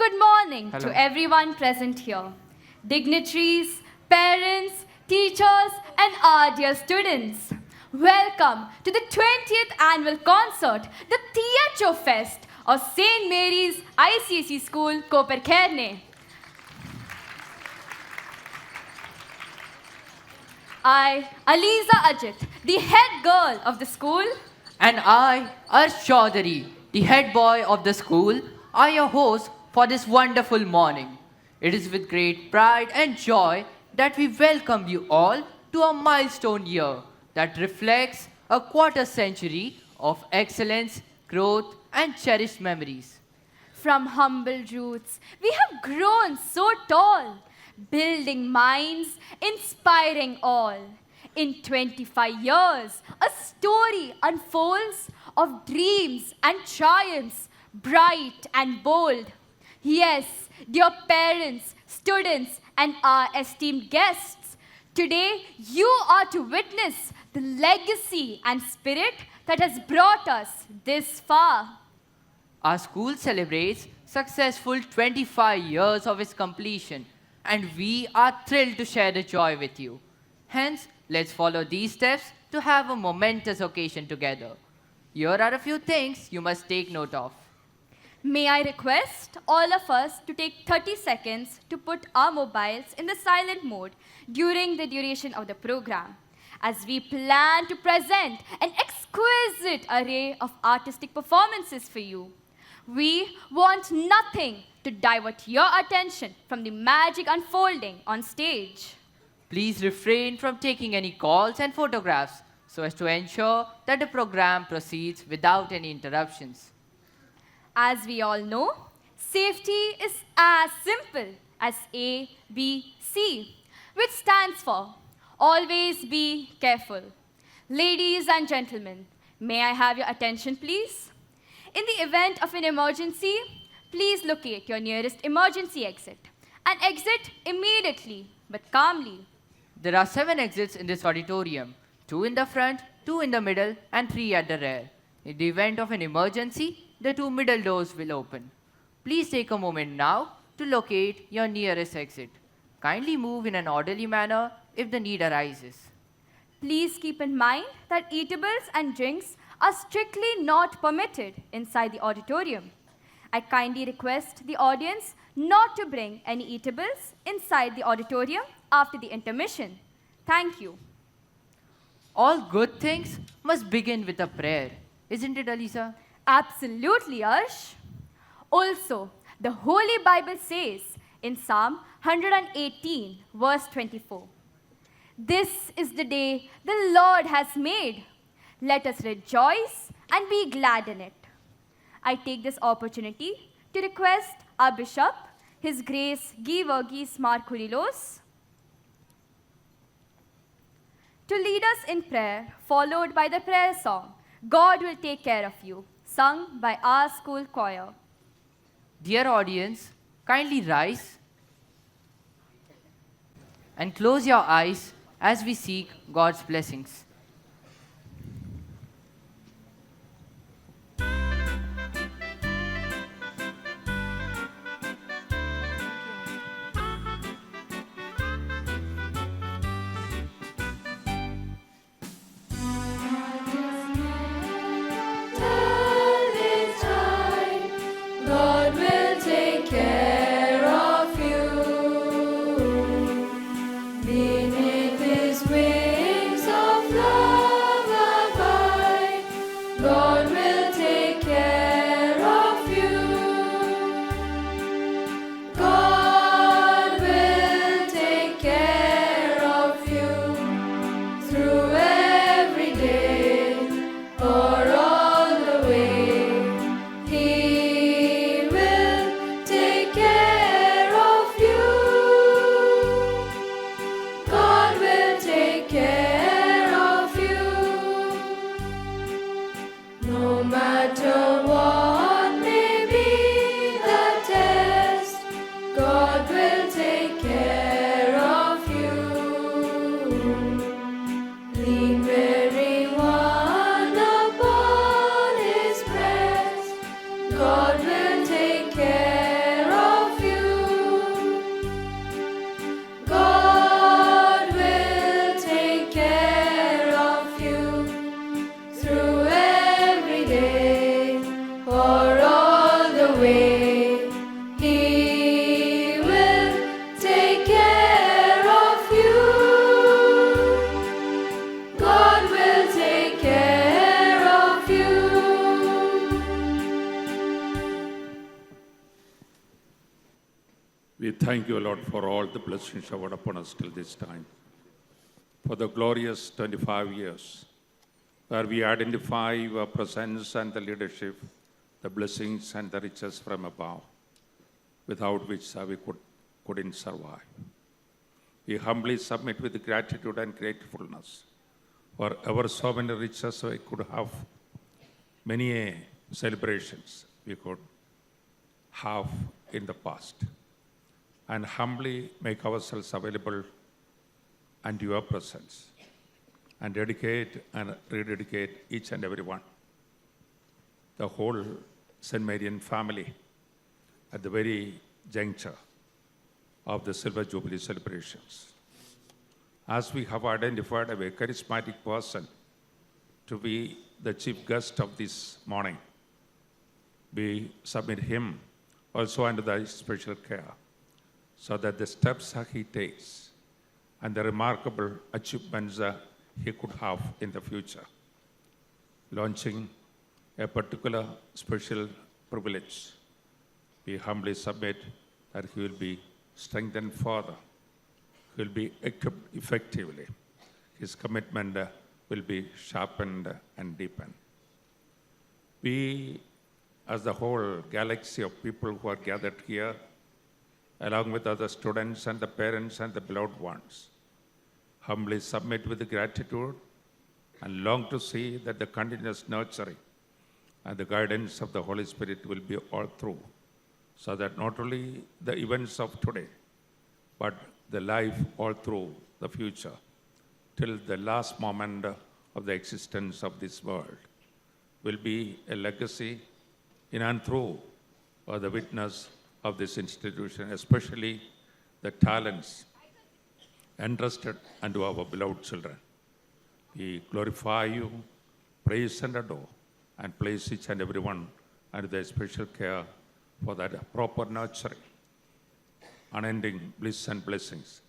Good morning Hello. to everyone present here. Dignitaries, parents, teachers, and our dear students. Welcome to the 20th annual concert, the Theatrofest of St. Mary's ICSE School, Koperkerne. I, Aliza Ajit, the head girl of the school, And I, Arsh Chaudhary, the head boy of the school, are your host for this wonderful morning. It is with great pride and joy that we welcome you all to a milestone year that reflects a quarter century of excellence, growth, and cherished memories. from humble roots, we have grown so tall, building minds, inspiring all. In 25 years, a story unfolds of dreams and triumphs, bright and bold. Yes, dear parents, students, and our esteemed guests, today you are to witness the legacy and spirit that has brought us this far. Our school celebrates successful 25 years of its completion, and we are thrilled to share the joy with you. Hence, let's follow these steps to have a momentous occasion together. Here are a few things you must take note of. May I request all of us to take 30 seconds to put our mobiles in the silent mode during the duration of the program, as we plan to present an exquisite array of artistic performances for you. We want nothing to divert your attention from the magic unfolding on stage. Please refrain from taking any calls and photographs so as to ensure that the program proceeds without any interruptions. As we all know, safety is as simple as A, B, C, which stands for always be careful. Ladies and gentlemen, may I have your attention, please? In the event of an emergency, please locate your nearest emergency exit and exit immediately but calmly. There are 7 exits in this auditorium, 2 in the front, 2 in the middle, and 3 at the rear. In the event of an emergency, the 2 middle doors will open. Please take a moment now to locate your nearest exit. Kindly move in an orderly manner if the need arises. Please keep in mind that eatables and drinks are strictly not permitted inside the auditorium. I kindly request the audience not to bring any eatables inside the auditorium after the intermission. Thank you. All good things must begin with a prayer. Isn't it, Alisa? Absolutely, Arsh. Also, the Holy Bible says in Psalm 118, verse 24, "This is the day the Lord has made. Let us rejoice and be glad in it." I take this opportunity to request our Bishop, His Grace Varghese Coorilos, to lead us in prayer, followed by the prayer song, "God Will Take Care of You," sung by our school choir. Dear audience, kindly rise and close your eyes as we seek God's blessings. God will take care of you. Beneath His wings of love, We thank you, Lord, for all the blessings showered upon us till this time, for the glorious 25 years, where we identify your presence and the leadership, the blessings and the riches from above, without which we couldn't survive. We humbly submit with gratitude and gratefulness for ever so many riches we could have, many celebrations we could have in the past, and humbly make ourselves available and your presence, and dedicate and rededicate each and every one, the whole St. Marian family, at the very juncture of the Silver Jubilee celebrations. As we have identified a very charismatic person to be the chief guest of this morning, we submit him also under the special care, so that the steps he takes and the remarkable achievements he could have in the future, launching a particular special privilege, we humbly submit that he will be strengthened further, he will be equipped effectively, his commitment will be sharpened and deepened. We, as the whole galaxy of people who are gathered here, along with other students and the parents and the beloved ones, humbly submit with gratitude and long to see that the continuous nurturing and the guidance of the Holy Spirit will be all through, so that not only the events of today, but the life all through the future, till the last moment of the existence of this world, will be a legacy in and through the witness of this institution, especially the talents entrusted unto our beloved children. We glorify you, praise and adore, and place each and every one under the special care for that proper nurturing. Unending bliss and blessings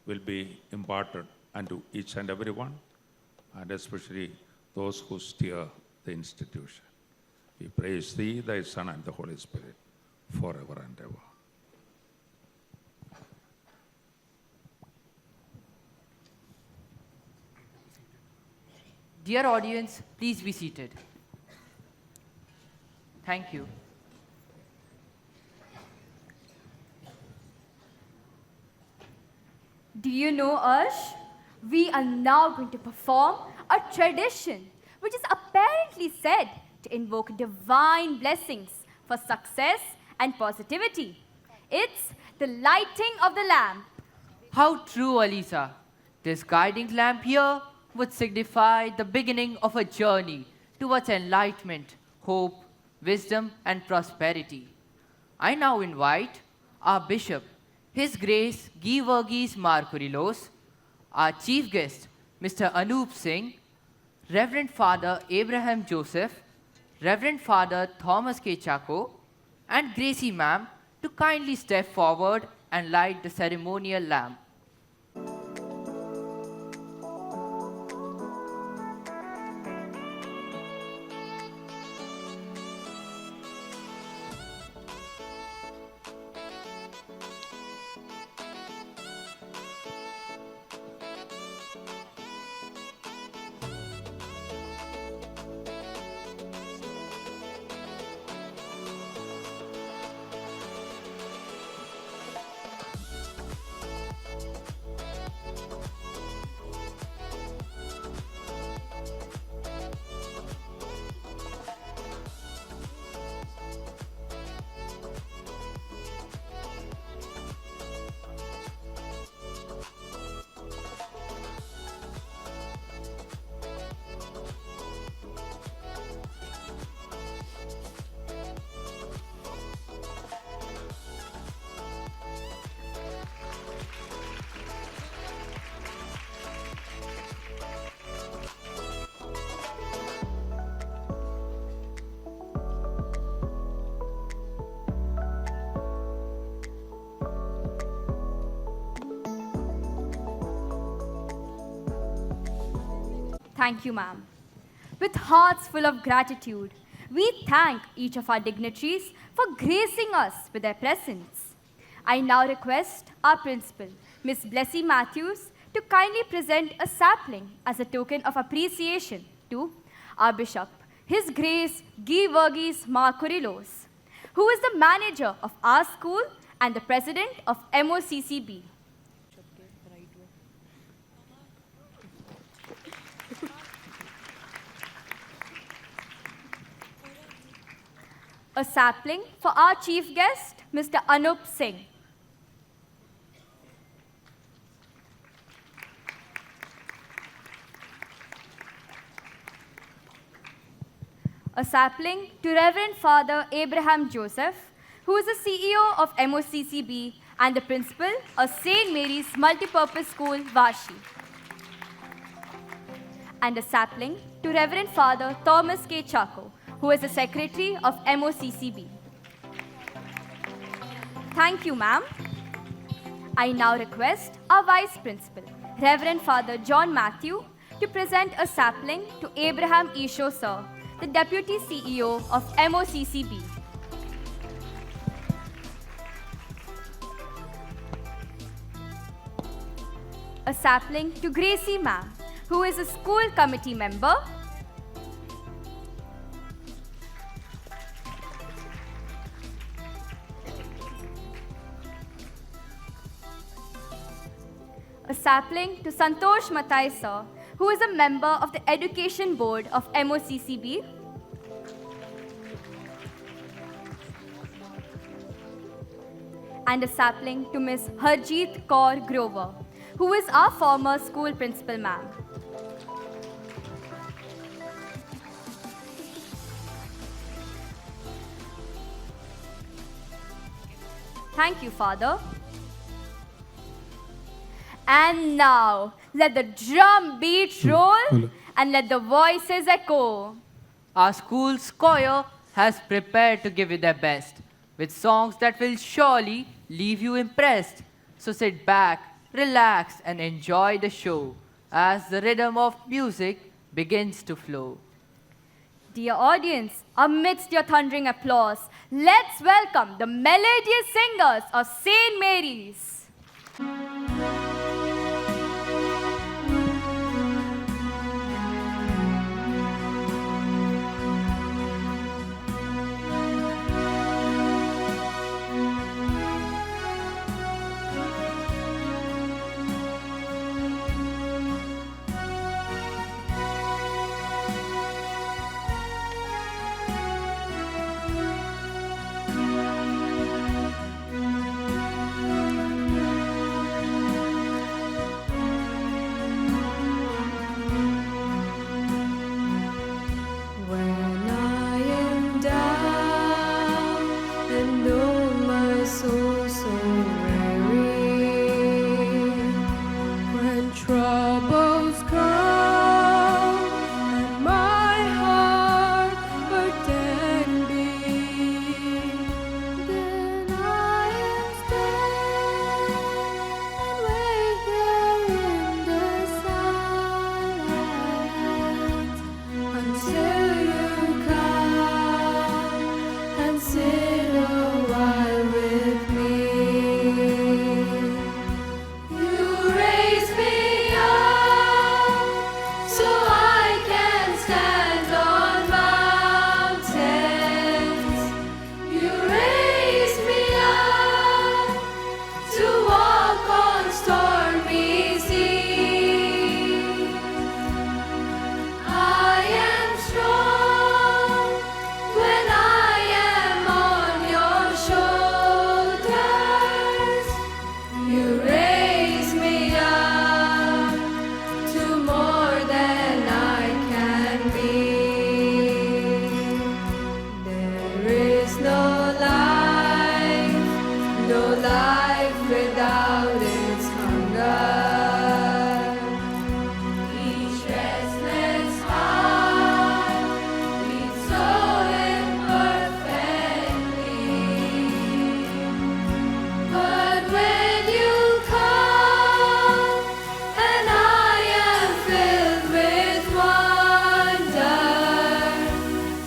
will be imparted unto each and every one, and especially those who steer the institution. We praise thee, thy Son, and the Holy Spirit, forever and ever. Dear audience, please be seated. Thank you. Do you know, Ash? We are now going to perform a tradition which is apparently said to invoke divine blessings for success and positivity. It's the lighting of the lamp. How true, Alisa. This guiding lamp here would signify the beginning of a journey towards enlightenment, hope, wisdom, and prosperity. I now invite our Bishop, His Grace Guy Varghese Mar Coorilos, our Chief Guest, Mr. Anoop Singh, Reverend Father Abraham Joseph, Reverend Father Thomas K. Chaco, and Gracie Ma'am to kindly step forward and light the ceremonial lamp. Thank you, ma'am. With hearts full of gratitude, we thank each of our dignitaries for gracing us with their presence. I now request our principal, Miss Blessy Matthews, to kindly present a sapling as a token of appreciation to our bishop, His Grace Guy Varghese Coorilos, who is the manager of our school and the president of MOCCB. A sapling for our chief guest, Mr. Anoop Singh. A sapling to Reverend Father Abraham Joseph, who is the CEO of MOCCB and the principal of St. Mary's Multipurpose School, Vashi. And a sapling to Reverend Father Thomas K. Chaco, who is the secretary of MOCCB. Thank you, ma'am. I now request our vice principal, Reverend Father John Matthew, to present a sapling to Abraham Isho, sir, the Deputy CEO of MOCCB. A sapling to Gracie ma'am, who is a school committee member. A sapling to Santosh Matai sir, who is a member of the Education Board of MOCCB. And a sapling to Miss Harjeet Kaur Grover, who is our former school principal ma'am. Thank you, Father. And now, let the drum beat roll and let the voices echo. Our school's choir has prepared to give you their best with songs that will surely leave you impressed. So sit back, relax, and enjoy the show as the rhythm of music begins to flow. Dear audience, amidst your thundering applause, let's welcome the melodious singers of St. Mary's.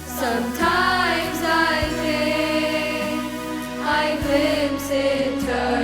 Sometimes I think I glimpse eternity.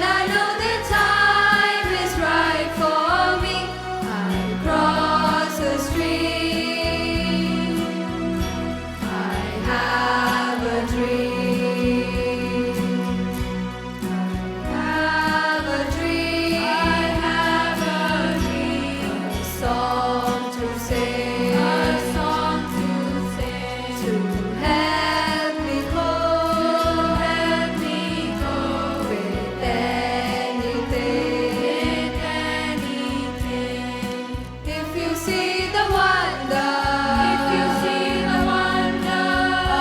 I know the time is right for me, I'll cross the stream. I have a dream. I have a dream. I have a dream. A song to sing. A song to sing. To help me cope. Help me cope with anything. With anything. If you see the wonder. If you see the wonder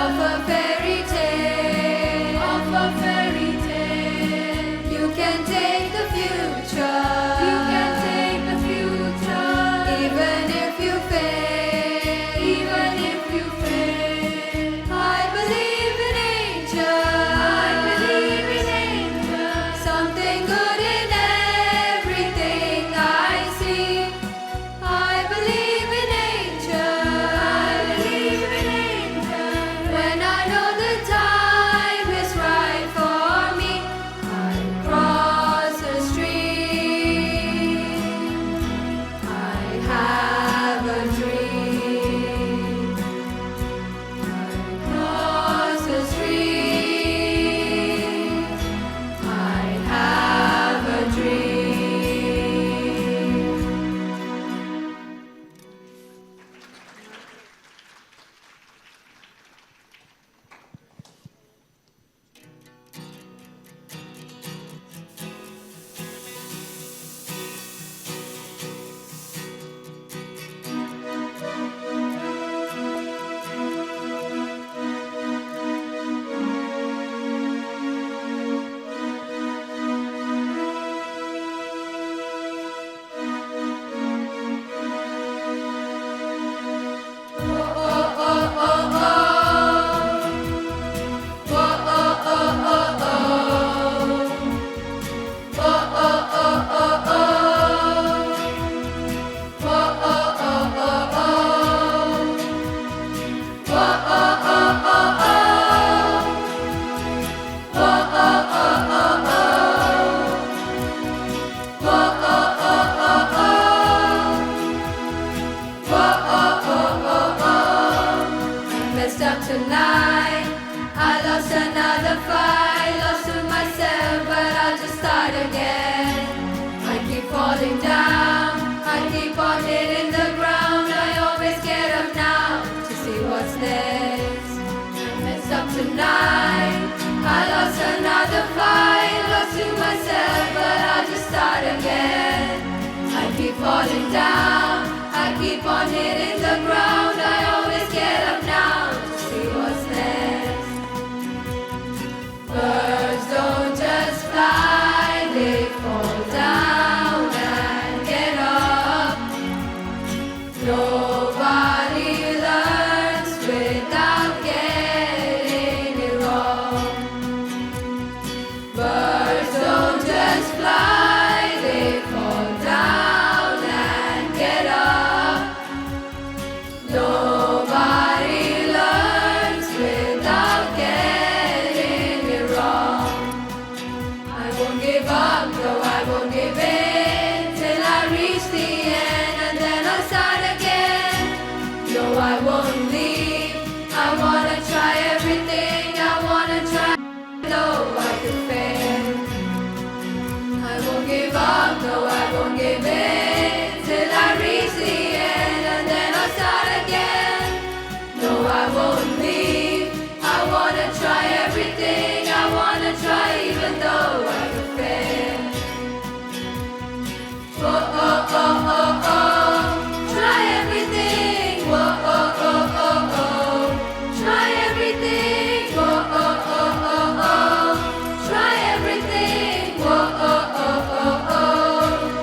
of a fairy tale. Of a fairy tale. You can take the future. You can take the future. Even if you fail. Even if you fail. I believe in angels. I believe in angels. Something good in everything I see. I believe in angels. I believe in angels. When I know the time is right for me, I'll cross the stream. I have a dream. I'll cross the stream. I have a dream. Messed up tonight. I lost another fight. Lost to myself, but I'll just start again. I keep falling down. I keep on hitting the ground. I always get up now to see what's next. Messed up tonight. I lost another fight. Lost to myself, but I'll just start again. I keep falling down. I keep on hitting the ground. I always get up now to see what's next. Birds don't just fly, they fall down and get up. Nobody learns without getting it wrong. Birds don't just fly, they fall down and get up. Nobody learns without getting it wrong. I won't give up, no, I won't give in till I reach the end, and then I'll start again. No, I won't leave. I wanna try everything. I wanna try, though I could fail. I won't give up, no, I won't give in till I reach the end, and then I'll start again. No, I won't leave. I wanna try everything. I wanna try even though I could fail. Oh, oh, oh, oh, oh. Try everything. Oh, oh, oh, oh, oh. Try everything. Oh, oh, oh, oh, oh. Try everything. Oh, oh, oh, oh, oh.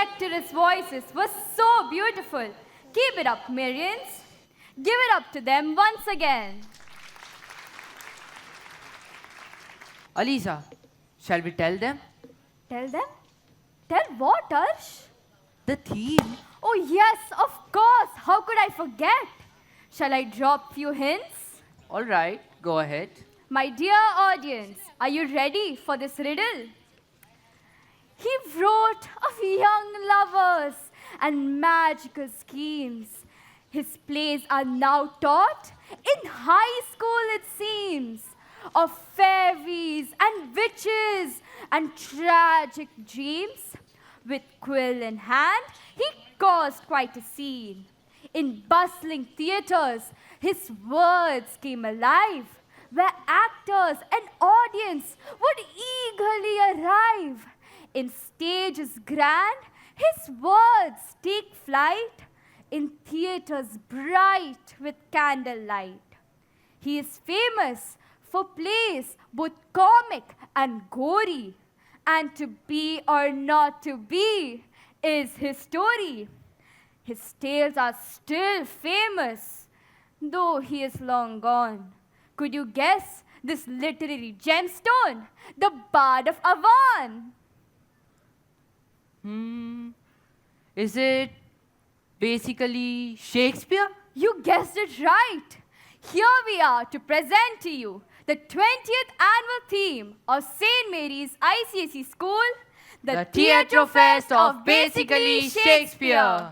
nectarous voices were so beautiful. Keep it up, Marians. Give it up to them once again. Aliza, shall we tell them? Tell them? Tell what, Arsh? The theme. Oh yes, of course. How could I forget? Shall I drop few hints? All right, go ahead. My dear audience, are you ready for this riddle? He wrote of young lovers and magical schemes. His plays are now taught in high school, it seems, of fairies and witches and tragic dreams. With quill in hand, he caused quite a scene. In bustling theatres, his words came alive, where actors and audience would eagerly arrive. In stages grand, his words take flight, in theatres bright with candlelight. He is famous for plays both comic and gory, and to be or not to be is his story. His tales are still famous, though he is long gone. Could you guess this literary gemstone, the Bard of Avon? Is it basically Shakespeare? You guessed it right. Here we are to present to you the 20th annual theme of St. Mary's ICSE School, The Theatrofest of basically Shakespeare.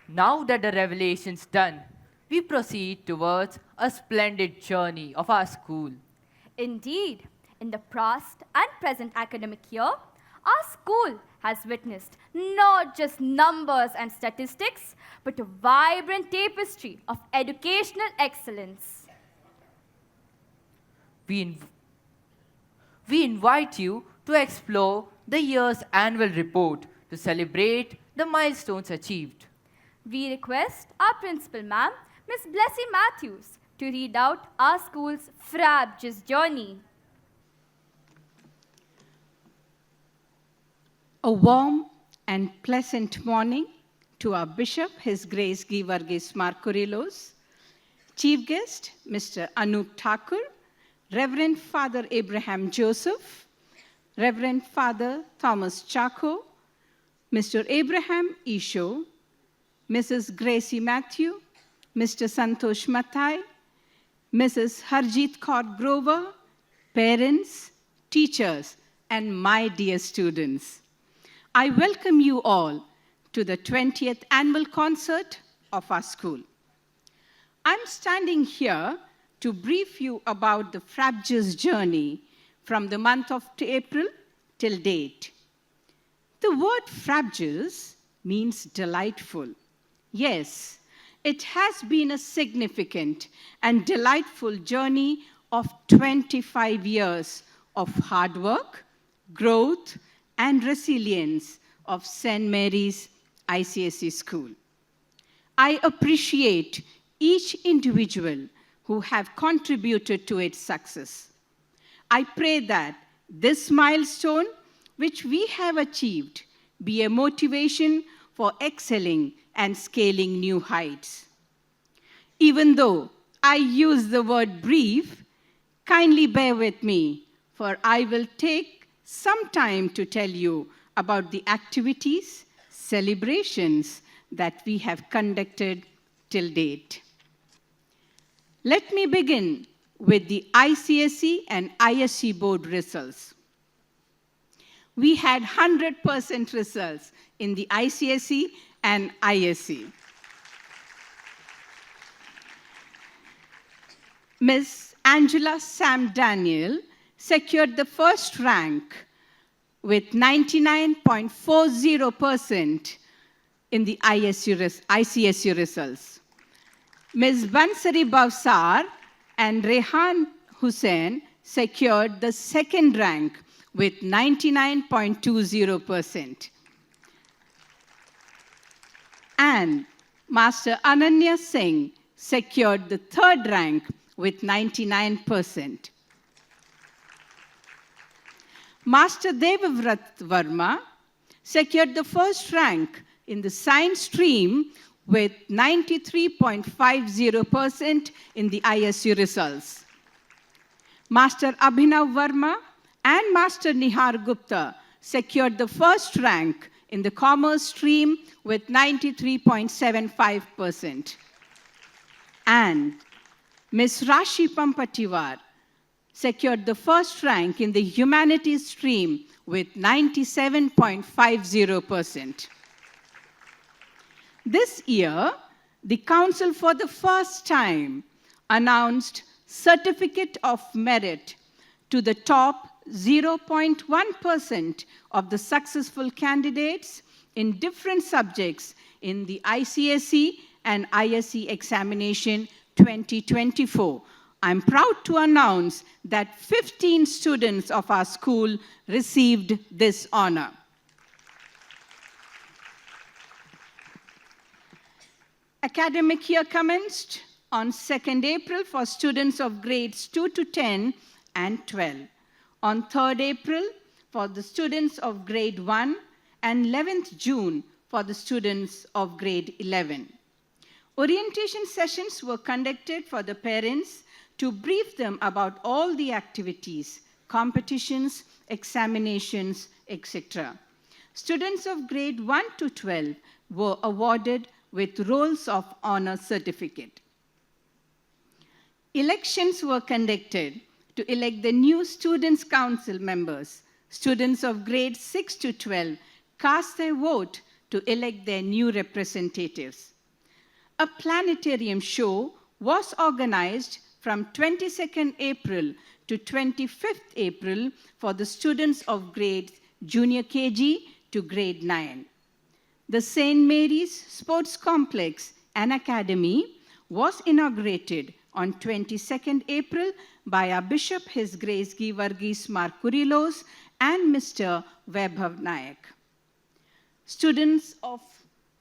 Now that the revelation's done, we proceed towards a splendid journey of our school. Indeed, in the past and present academic year, our school has witnessed not just numbers and statistics, but a vibrant tapestry of educational excellence. We invite you to explore the year's annual report to celebrate the milestones achieved. We request our principal ma'am, Miss Blessy Matthews, to read out our school's frabjous journey. A warm and pleasant morning to our Bishop, His Grace G. Varghese Coorilos, Chief Guest, Mr. Anoop Thakur, Reverend Father Abraham Joseph, Reverend Father Thomas Chaco, Mr. Abraham Isho, Mrs. Gracie Matthew, Mr. Santosh Mathai, Mrs. Harjeet Kaur Grover, parents, teachers, and my dear students. I welcome you all to the 20th annual concert of our school. I'm standing here to brief you about the frabjous journey from the month of April till date. The word frabjous means delightful. Yes, it has been a significant and delightful journey of 25 years of hard work, growth, and resilience of St. Mary's ICSE School. I appreciate each individual who have contributed to its success. I pray that this milestone, which we have achieved, be a motivation for excelling and scaling new heights. Even though I use the word brief, kindly bear with me, for I will take some time to tell you about the activities, celebrations that we have conducted till date. Let me begin with the ICSE and ISC board results. We had 100% results in the ICSE and ISC. Ms. Angela Sam Daniel secured the first rank with 99.40% in the ICSU results. Ms. Bansari Bavsar and Rehan Hussain secured the second rank with 99.20%. And Master Ananya Singh secured the third rank with 99%. Master Devavrat Verma secured the first rank in the science stream with 93.50% in the ISU results. Master Abhinav Verma and Master Nihar Gupta secured the first rank in the commerce stream with 93.75%. And Ms. Rashi Pampativar secured the first rank in the humanities stream with 97.50%. This year, the Council for the first time announced Certificate of Merit to the top 0.1% of the successful candidates in different subjects in the ICSE and ISE examination 2024. I'm proud to announce that 15 students of our school received this honor. Academic year commenced on 2nd April for students of grades 2 to 10 and 12. On 3rd April for the students of grade 1 and 11th June for the students of grade 11. Orientation sessions were conducted for the parents to brief them about all the activities, competitions, examinations, etc. Students of grade 1 to 12 were awarded with Rolls of Honor certificate. Elections were conducted to elect the new Students' Council members. Students of grades 6 to 12 cast their vote to elect their new representatives. A planetarium show was organized from 22nd April to 25th April for the students of grades junior KG to grade 9. The St. Mary's Sports Complex and Academy was inaugurated on 22nd April by our Bishop, His Grace G. Varghese Coorilos and Mr. Vaibhav Nayak. Students of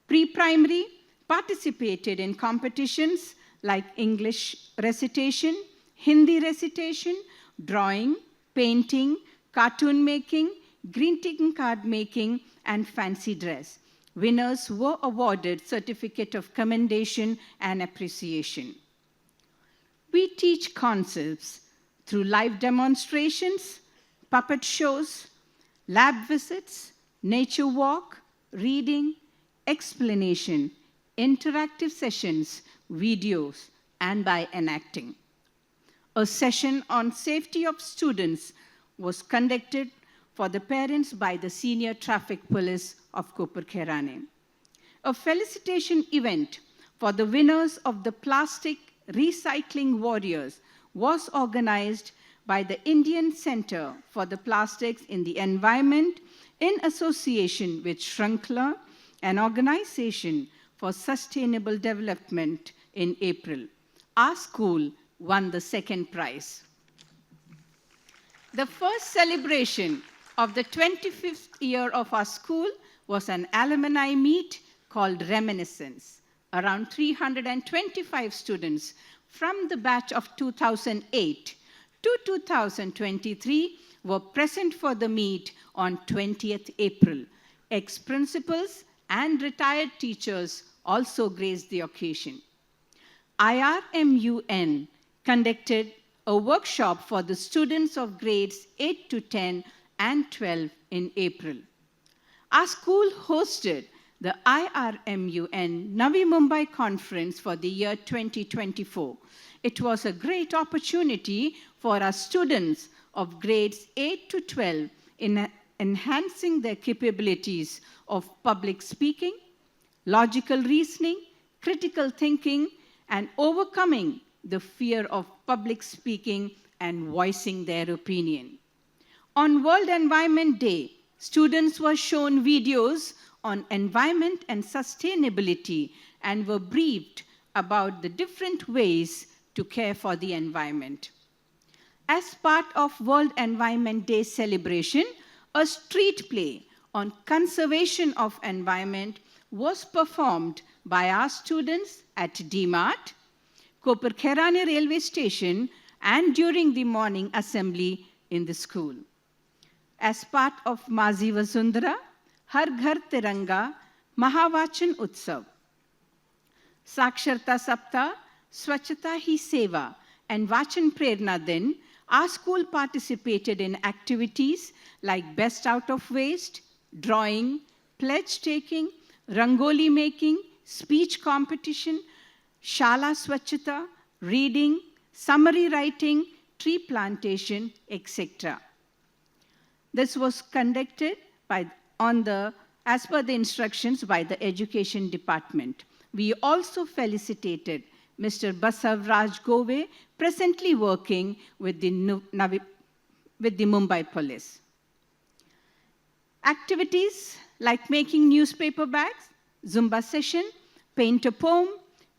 pre-primary participated in competitions like English recitation, Hindi recitation, drawing, painting, cartoon making, greeting card making, and fancy dress. Winners were awarded Certificate of Commendation and Appreciation. We teach concepts through live demonstrations, puppet shows, lab visits, nature walk, reading, explanation, interactive sessions, videos, and by enacting. A session on safety of students was conducted for the parents by the Senior Traffic Police of Kopar-Khairane. A felicitation event for the winners of the Plastic Recycling Warriors was organized by the Indian Center for the Plastics in the Environment in association with Shrankla, an organization for sustainable development in April. Our school won the second prize. The first celebration of the 25th year of our school was an alumni meet called Reminiscence. Around 325 students from the batch of 2008 to 2023 were present for the meet on 20th April. Ex-principals and retired teachers also graced the occasion. IRMUN conducted a workshop for the students of grades 8 to 10 and 12 in April. Our school hosted the IRMUN Navi Mumbai Conference for the year 2024. It was a great opportunity for our students of grades 8 to 12 in enhancing their capabilities of public speaking, logical reasoning, critical thinking, and overcoming the fear of public speaking and voicing their opinion. On World Environment Day, students were shown videos on environment and sustainability and were briefed about the different ways to care for the environment. As part of World Environment Day celebration, a street play on conservation of environment was performed by our students at DMART, Kopar-Khairane railway station, and during the morning assembly in the school. As part of Mazi Vasundhara, हर घर तिरंगा महावाचन उत्सव, साक्षरता सप्ताह, स्वच्छता ही सेवा, and Vachan Prerna Din, our school participated in activities like Best Out of Waste, drawing, pledge taking, rangoli making, speech competition, Shala Swachhata, reading, summary writing, tree plantation, etc. This was conducted as per the instructions by the Education Department. We also felicitated Mr. Basav Raj Gove, presently working with the Mumbai Police. Activities like making newspaper bags, Zumba session, paint a poem,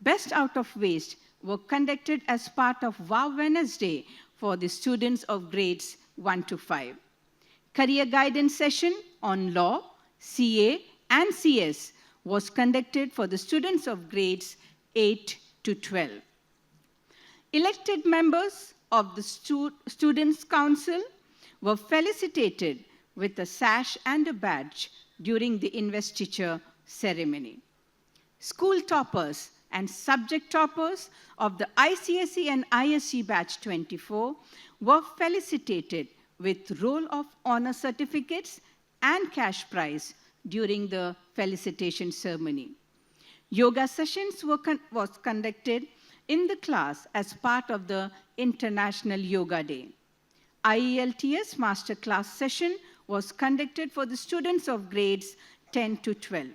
Best Out of Waste were conducted as part of Wow Wednesday for the students of grades 1 to 5. Career guidance session on law, CA, and CS was conducted for the students of grades 8 to 12. Elected members of the Students' Council were felicitated with a sash and a badge during the investiture ceremony. School toppers and subject toppers of the ICSE and ISC Batch 24 were felicitated with Roll of Honor certificates and cash prize during the felicitation ceremony. Yoga sessions was conducted in the class as part of the International Yoga Day. IELTS Master Class session was conducted for the students of grades 10 to 12.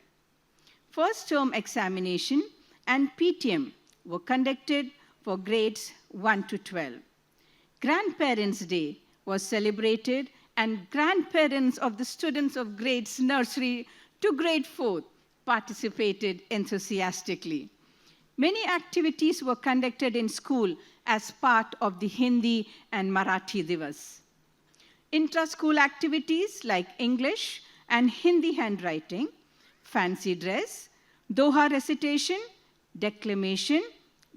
First term examination and PTM were conducted for grades 1 to 12. Grandparents' Day was celebrated, and grandparents of the students of grades nursery to grade 4 participated enthusiastically. Many activities were conducted in school as part of the Hindi and Marathi Divas. Intra-school activities like English and Hindi handwriting, fancy dress, Doha recitation, declamation,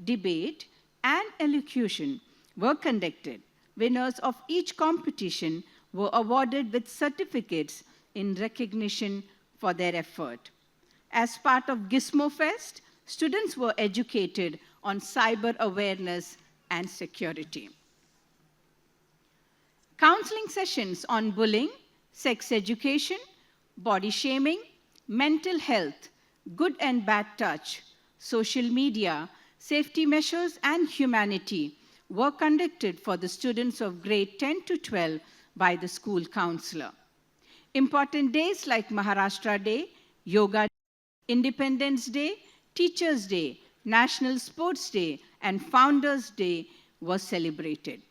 debate, and elocution were conducted. Winners of each competition were awarded with certificates in recognition for their effort. As part of Gizmo Fest, students were educated on cyber awareness and security. Counseling sessions on bullying, sex education, body shaming, mental health, good and bad touch, social media, safety measures, and humanity were conducted for the students of grade 10 to 12 by the school counselor. Important days like Maharashtra Day, Yoga Day, Independence Day, Teachers' Day, National Sports Day, and Founders' Day were celebrated.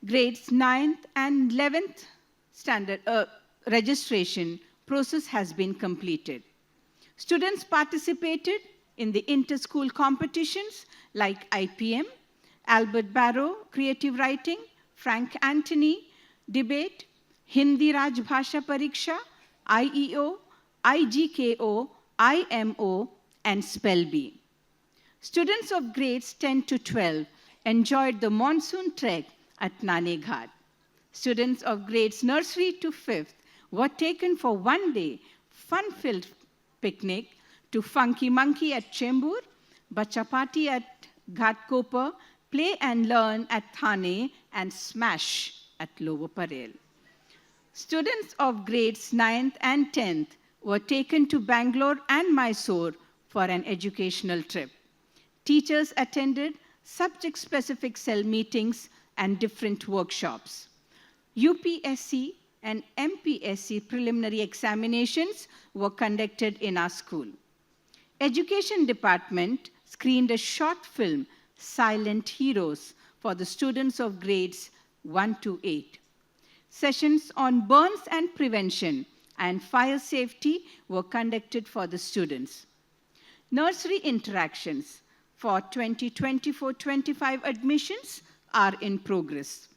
Grades 9th and 11th standard registration process has been completed. Students participated in the inter-school competitions like IPM, Albert Barrow, Creative Writing, Frank Anthony, Debate, Hindi Raj Bhasha Pariksha, IEO, IGKO, IMO, and Spell Bee. Students of grades 10 to 12 enjoyed the monsoon trek at Nane Ghat. Students of grades nursery to 5th were taken for one day fun-filled picnic to Funky Monkey at Chembur, Bacha Party at Ghatkopar, Play and Learn at Thane, and Smash at Lower Parel. Students of grades 9th and 10th were taken to Bangalore and Mysore for an educational trip. Teachers attended subject-specific cell meetings and different workshops. UPSC and MPSC preliminary examinations were conducted in our school. Education Department screened a short film, Silent Heroes, for the students of grades 1 to 8. Sessions on burns and prevention and fire safety were conducted for the students. Nursery interactions for 2024-25 admissions are in progress.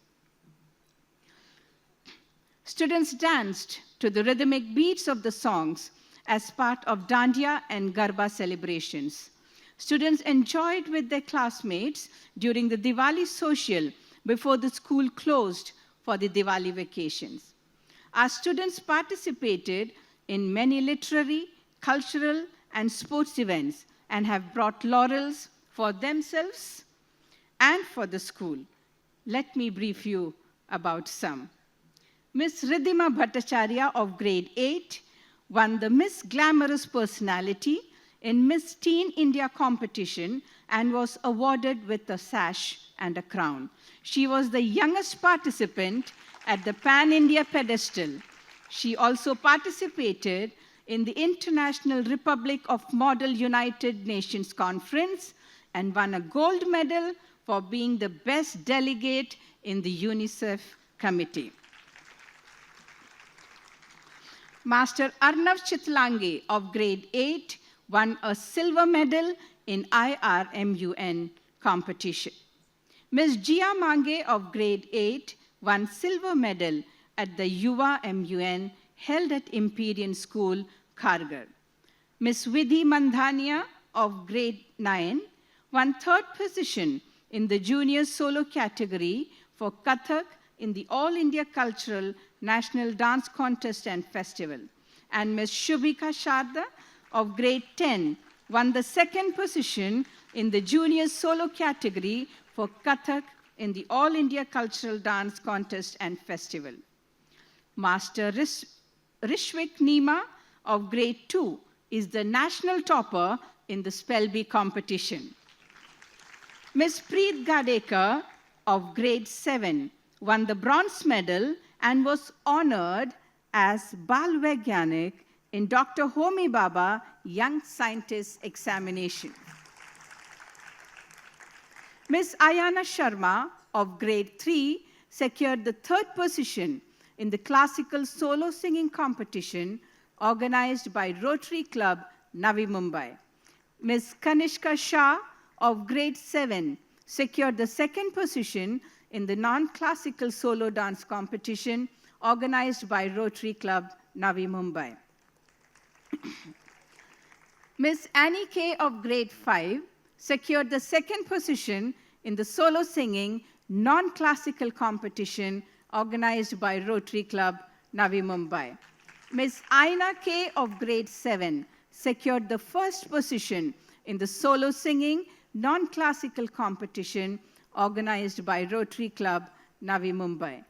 Students danced to the rhythmic beats of the songs as part of Dandiya and Garba celebrations. Students enjoyed with their classmates during the Diwali social before the school closed for the Diwali vacations. Our students participated in many literary, cultural, and sports events and have brought laurels for themselves and for the school. Let me brief you about some. Miss Ridhima Bhattacharya of grade 8 won the Miss Glamorous Personality in Miss Teen India competition and was awarded with a sash and a crown. She was the youngest participant at the Pan India pedestal. She also participated in the International Republic of Model United Nations Conference and won a gold medal for being the best delegate in the UNICEF committee. Master Arnav Chitlange of grade 8 won a silver medal in IRMUN competition. Ms. Jia Mange of grade 8 won silver medal at the Yuva MUN held at Imperial School, Kharghar. Ms. Vidhi Mandhania of grade 9 won third position in the junior solo category for Kathak in the All India Cultural National Dance Contest and Festival. And Ms. Shubhika Sharda of grade 10 won the second position in the junior solo category for Kathak in the All India Cultural Dance Contest and Festival. Master Rishwik Nima of grade 2 is the national topper in the Spell Bee competition. Ms. Preet Gadekar of grade 7 won the bronze medal and was honored as Bal Vaigyanik in Dr. Homi Bhabha Young Scientist Examination. Ms. Ayana Sharma of grade 3 secured the third position in the classical solo singing competition organized by Rotary Club, Navi Mumbai. Ms. Kanishka Shah of grade 7 secured the second position in the non-classical solo dance competition organized by Rotary Club, Navi Mumbai. Ms. Annie K of grade 5 secured the second position in the solo singing non-classical competition organized by Rotary Club, Navi Mumbai. Ms. Aina K of grade 7 secured the first position in the solo singing non-classical competition organized by Rotary Club, Navi Mumbai.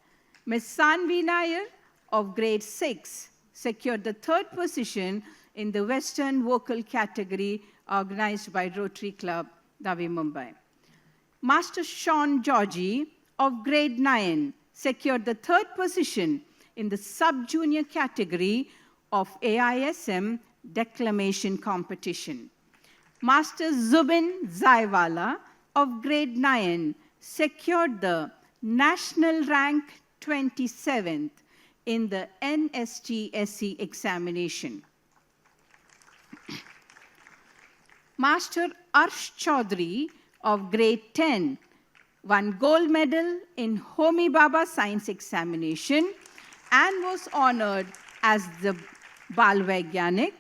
Ms. Sanvi Nair of grade 6 secured the third position in the Western vocal category organized by Rotary Club, Navi Mumbai. Master Sean Georgie of grade 9 secured the third position in the sub-junior category of AISM declamation competition. Master Zubin Zaiwala of grade 9 secured the national rank 27th in the NSTSE examination. Master Arsh Chaudhary of grade 10 won gold medal in Homi Bhabha science examination and was honored as the Bal Vaigyanik.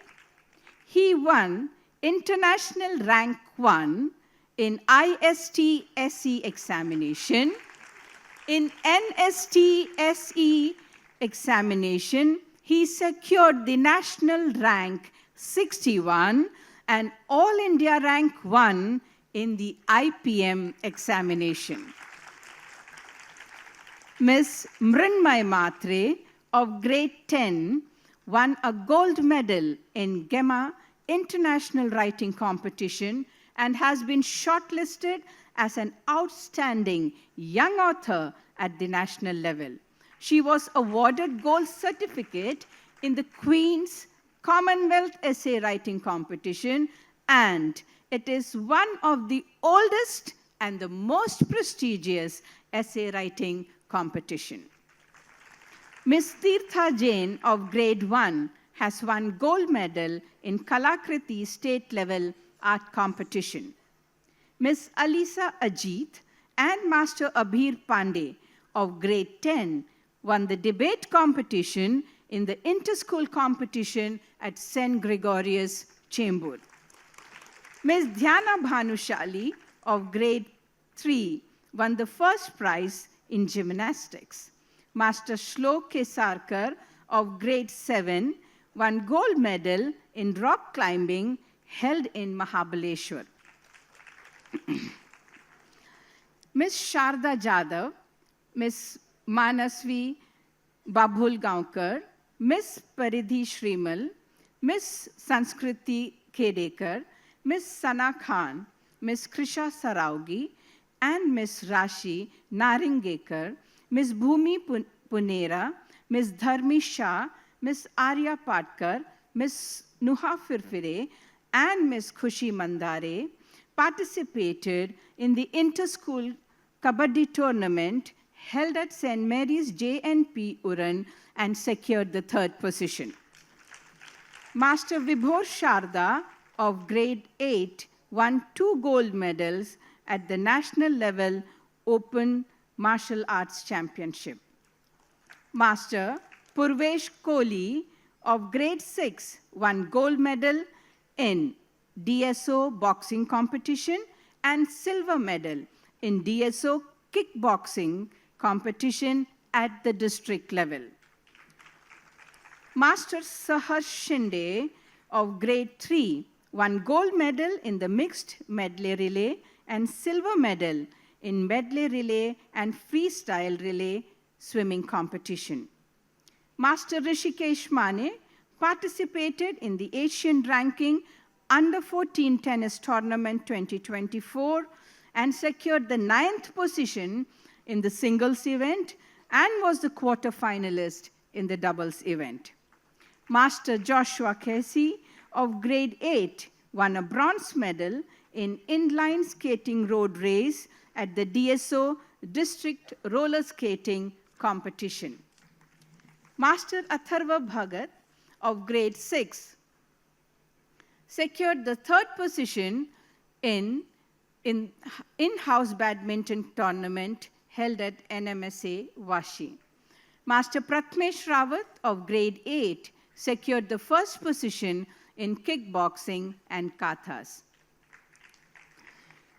He won international rank 1 in ISTSE examination. In NSTSE examination, he secured the national rank 61 and All India rank 1 in the IPM examination. Ms. Mrinmay Matre of grade 10 won a gold medal in GEMA International Writing Competition and has been shortlisted as an outstanding young author at the national level. She was awarded gold certificate in the Queen's Commonwealth Essay Writing Competition, and it is one of the oldest and the most prestigious essay writing competition. Ms. Tirtha Jain of grade 1 has won gold medal in Kalakriti state level art competition. Ms. Alisa Ajit and Master Abhir Pandey of grade 10 won the debate competition in the inter-school competition at St. Gregorius, Chembur. Ms. Dhyana Bhanushali of grade 3 won the first prize in gymnastics. Master Shlok Kesarkar of grade 7 one gold medal in rock climbing held in Mahabaleshwar. Ms. Sharda Jadhav, Ms. Manasvi Babulgaonkar, Ms. Paridhi Shrimal, Ms. Sanskriti Kedekar, Ms. Sana Khan, Ms. Krisha Saraugi, and Ms. Rashi Naringekar, Ms. Bhumi Punera, Ms. Dharmi Shah, Ms. Arya Patkar, Ms. Nuha Firfire, and Ms. Khushi Mandare participated in the inter-school Kabaddi tournament held at St. Mary's JNP Uran and secured the 3rd position. Master Vibhor Sharda of grade 8 won 2 gold medals at the national level Open Martial Arts Championship. Master Purvesh Kohli of grade 6 won gold medal in DSO boxing competition and silver medal in DSO kickboxing competition at the district level. Master Sahar Shinde of grade 3 won gold medal in the mixed medley relay and silver medal in medley relay and freestyle relay swimming competition. Master Rishikesh Mane participated in the Asian ranking under 14 tennis tournament 2024 and secured the 9th position in the singles event and was the quarter finalist in the doubles event. Master Joshua Casey of grade 8 won a bronze medal in inline skating road race at the DSO district roller skating competition. Master Atharva Bhagat of grade 6 secured the 3rd position in in-house badminton tournament held at NMSA Vashi. Master Pratmesh Rawat of grade 8 secured the 1st position in kickboxing and kathas.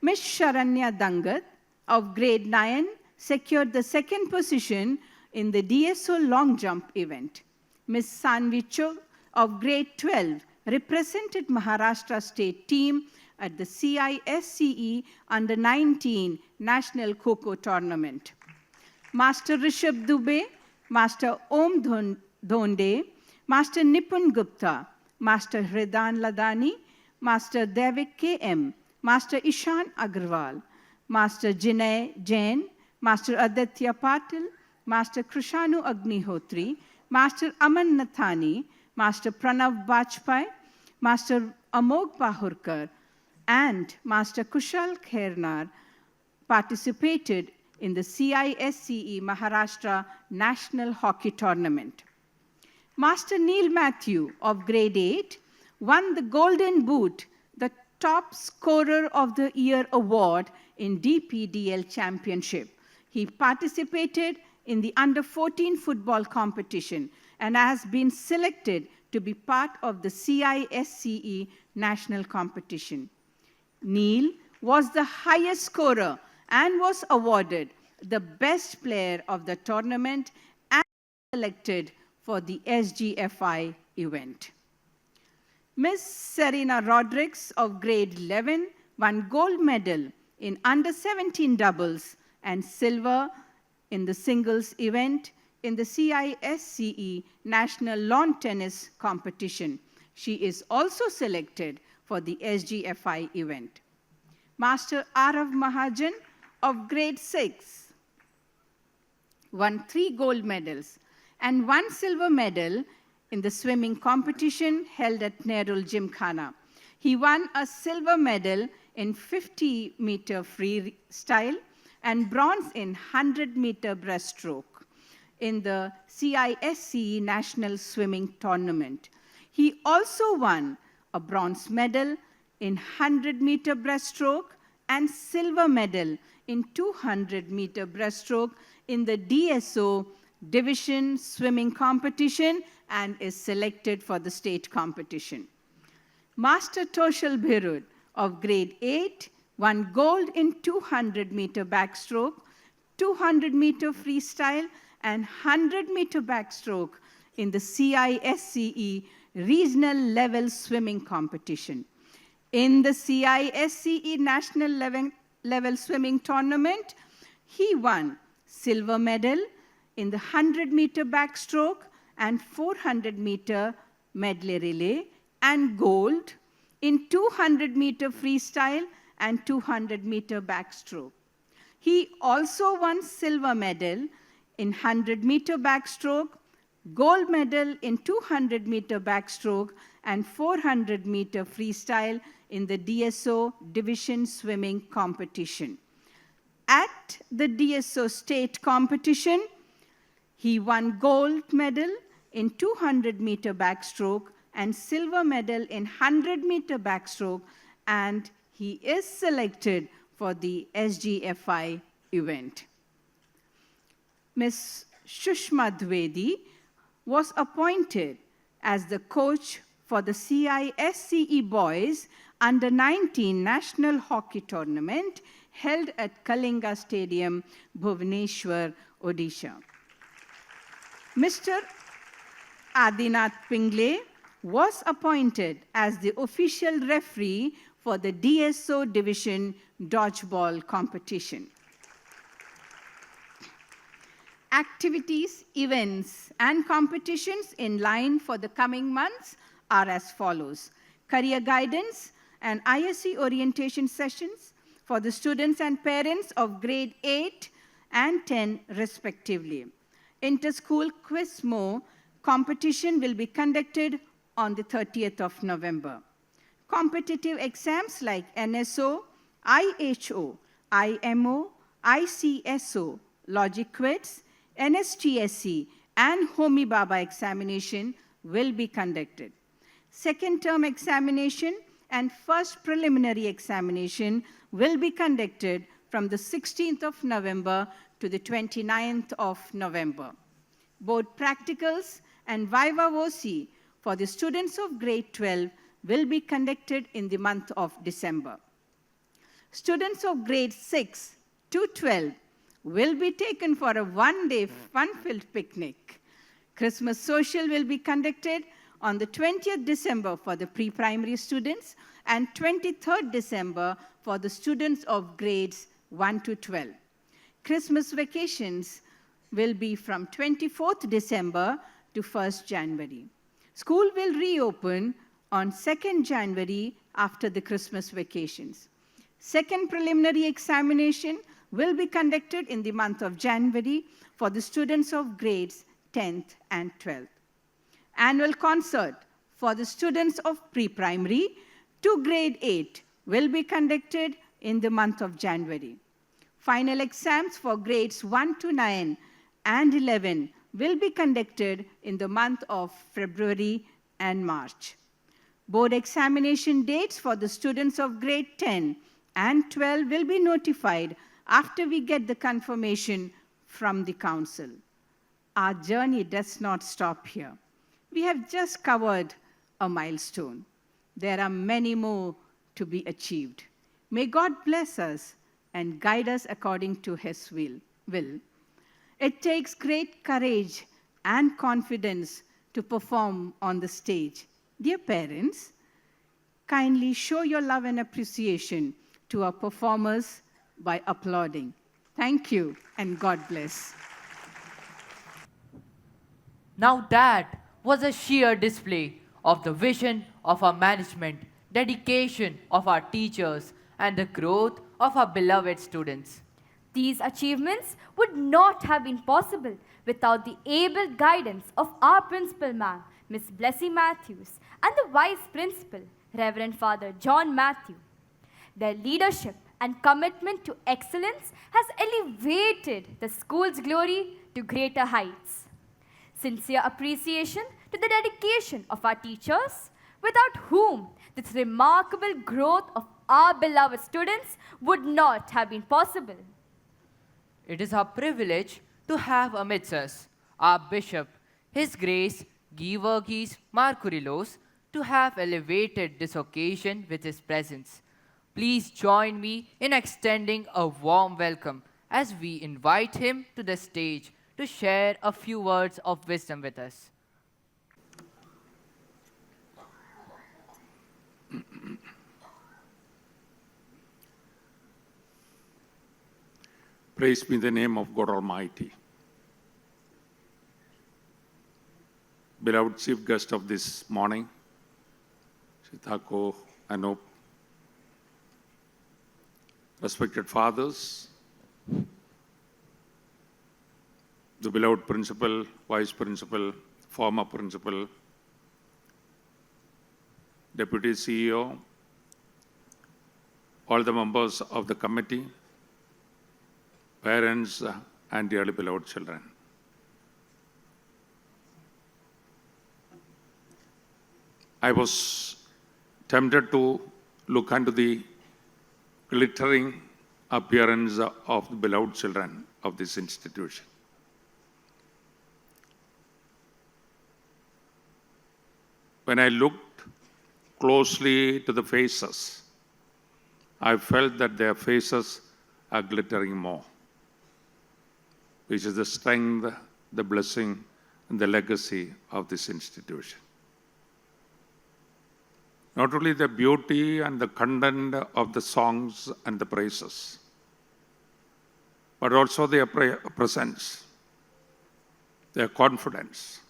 Ms. Sharanya Dangat of grade 9 secured the 2nd position in the DSO long jump event. Ms. Sanvi Chugh of grade 12 represented Maharashtra state team at the CISCE Under 19 National Kho-Kho Tournament. Master Rishabh Dubey, Master Om Dhonde, Master Nipun Gupta, Master Hridan Ladani, Master Devik K.M., Master Ishan Agarwal, Master Jinay Jain, Master Aditya Patil, Master Krishanu Agnihotri, Master Aman Nathani, Master Pranav Bajpai, Master Amog Pahurkar, and Master Kushal Khairnar participated in the CISCE Maharashtra National Hockey Tournament. Master Neil Matthew of grade 8 won the Golden Boot, the top scorer of the year award in DPDL Championship. He participated in the under 14 football competition and has been selected to be part of the CISCE national competition. Neil was the highest scorer and was awarded the best player of the tournament and selected for the SGFI event. Ms. Serena Rodriguez of grade 11 won gold medal in under 17 doubles and silver in the singles event in the CISCE National Lawn Tennis Competition. She is also selected for the SGFI event. Master Arav Mahajan of grade 6 won 3 gold medals and 1 silver medal in the swimming competition held at Nerul Gymkhana. He won a silver medal in 50-meter freestyle and bronze in 100-meter breaststroke in the CISCE National Swimming Tournament. He also won a bronze medal in 100-meter breaststroke and silver medal in 200-meter breaststroke in the DSO division swimming competition and is selected for the state competition. Master Toshal Bhirud of grade 8 won gold in 200-meter backstroke, 200-meter freestyle, and 100-meter backstroke in the CISCE regional level swimming competition. In the CISCE national level swimming tournament, he won silver medal in the 100-meter backstroke and 400-meter medley relay, and gold in 200-meter freestyle and 200-meter backstroke. He also won silver medal in 100-meter backstroke, gold medal in 200-meter backstroke, and 400-meter freestyle in the DSO division swimming competition. At the DSO state competition, he won gold medal in 200-meter backstroke and silver medal in 100-meter backstroke, and he is selected for the SGFI event. Ms. Shushma Dwivedi was appointed as the coach for the CISCE Boys Under-19 National Hockey Tournament held at Kalinga Stadium, Bhubaneswar, Odisha. Mr. Adinath Pingle was appointed as the official referee for the DSO division dodgeball competition. Activities, events, and competitions in line for the coming months are as follows: career guidance and ISE orientation sessions for the students and parents of grade 8 and 10 respectively. Inter-school quiz mo competition will be conducted on the 30th of November. Competitive exams like NSO, IHO, IMO, ICSO, Logic Quiz, NSTSE, and Homi Baba examination will be conducted. Second term examination and first preliminary examination will be conducted from the 16th of November to the 29th of November. Both practicals and Viva Voce for the students of grade 12 will be conducted in the month of December. Students of grade 6 to 12 will be taken for a one-day fun-filled picnic. Christmas social will be conducted on the 20th December for the pre-primary students and 23rd December for the students of grades 1 to 12. Christmas vacations will be from 24th December to 1st January. School will reopen on 2nd January after the Christmas vacations. Second preliminary examination will be conducted in the month of January for the students of grades 10th and 12th. Annual concert for the students of pre-primary to grade 8 will be conducted in the month of January. Final exams for grades 1 to 9 and 11 will be conducted in the month of February and March. Board examination dates for the students of grade 10 and 12 will be notified after we get the confirmation from the council. Our journey does not stop here. We have just covered a milestone. There are many more to be achieved. May God bless us and guide us according to His will. It takes great courage and confidence to perform on the stage. Dear parents, kindly show your love and appreciation to our performers by applauding. Thank you and God bless. Now that was a sheer display of the vision of our management, dedication of our teachers, and the growth of our beloved students. These achievements would not have been possible without the able guidance of our principal ma'am, Miss Blessy Matthews, and the vice principal, Reverend Father John Matthew. Their leadership and commitment to excellence has elevated the school's glory to greater heights. Sincere appreciation to the dedication of our teachers, without whom this remarkable growth of our beloved students would not have been possible. It is our privilege to have amidst us our Bishop, His Grace Varghese Coorilos, to have elevated this occasion with his presence. Please join me in extending a warm welcome as we invite him to the stage to share a few words of wisdom with us. Praise be the name of God Almighty. Beloved chief guest of this morning, Thakur Anoop, respected fathers, the beloved principal, vice principal, former principal, deputy CEO, all the members of the committee, parents, and dearly beloved children. I was tempted to look into the glittering appearance of the beloved children of this institution. When I looked closely to the faces, I felt that their faces are glittering more, which is the strength, the blessing, and the legacy of this institution. Not only the beauty and the content of the songs and the praises, but also their presence, their confidence,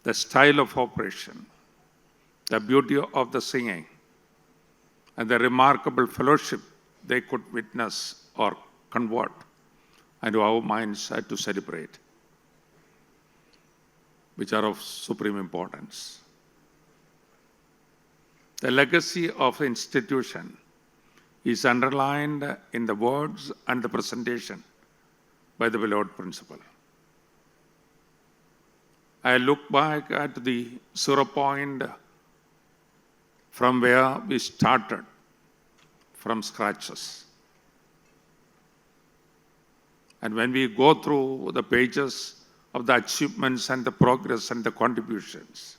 the style of operation, the beauty of the singing, and the remarkable fellowship they could witness or convert, and our minds had to celebrate, which are of supreme importance. The legacy of the institution is underlined in the words and the presentation by the beloved principal. I look back at the 0 point from where we started, from scratches. And when we go through the pages of the achievements and the progress and the contributions,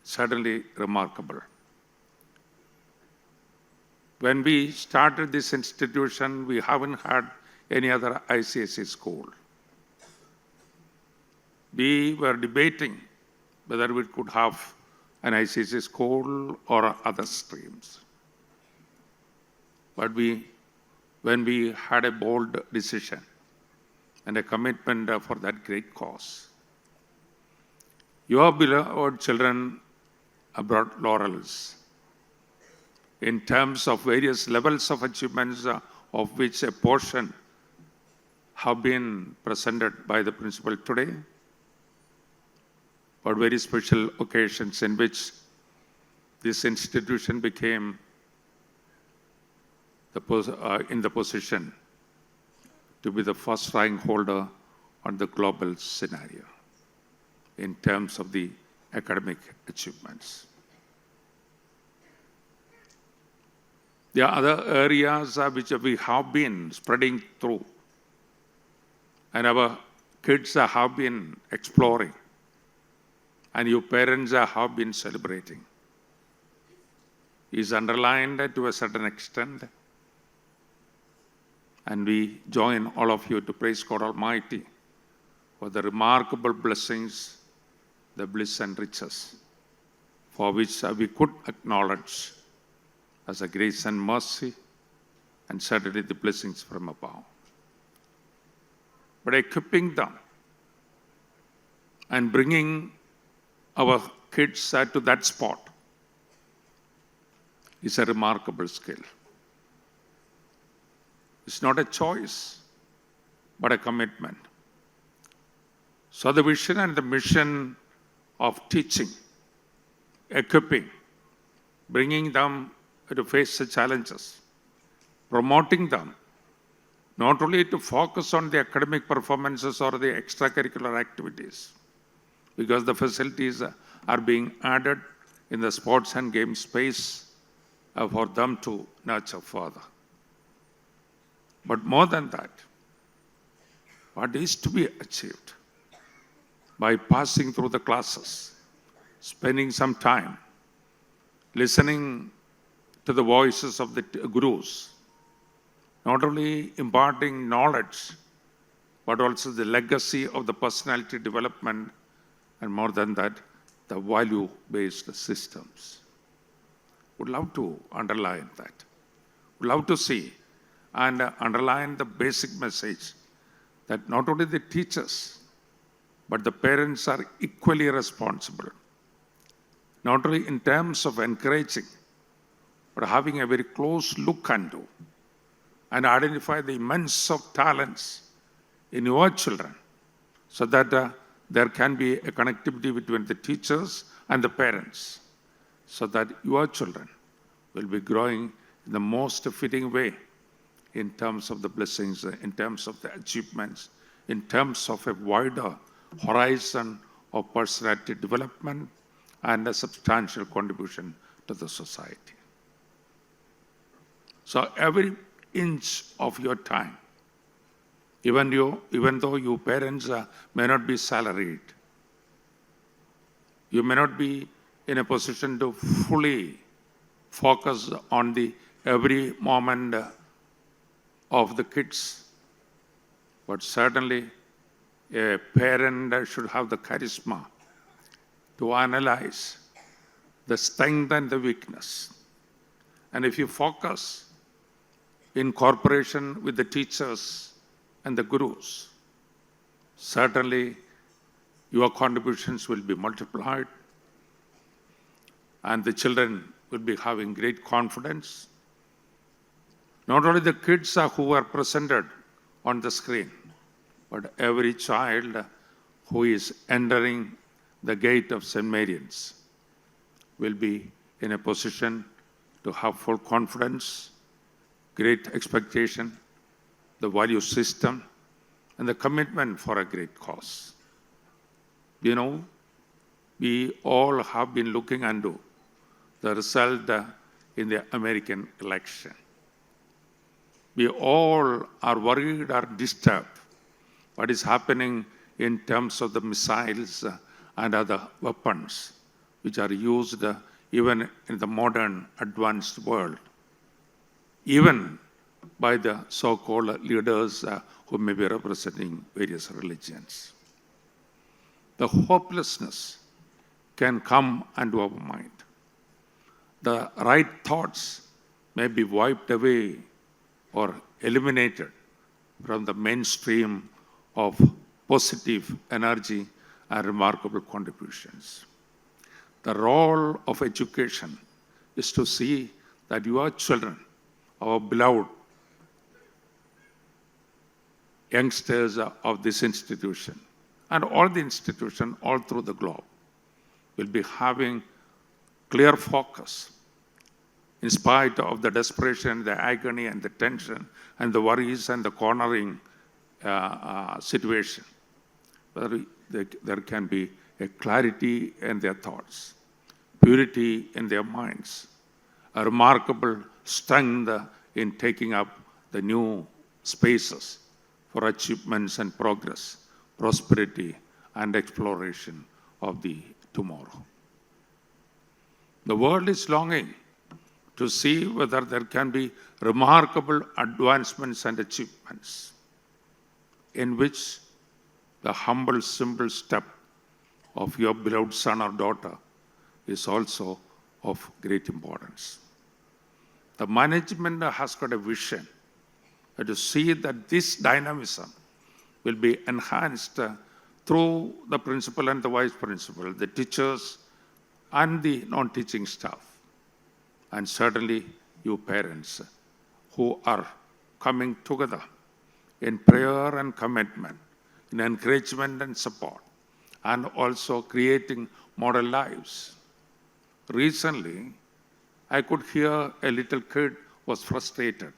certainly remarkable. When we started this institution, we haven't had any other ICSE school. We were debating whether we could have an ICSE school or other streams. But when we had a bold decision and a commitment for that great cause, your beloved children brought laurels in terms of various levels of achievements, of which a portion have been presented by the principal today, but very special occasions in which this institution became in the position to be the first rank holder on the global scenario in terms of the academic achievements. There are other areas which we have been spreading through, and our kids have been exploring, and your parents have been celebrating. Is underlined to a certain extent, and we join all of you to praise God Almighty for the remarkable blessings, the bliss and riches, for which we could acknowledge as a grace and mercy, and certainly the blessings from above. But equipping them and bringing our kids to that spot is a remarkable skill. It's not a choice, but a commitment. So the vision and the mission of teaching, equipping, bringing them to face the challenges, promoting them, not only to focus on the academic performances or the extracurricular activities, because the facilities are being added in the sports and game space for them to nurture further. But more than that, what is to be achieved by passing through the classes, spending some time, listening to the voices of the gurus, not only imparting knowledge, but also the legacy of the personality development, and more than that, the value-based systems. Would love to underline that. Would love to see and underline the basic message that not only the teachers, but the parents are equally responsible, not only in terms of encouraging, but having a very close look into and identify the immense of talents in your children so that there can be a connectivity between the teachers and the parents so that your children will be growing in the most fitting way in terms of the blessings, in terms of the achievements, in terms of a wider horizon of personality development and a substantial contribution to the society. So every inch of your time, even though you parents may not be salaried, you may not be in a position to fully focus on the every moment of the kids, but certainly a parent should have the charisma to analyze the strength and the weakness. And if you focus in cooperation with the teachers and the gurus, certainly your contributions will be multiplied and the children will be having great confidence. Not only the kids who are presented on the screen, but every child who is entering the gate of St. Mary's will be in a position to have full confidence, great expectation, the value system, and the commitment for a great cause. You know, we all have been looking into the result in the American election. We all are worried or disturbed what is happening in terms of the missiles and other weapons which are used even in the modern advanced world, even by the so-called leaders who may be representing various religions. The hopelessness can come into our mind. The right thoughts may be wiped away or eliminated from the mainstream of positive energy and remarkable contributions. The role of education is to see that your children, our beloved youngsters of this institution, and all the institutions all through the globe, will be having clear focus in spite of the desperation, the agony, and the tension, and the worries and the cornering situation. There can be a clarity in their thoughts, purity in their minds, a remarkable strength in taking up the new spaces for achievements and progress, prosperity, and exploration of the tomorrow. The world is longing to see whether there can be remarkable advancements and achievements in which the humble, simple step of your beloved son or daughter is also of great importance. The management has got a vision to see that this dynamism will be enhanced through the principal and the vice principal, the teachers and the non-teaching staff, and certainly you parents who are coming together in prayer and commitment, in encouragement and support, and also creating model lives. Recently, I could hear a little kid was frustrated.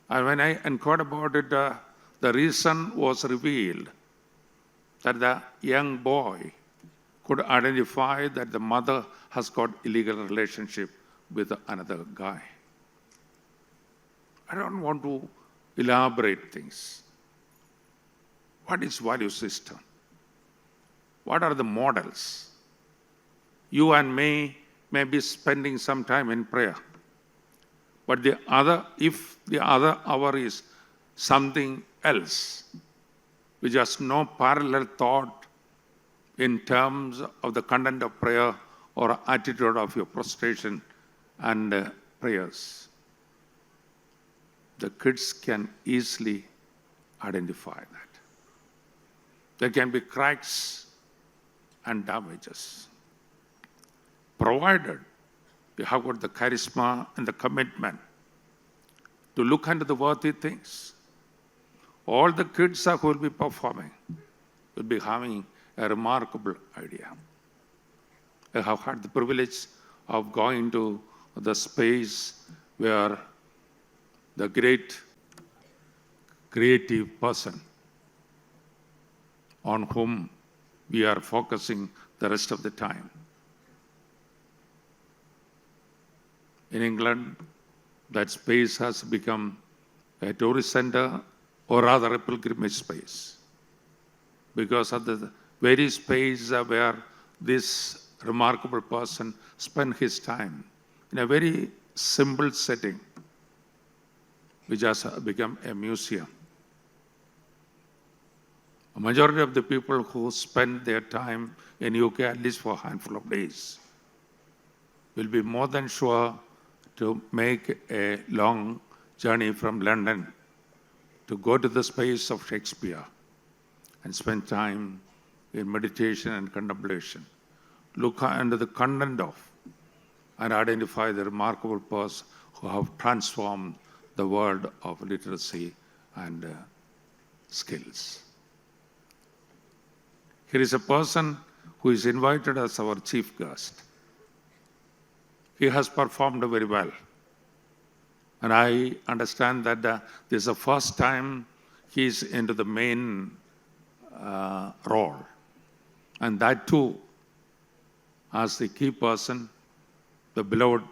And when I inquired about it, the reason was revealed that the young boy could identify that the mother has got illegal relationship with another guy. I don't want to elaborate things. What is value system? What are the models? You and me may be spending some time in prayer. But if the other hour is something else, which has no parallel thought in terms of the content of prayer or attitude of your prostration and prayers, the kids can easily identify that. There can be cracks and damages. Provided you have got the charisma and the commitment to look into the worthy things, all the kids who will be performing will be having a remarkable idea. I have had the privilege of going to the space where the great creative person on whom we are focusing the rest of the time. In England, that space has become a tourist center or rather a pilgrimage space because of the very space where this remarkable person spent his time in a very simple setting, which has become a museum. A majority of the people who spend their time in UK, at least for a handful of days, will be more than sure to make a long journey from London to go to the space of Shakespeare and spend time in meditation and contemplation. Look into the content of and identify the remarkable person who have transformed the world of literacy and skills. Here is a person who is invited as our chief guest. He has performed very well. And I understand that this is the first time he is into the main role. And that too, as the key person, the beloved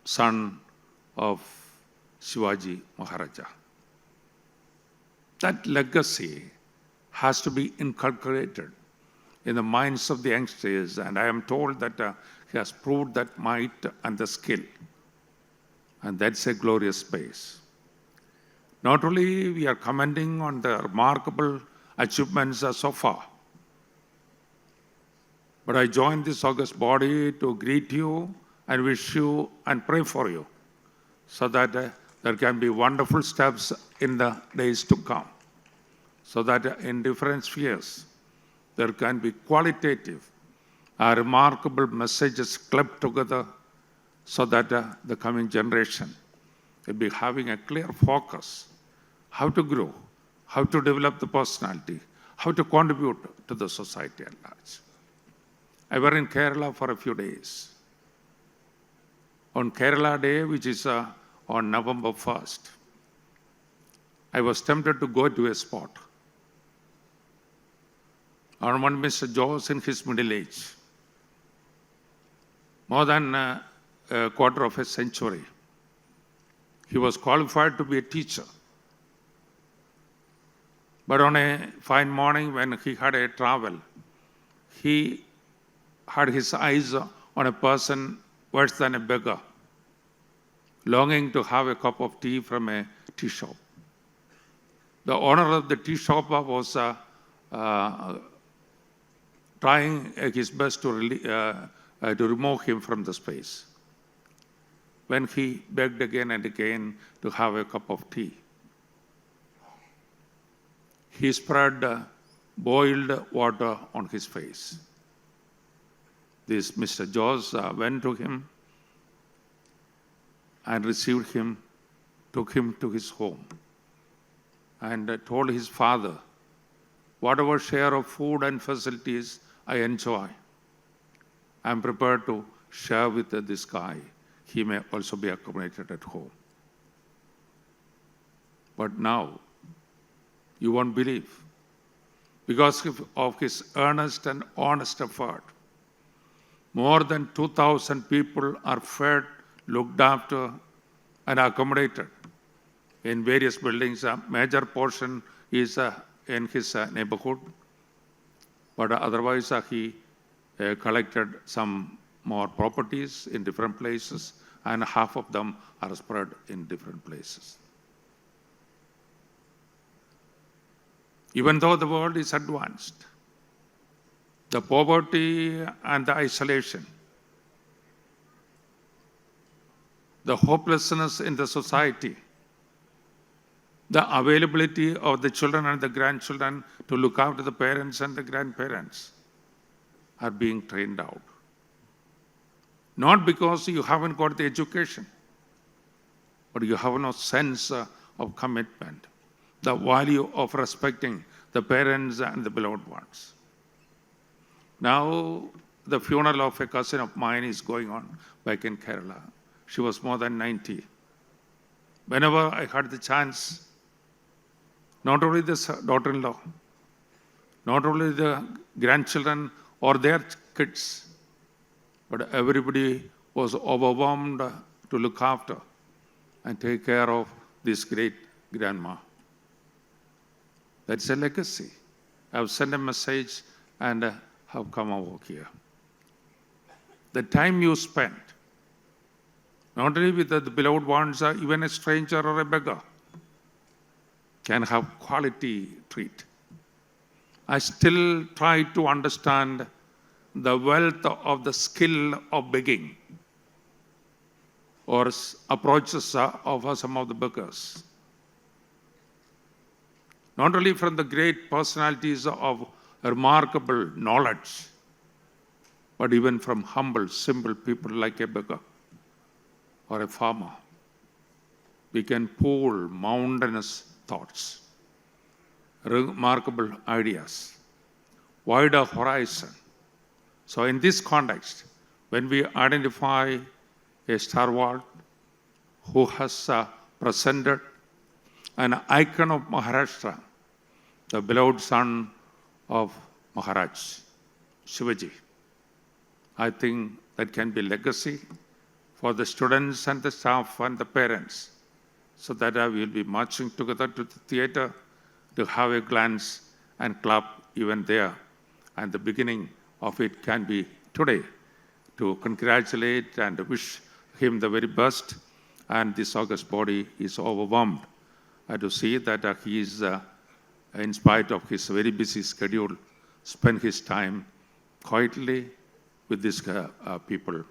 son of Shivaji Maharaja. That legacy has to be inculcated in the minds of the youngsters, and I am told that he has proved that might and the skill. And that's a glorious space. Not only we are commenting on the remarkable achievements so far, but I join this august body to greet you and wish you and pray for you so that there can be wonderful steps in the days to come, so that in different spheres there can be qualitative, remarkable messages clubbed together so that the coming generation will be having a clear focus, how to grow, how to develop the personality, how to contribute to the society at large. I was in Kerala for a few days. On Kerala Day, which is on November 1st, I was tempted to go to a spot. On one Mr. Jones in his middle age, more than a quarter of a century. He was qualified to be a teacher. But on a fine morning when he had a travel, he had his eyes on a person worse than a beggar, longing to have a cup of tea from a tea shop. The owner of the tea shop was trying his best to remove him from the space. When he begged again and again to have a cup of tea, he spread boiled water on his face. This Mr. Jaws went to him and received him, took him to his home, and told his father, whatever share of food and facilities I enjoy, I am prepared to share with this guy. He may also be accommodated at home. But now, you won't believe, because of his earnest and honest effort, more than 2,000 people are fed, looked after, and accommodated in various buildings. A major portion is in his neighborhood, but otherwise he collected some more properties in different places, and half of them are spread in different places. Even though the world is advanced, the poverty and the isolation, the hopelessness in the society the availability of the children and the grandchildren to look after the parents and the grandparents are being trained out. Not because you haven't got the education, but you have no sense of commitment, the value of respecting the parents and the beloved ones. Now, the funeral of a cousin of mine is going on back in Kerala. She was more than 90. Whenever I had the chance, not only this daughter-in-law, not only the grandchildren or their kids, but everybody was overwhelmed to look after and take care of this great grandma. That's a legacy. I've sent a message and have come over here. The time you spent, not only with the beloved ones, even a stranger or a beggar, can have quality treat. I still try to understand the wealth of the skill of begging or approaches of some of the beggars. Not only from the great personalities of remarkable knowledge, but even from humble, simple people like a beggar or a farmer. We can pull mountainous thoughts, remarkable ideas, wider horizon. So in this context, when we identify a stalwart who has presented an icon of Maharashtra, the beloved son of Maharaj, Shivaji, I think that can be legacy for the students and the staff and the parents, so that we will be marching together to the theater to have a glance and clap even there. And the beginning of it can be today, to congratulate and wish him the very best. And this august body is overwhelmed to see that he is, in spite of his very busy schedule, spend his time quietly with these people.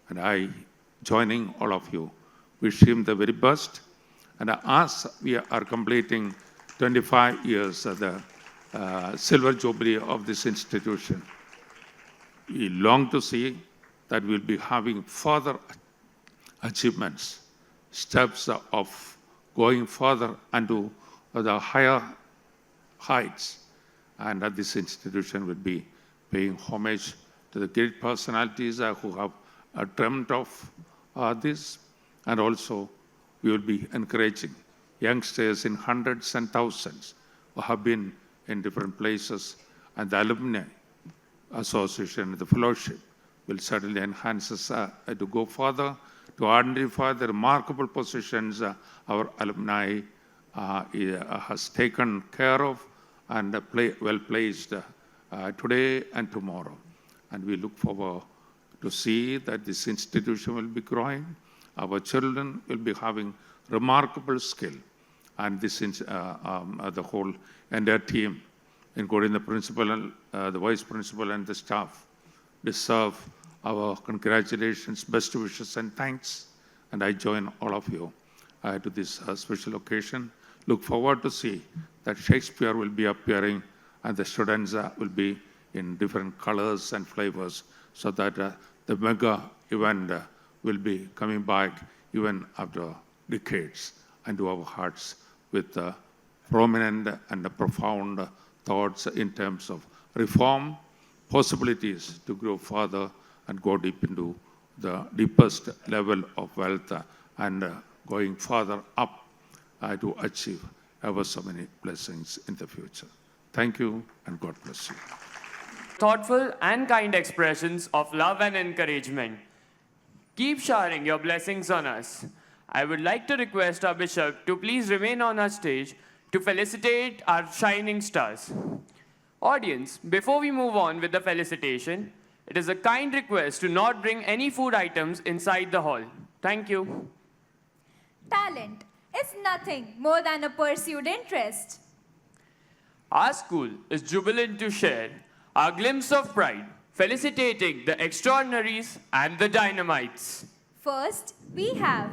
And I, joining all of you, wish him the very best. And as we are completing 25 years of the silver jubilee of this institution, we long to see that we'll be having further achievements, steps of going further and to the higher heights. And this institution will be paying homage to the great personalities who have dreamt of this. And also, we will be encouraging youngsters in hundreds and thousands who have been in different places, and the alumni association, the fellowship, will certainly enhance us to go further, to identify the remarkable positions our alumni has taken care of and well placed today and tomorrow. And we look forward to see that this institution will be growing. Our children will be having remarkable skill, and this the whole entire team, including the principal, the vice principal, and the staff, deserve our congratulations, best wishes, and thanks. And I join all of you to this special occasion. Look forward to see that Shakespeare will be appearing, and the students will be in different colors and flavors, so that the mega event will be coming back even after decades into our hearts with prominent and profound thoughts in terms of reform, possibilities to grow further and go deep into the deepest level of wealth and going further up to achieve ever so many blessings in the future. Thank you, and God bless you. Thoughtful and kind expressions of love and encouragement. Keep showering your blessings on us. I would like to request our bishop to please remain on our stage to felicitate our shining stars. Audience, before we move on with the felicitation, it is a kind request to not bring any food items inside the hall. Thank you. Talent is nothing more than a pursued interest. Our school is jubilant to share our glimpse of pride, felicitating the extraordinaries and the dynamites. First, we have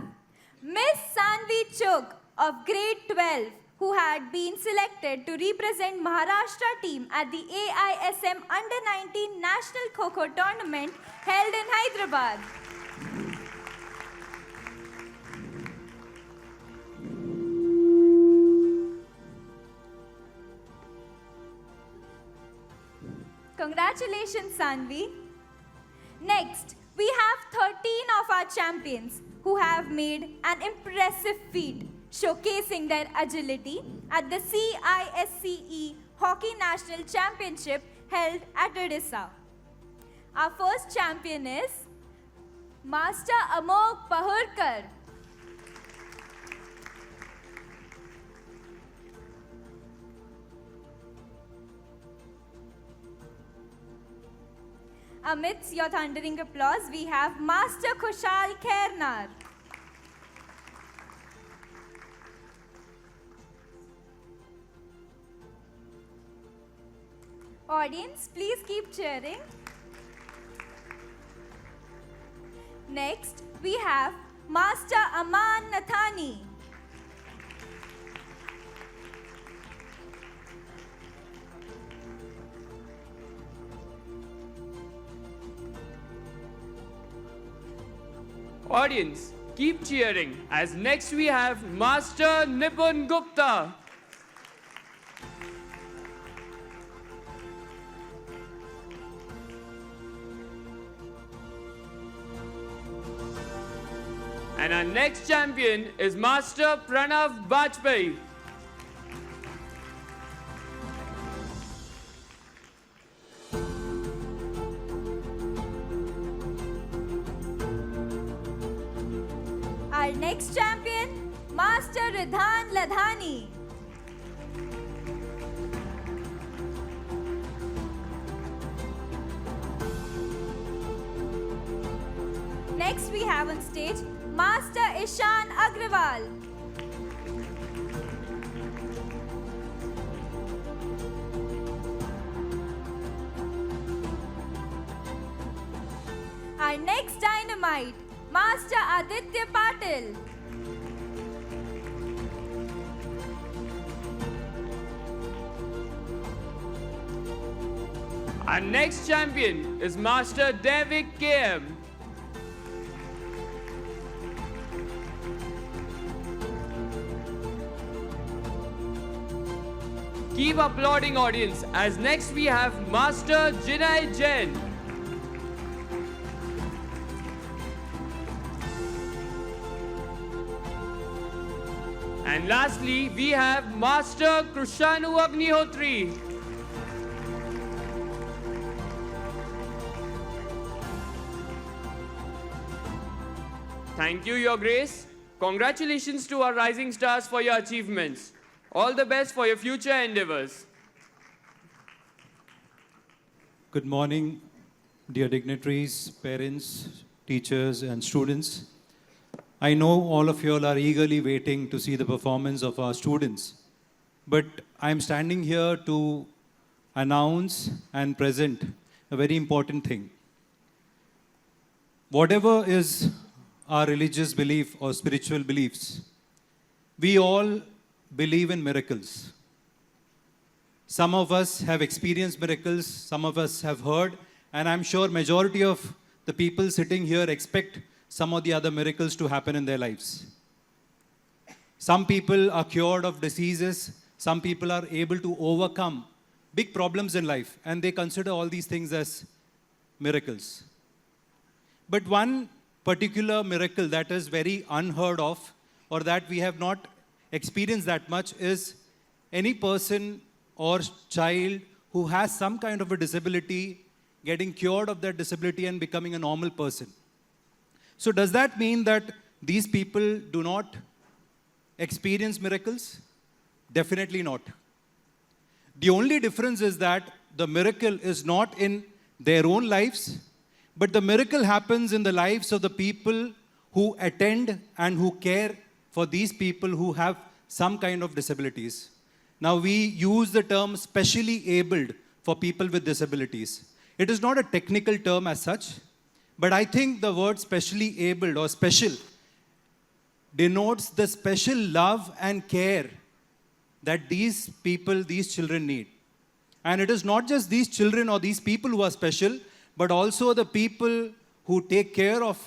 Miss Sanvi Chugh of grade 12 who had been selected to represent Maharashtra team at the AISM Under-19 National Kho-Kho Tournament held in Hyderabad. Congratulations, Sanvi. Next, we have 13 of our champions who have made an impressive feat showcasing their agility at the CISCE Hockey National Championship held at Odisha. Our first champion is Master Amok Pahurkar. Amidst your thundering applause, we have Master Kushal Khairnar. Audience, please keep cheering. Next, we have Master Aman Nathani. Audience, keep cheering as next we have Master Nipun Gupta. And our next champion is Master Pranav Bajpayee. Our next champion, Master Ridhan Ladhani. Next we have on stage Master Ishan Agrawal. Our next dynamite, Master Aditya Patil. Our next champion is Master Devik KM. Keep applauding, audience, as next we have Master Jinay Jain. And lastly, we have Master Krishanu Agnihotri. Thank you, Your Grace. Congratulations to our rising stars for your achievements. All the best for your future endeavors. Good morning, dear dignitaries, parents, teachers, and students. I know all of you all are eagerly waiting to see the performance of our students, but I'm standing here to announce and present a very important thing. Whatever is our religious belief or spiritual beliefs, we all believe in miracles. Some of us have experienced miracles, some of us have heard, and I'm sure majority of the people sitting here expect some of the other miracles to happen in their lives. Some people are cured of diseases, some people are able to overcome big problems in life, and they consider all these things as miracles. But one particular miracle that is very unheard of, or that we have not experienced that much, is any person or child who has some kind of a disability getting cured of that disability and becoming a normal person. So does that mean that these people do not experience miracles? Definitely not. The only difference is that the miracle is not in their own lives, but the miracle happens in the lives of the people who attend and who care for these people who have some kind of disabilities. Now we use the term specially abled for people with disabilities. It is not a technical term as such, but I think the word specially abled or special denotes the special love and care that these people, these children need. And it is not just these children or these people who are special, but also the people who take care of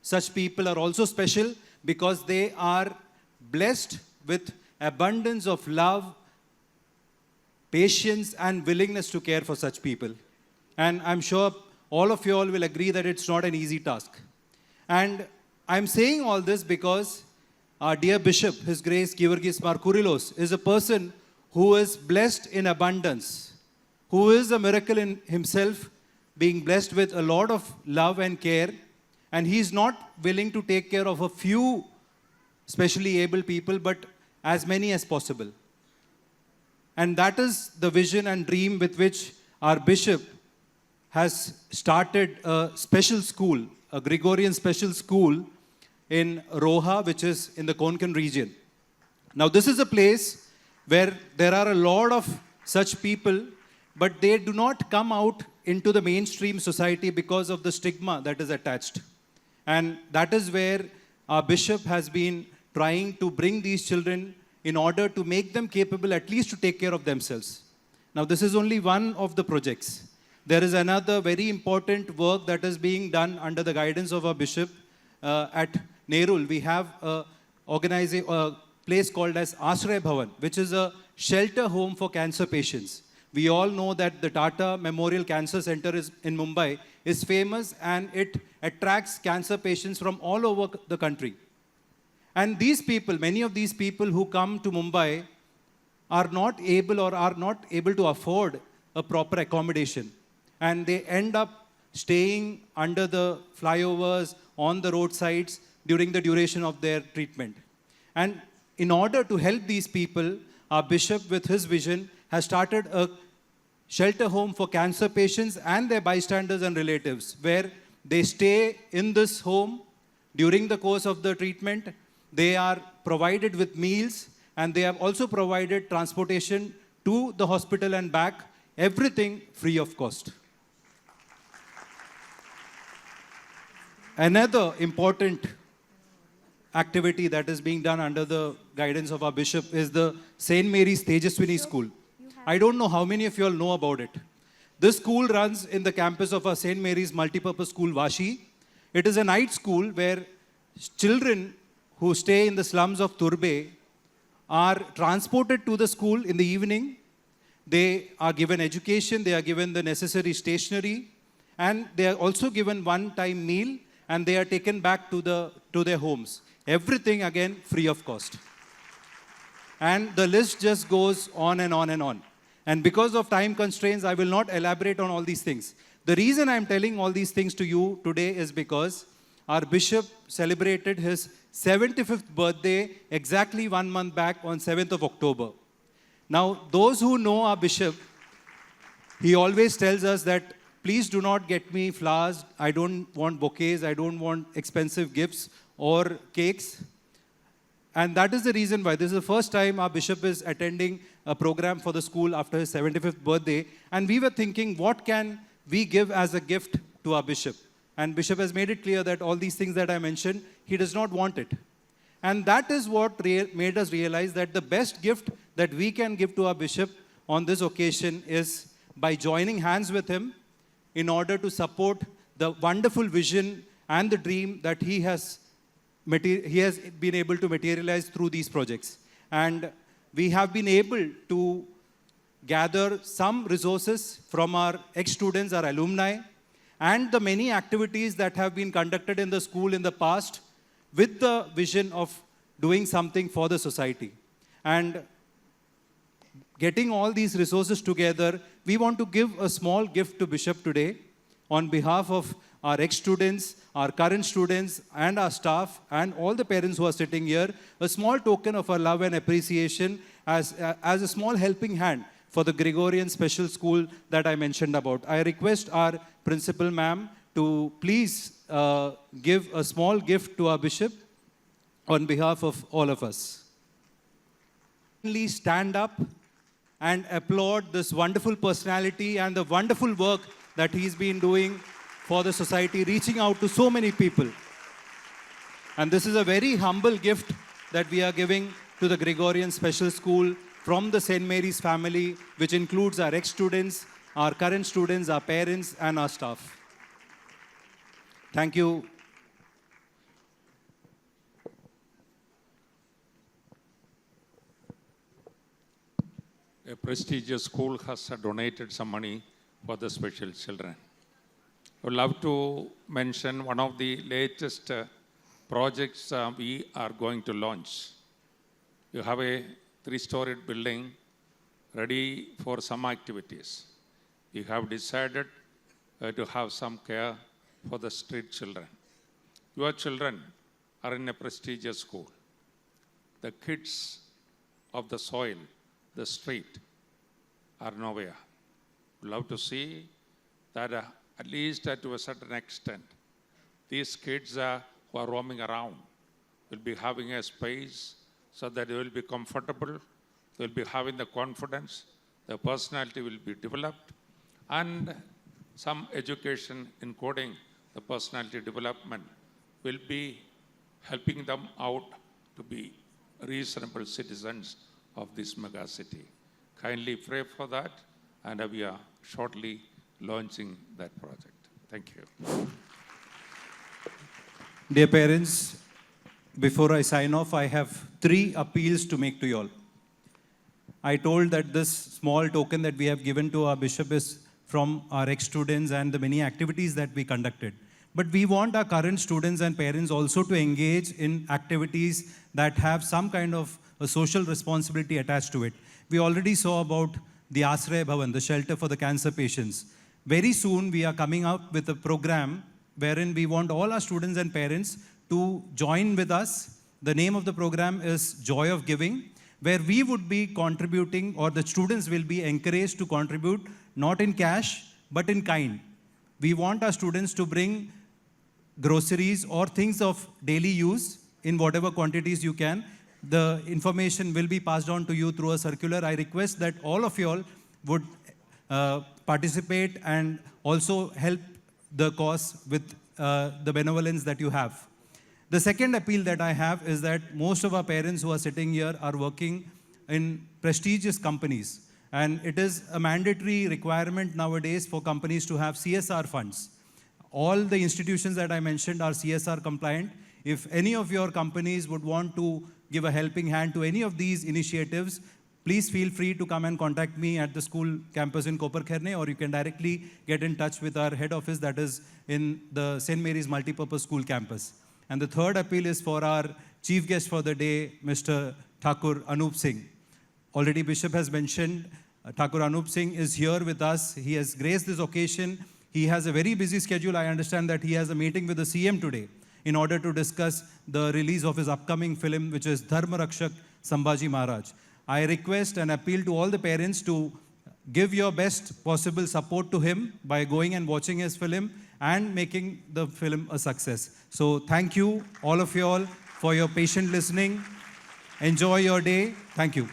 such people are also special because they are blessed with abundance of love, patience, and willingness to care for such people. And I'm sure all of you all will agree that it's not an easy task. And I'm saying all this because our dear Bishop, His Grace Varghese Coorilos, is a person who is blessed in abundance, who is a miracle in himself, being blessed with a lot of love and care, and he's not willing to take care of a few specially able people, but as many as possible. And that is the vision and dream with which our bishop has started a special school, a Gregorian special school in Roha, which is in the Konkan region. Now, this is a place where there are a lot of such people, but they do not come out into the mainstream society because of the stigma that is attached. And that is where our bishop has been trying to bring these children in order to make them capable at least to take care of themselves. Now, this is only one of the projects. There is another very important work that is being done under the guidance of our bishop at Nerul. We have a place called as Ashray Bhavan, which is a shelter home for cancer patients. We all know that the Tata Memorial Cancer Center in Mumbai is famous and it attracts cancer patients from all over the country. And these people, many of these people who come to Mumbai are not able to afford a proper accommodation. And they end up staying under the flyovers, on the roadsides during the duration of their treatment. And in order to help these people, our bishop with his vision has started a shelter home for cancer patients and their bystanders and relatives, where they stay in this home during the course of the treatment. They are provided with meals, and they have also provided transportation to the hospital and back, everything free of cost. Another important activity that is being done under the guidance of our bishop is the St. Mary's Tejaswini School. I don't know how many of you all know about it. This school runs in the campus of our St. Mary's Multipurpose School, Vashi. It is a night school where children who stay in the slums of Turbe are transported to the school in the evening. They are given education, they are given the necessary stationery, and they are also given one-time meal, and they are taken back to their homes. Everything, again, free of cost. And the list just goes on and on and on. And because of time constraints, I will not elaborate on all these things. The reason I'm telling all these things to you today is because our bishop celebrated his 75th birthday exactly 1 month back on 7th of October. Now, those who know our bishop, he always tells us that please do not get me flowers. I don't want bouquets. I don't want expensive gifts or cakes. And that is the reason why this is the first time our bishop is attending a program for the school after his 75th birthday. And we were thinking, what can we give as a gift to our bishop? And bishop has made it clear that all these things that I mentioned, he does not want it. And that is what made us realize that the best gift that we can give to our bishop on this occasion is by joining hands with him in order to support the wonderful vision and the dream that he has been able to materialize through these projects. And we have been able to gather some resources from our ex-students, our alumni, and the many activities that have been conducted in the school in the past with the vision of doing something for the society. And getting all these resources together, we want to give a small gift to Bishop today on behalf of our ex-students, our current students, and our staff, and all the parents who are sitting here, a small token of our love and appreciation as a small helping hand for the Gregorian Special School that I mentioned about. I request our principal ma'am to please give a small gift to our bishop on behalf of all of us. Please stand up and applaud this wonderful personality and the wonderful work that he's been doing for the society, reaching out to so many people. And this is a very humble gift that we are giving to the Gregorian Special School from the St. Mary's family, which includes our ex-students, our current students, our parents, and our staff. Thank you. A prestigious school has donated some money for the special children. I would love to mention one of the latest projects we are going to launch. You have a 3-storied building ready for some activities. We have decided to have some care for the street children. Your children are in a prestigious school. The kids of the soil, the street, are nowhere. We'd love to see that at least to a certain extent, these kids who are roaming around will be having a space so that they will be comfortable, they will be having the confidence, their personality will be developed, and some education including the personality development will be helping them out to be reasonable citizens of this mega city. Kindly pray for that, and we are shortly launching that project. Thank you. Dear parents, before I sign off, I have 3 appeals to make to you all. I told that this small token that we have given to our bishop is from our ex-students and the many activities that we conducted. But we want our current students and parents also to engage in activities that have some kind of a social responsibility attached to it. We already saw about the Asray Bhavan, the shelter for the cancer patients. Very soon we are coming out with a program wherein we want all our students and parents to join with us. The name of the program is Joy of Giving, where we would be contributing, or the students will be encouraged to contribute, not in cash, but in kind. We want our students to bring groceries or things of daily use in whatever quantities you can. The information will be passed on to you through a circular. I request that all of you all would participate and also help the cause with the benevolence that you have. The second appeal that I have is that most of our parents who are sitting here are working in prestigious companies. And it is a mandatory requirement nowadays for companies to have CSR funds. All the institutions that I mentioned are CSR compliant. If any of your companies would want to give a helping hand to any of these initiatives, please feel free to come and contact me at the school campus in Koperkerne, or you can directly get in touch with our head office that is in the St. Mary's Multipurpose School campus. And the third appeal is for our chief guest for the day, Mr. Thakur Anoop Singh. Already Bishop has mentioned, Thakur Anoop Singh is here with us. He has graced this occasion. He has a very busy schedule. I understand that he has a meeting with the CM today in order to discuss the release of his upcoming film, which is Dharma Rakshak Sambhaji Maharaj. I request and appeal to all the parents to give your best possible support to him by going and watching his film and making the film a success. So thank you, all of you all, for your patient listening. Enjoy your day. Thank you.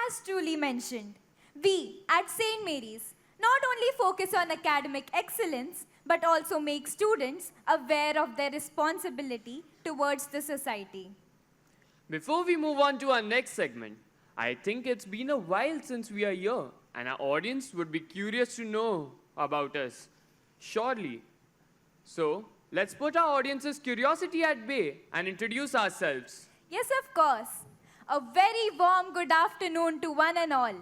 As truly mentioned, we at St. Mary's not only focus on academic excellence, but also make students aware of their responsibility towards the society. Before we move on to our next segment, I think it's been a while since we are here, and our audience would be curious to know about us. Surely. So, let's put our audience's curiosity at bay and introduce ourselves. Yes, of course. A very warm good afternoon to one and all.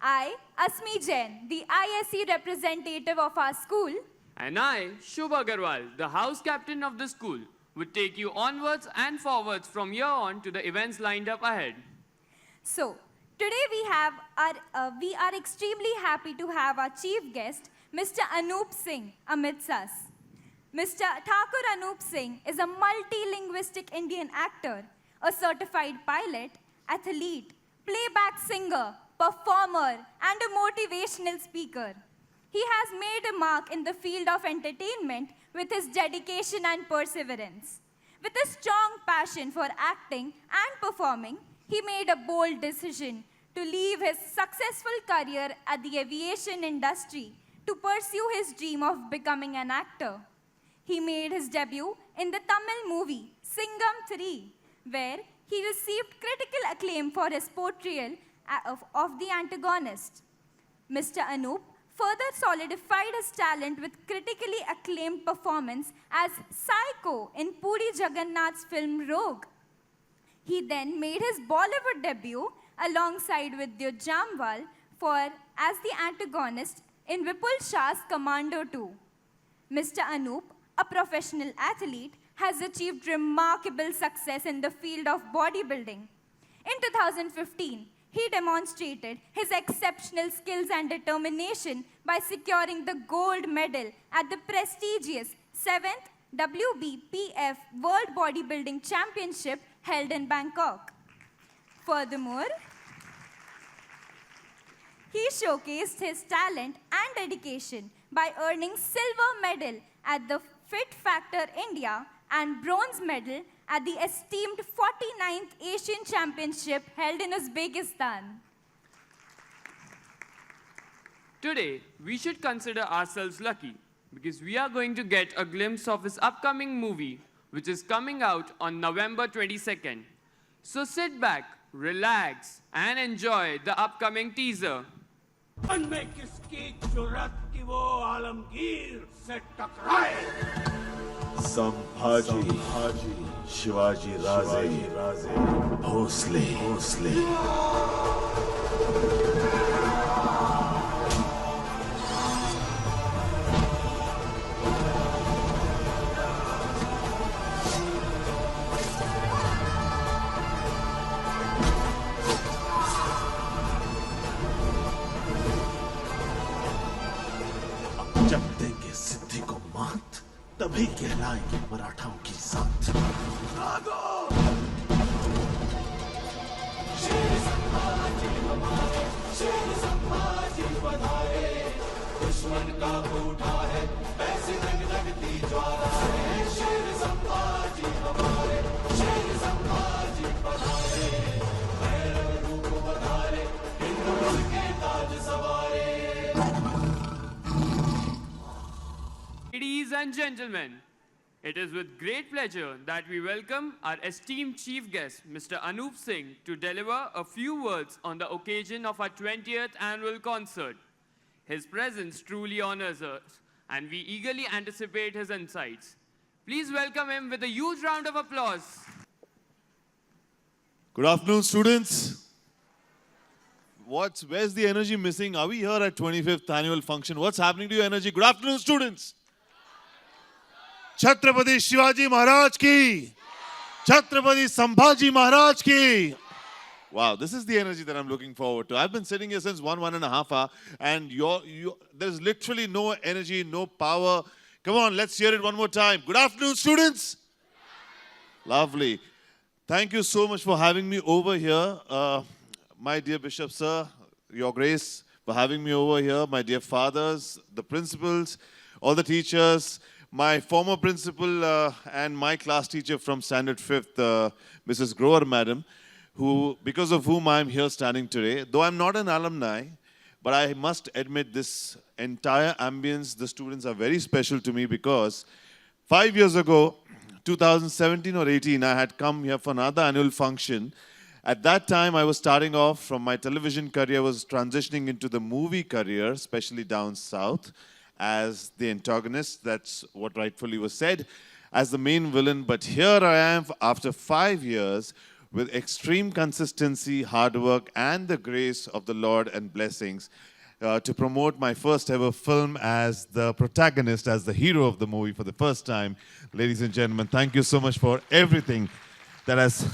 I, Asmi Jain, the ICSE representative of our school, And I, Shubh Agarwal, the house captain of the school, would take you onwards and forwards from here on to the events lined up ahead. So, today we are extremely happy to have our chief guest, Mr. Anoop Singh, amidst us. Mr. Thakur Anoop Singh is a multilinguistic Indian actor, a certified pilot, athlete, playback singer, performer, and a motivational speaker. He has made a mark in the field of entertainment with his dedication and perseverance. With a strong passion for acting and performing, he made a bold decision to leave his successful career at the aviation industry to pursue his dream of becoming an actor. He made his debut in the Tamil movie Singham 3, where he received critical acclaim for his portrayal of the antagonist. Mr. Anoop further solidified his talent with critically acclaimed performance as Psycho in Puri Jagannath's film Rogue. He then made his Bollywood debut alongside Vidyut Jamwal as the antagonist in Vipul Shah's Commando 2. Mr. Anoop, a professional athlete, has achieved remarkable success in the field of bodybuilding. In 2015, he demonstrated his exceptional skills and determination by securing the gold medal at the prestigious 7th WBPF World Bodybuilding Championship held in Bangkok. Furthermore, he showcased his talent and dedication by earning silver medal at the Fit Factor India and bronze medal at the esteemed 49th Asian Championship held in Uzbekistan. Today, we should consider ourselves lucky because we are going to get a glimpse of his upcoming movie, which is coming out on November 22nd. So sit back, relax, and enjoy the upcoming teaser. मन में किसकी जुर्रत कि वो आलमगीर से टकराए संभाजी शिवाजी राजे भोसले जब देंगे सिद्धि को मात तभी कहलाएंगे मराठाओं की साथ शेर संभाजी बधाए दुश्मन का उठा है ऐसी लगती ज्वाला है शेर संभाजी हमारे शेर संभाजी बधाए भैरव रूप बधारे हिंदू के ताज सवारे. Ladies and gentlemen, it is with great pleasure that we welcome our esteemed chief guest, Mr. Anoop Singh, to deliver a few words on the occasion of our 20th annual concert. His presence truly honors us, and we eagerly anticipate his insights. Please welcome him with a huge round of applause. Good afternoon, students. Where's the energy missing? Are we here at 25th annual function? What's happening to your energy? Good afternoon, students. Chhatrapati Shivaji Maharaj ki. Chhatrapati Sambhaji Maharaj ki. Wow, this is the energy that I'm looking forward to. I've been sitting here since one and a half hour, and there's literally no energy, no power. Come on, let's hear it one more time. Good afternoon, students. Lovely. Thank you so much for having me over here. My dear Bishop, sir, Your Grace, for having me over here. My dear fathers, the principals, all the teachers, my former principal and my class teacher from Standard 5th, Mrs. Grover, madam, because of whom I'm here standing today. Though I'm not an alumni, but I must admit this entire ambience, the students are very special to me because 5 years ago, 2017 or 18, I had come here for another annual function. At that time, I was starting off from my television career, I was transitioning into the movie career, especially down south, as the antagonist, that's what rightfully was said, as the main villain. But here I am after 5 years with extreme consistency, hard work, and the grace of the Lord and blessings to promote my first ever film as the protagonist, as the hero of the movie for the first time. Ladies and gentlemen, thank you so much for everything that has...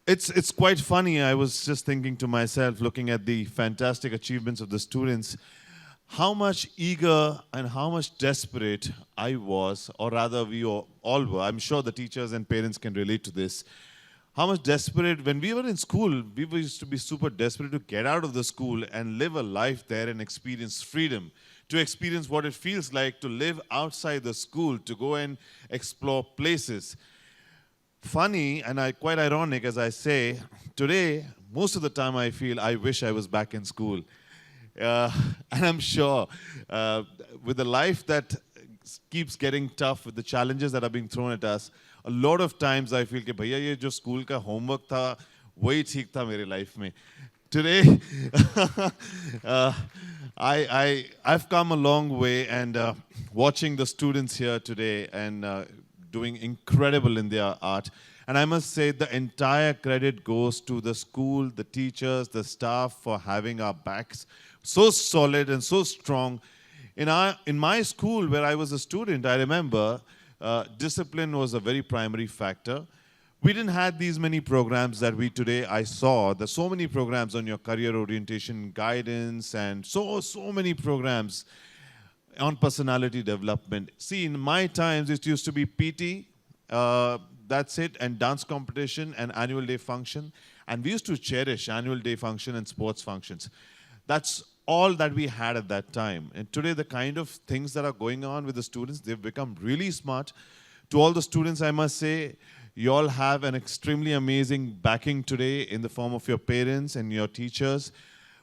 It's quite funny. I was just thinking to myself, looking at the fantastic achievements of the students, how much eager and how much desperate I was, or rather we all were. I'm sure the teachers and parents can relate to this. How much desperate, when we were in school, we used to be super desperate to get out of the school and live a life there and experience freedom, to experience what it feels like to live outside the school, to go and explore places. Funny and quite ironic, as I say, today, most of the time I feel I wish I was back in school. And I'm sure with the life that keeps getting tough, with the challenges that are being thrown at us, a lot of times I feel कि भैया ये जो school का homework था, वही ठीक था मेरी लाइफ में. Today, I've come a long way, and watching the students here today and doing incredible in their art. And I must say the entire credit goes to the school, the teachers, the staff for having our backs so solid and so strong. In my school where I was a student, I remember discipline was a very primary factor. We didn't have these many programs that I saw. There's so many programs on your career orientation guidance and so many programs on personality development. See, in my times, it used to be PT, that's it, and dance competition and annual day function. And we used to cherish annual day function and sports functions. That's all that we had at that time. And today, the kind of things that are going on with the students, they've become really smart. To all the students, I must say, you all have an extremely amazing backing today in the form of your parents and your teachers.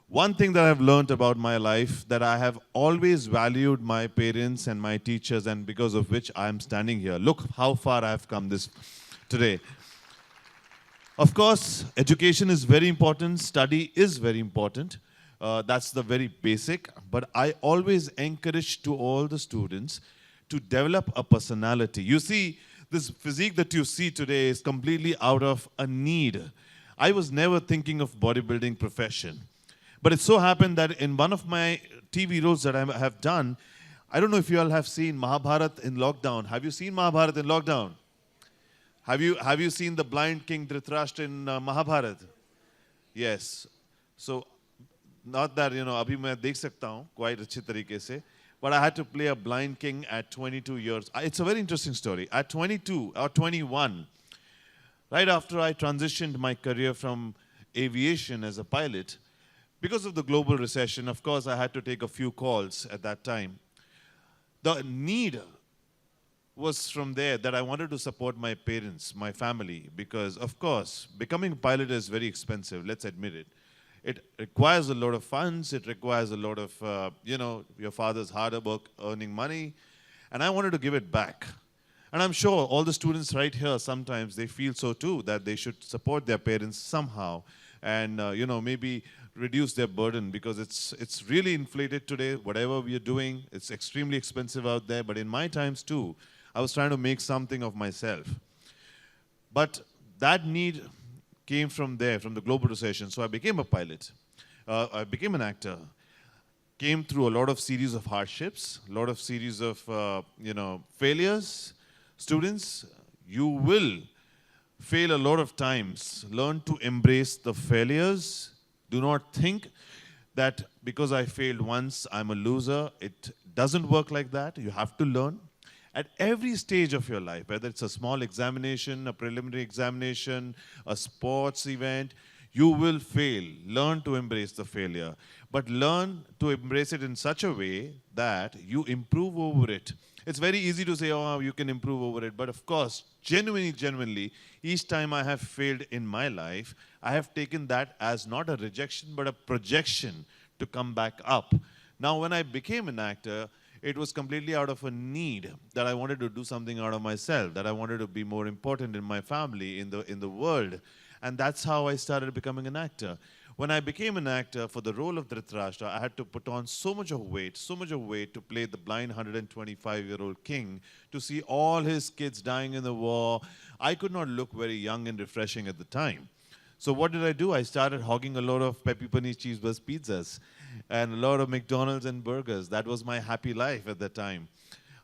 One thing that I've learned about my life, that I have always valued my parents and my teachers, and because of which I'm standing here. Look how far I've come today. Of course, education is very important, study is very important. That's the very basic. But I always encourage to all the students to develop a personality. You see, this physique that you see today is completely out of a need. I was never thinking of bodybuilding profession. But it so happened that in one of my TV roles that I have done, I don't know if you all have seen Mahabharat in lockdown. Have you seen Mahabharat in lockdown? Have you seen the blind king Dhritarashtra in Mahabharat? Yes. So, not that, abhi main dekh sakta hu, quite अच्छी तरीके से. But I had to play a blind king at 22 years. It's a very interesting story. At 22 or 21, right after I transitioned my career from aviation as a pilot, because of the global recession, of course, I had to take a few calls at that time. The need was from there that I wanted to support my parents, my family, because, of course, becoming a pilot is very expensive, let's admit it. It requires a lot of funds. It requires a lot of, your father's hard work earning money. And I wanted to give it back. And I'm sure all the students right here, sometimes they feel so too, that they should support their parents somehow and, maybe reduce their burden, because it's really inflated today. Whatever we are doing, it's extremely expensive out there. But in my times too, I was trying to make something of myself. But that need came from there, from the global recession. So I became a pilot. I became an actor. Came through a lot of series of hardships, a lot of series of, failures. Students, you will fail a lot of times. Learn to embrace the failures. Do not think that because I failed once, I'm a loser. It doesn't work like that. You have to learn. At every stage of your life, whether it's a small examination, a preliminary examination, a sports event, you will fail. Learn to embrace the failure. But learn to embrace it in such a way that you improve over it. It's very easy to say, oh, you can improve over it. But of course, genuinely, each time I have failed in my life, I have taken that as not a rejection, but a projection to come back up. Now, when I became an actor, it was completely out of a need that I wanted to do something out of myself, that I wanted to be more important in my family, in the world. And that's how I started becoming an actor. When I became an actor for the role of Dhritarashtra, I had to put on so much of weight to play the blind 125-year-old king, to see all his kids dying in the war. I could not look very young and refreshing at the time. So what did I do? I started hogging a lot of Peppy Paneer cheeseburgers, pizzas, and a lot of McDonald's and burgers. That was my happy life at that time.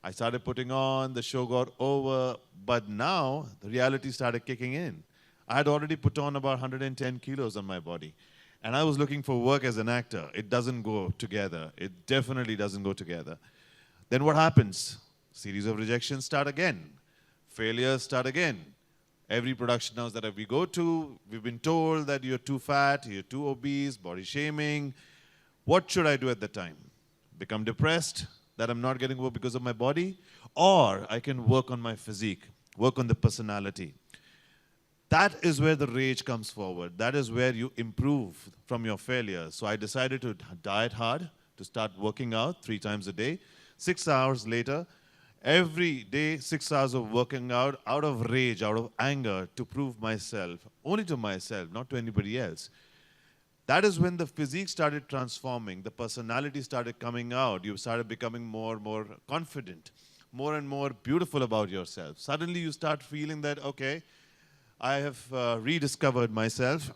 I started putting on, the show got over, but now the reality started kicking in. I had already put on about 110 kilos on my body, and I was looking for work as an actor. It doesn't go together. It definitely doesn't go together. Then what happens? Series of rejections start again. Failures start again. Every production house that we go to, we've been told that you're too fat, you're too obese, body shaming. What should I do at that time? Become depressed that I'm not getting work because of my body? Or I can work on my physique, work on the personality. That is where the rage comes forward. That is where you improve from your failures. So I decided to diet hard, to start working out 3 times a day. 6 hours later, Every day, 6 hours of working out of rage, out of anger, to prove myself, only to myself, not to anybody else. That is when the physique started transforming, the personality started coming out, you started becoming more and more confident, more and more beautiful about yourself. Suddenly you start feeling that, okay, I have rediscovered myself.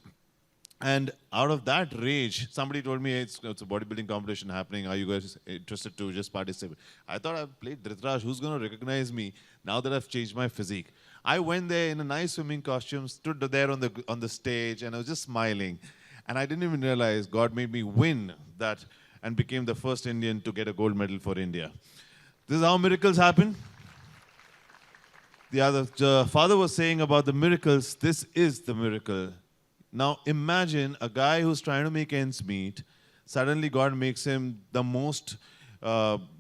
And out of that rage, somebody told me, hey, it's a bodybuilding competition happening. Are you guys interested to just participate? I thought I've played Dhritarashtra. Who's going to recognize me now that I've changed my physique? I went there in a nice swimming costume, stood there on the stage, and I was just smiling. And I didn't even realize God made me win that and became the first Indian to get a gold medal for India. This is how miracles happen. The father was saying about the miracles. This is the miracle. Now imagine a guy who's trying to make ends meet, suddenly God makes him the most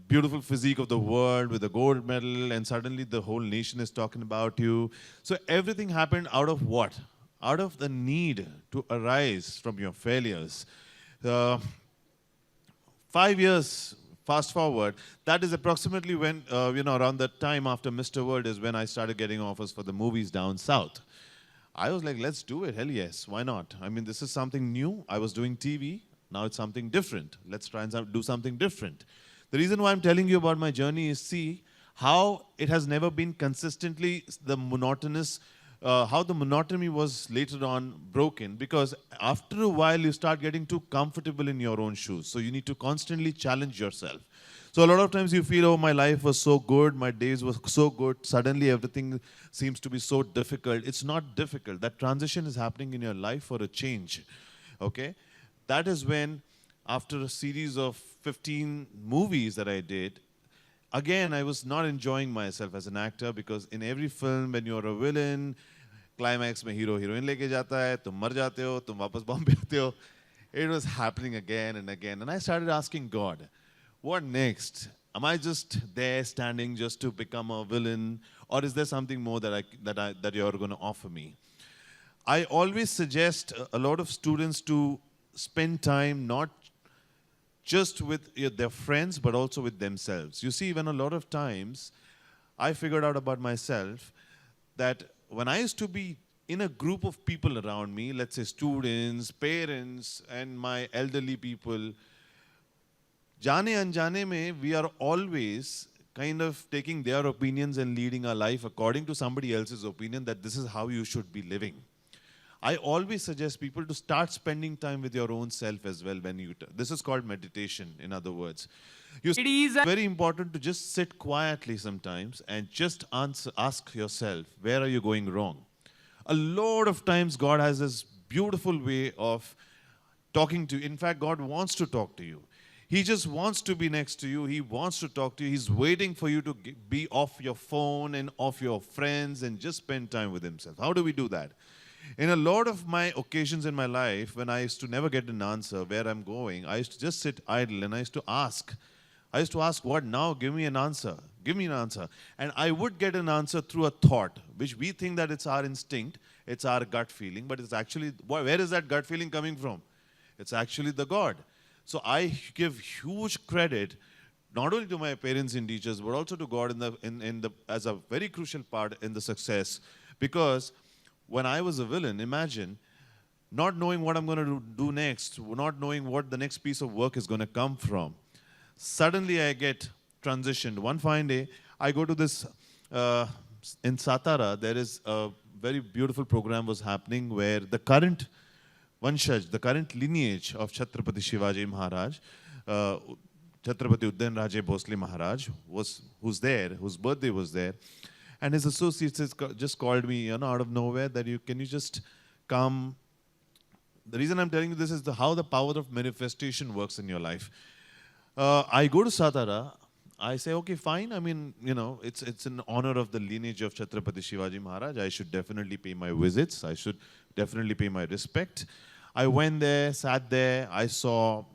beautiful physique of the world with a gold medal, and suddenly the whole nation is talking about you. So everything happened out of what? Out of the need to arise from your failures. 5 years, fast forward, that is approximately when, around that time after Mr. World is when I started getting offers for the movies down south. I was like, let's do it. Hell yes. Why not? I mean, this is something new. I was doing TV. Now it's something different. Let's try and do something different. The reason why I'm telling you about my journey is see how it has never been consistently the monotonous, how the monotony was later on broken, because after a while you start getting too comfortable in your own shoes. So you need to constantly challenge yourself. So a lot of times you feel, oh, my life was so good, my days were so good, suddenly everything seems to be so difficult. It's not difficult. That transition is happening in your life for a change, okay? That is when, after a series of 15 movies that I did, again, I was not enjoying myself as an actor, because in every film, when you're a villain, climax mein hero heroine leke jata hai, tum mar jate ho, tum wapas Bombay aate ho. It was happening again and again. And I started asking God, what next? Am I just there standing just to become a villain, or is there something more that you're going to offer me? I always suggest a lot of students to spend time not just with their friends, but also with themselves. You see, when a lot of times I figured out about myself that when I used to be in a group of people around me, let's say students, parents, and my elderly people, Jane Anjane mein, we are always kind of taking their opinions and leading our life according to somebody else's opinion that this is how you should be living. I always suggest people to start spending time with your own self as well when you... This is called meditation, in other words. It's very important to just sit quietly sometimes and just ask yourself, where are you going wrong? A lot of times God has this beautiful way of talking to you. In fact, God wants to talk to you. He just wants to be next to you. He wants to talk to you. He's waiting for you to be off your phone and off your friends and just spend time with himself. How do we do that? In a lot of my occasions in my life, when I used to never get an answer where I'm going, I used to just sit idle and I used to ask. What now? Give me an answer. Give me an answer. And I would get an answer through a thought, which we think that it's our instinct, it's our gut feeling, but it's actually, where is that gut feeling coming from? It's actually the God. So I give huge credit not only to my parents and teachers, but also to God as a very crucial part in the success. Because when I was a villain, imagine not knowing what I'm going to do next, not knowing what the next piece of work is going to come from. Suddenly I get transitioned. One fine day, I go to this, in Satara, there is a very beautiful program was happening where the current Vanshaj, the current lineage of Chhatrapati Shivaji Maharaj, Chhatrapati Uddayanaraje Bhosle Maharaj, who's there, whose birthday was there, and his associates just called me, out of nowhere, that can you just come. The reason I'm telling you this is how the power of manifestation works in your life. I go to Satara. I say, okay, fine. I mean, it's in honor of the lineage of Chhatrapati Shivaji Maharaj. I should definitely pay my visits. I should definitely pay my respect. I went there, sat there. I saw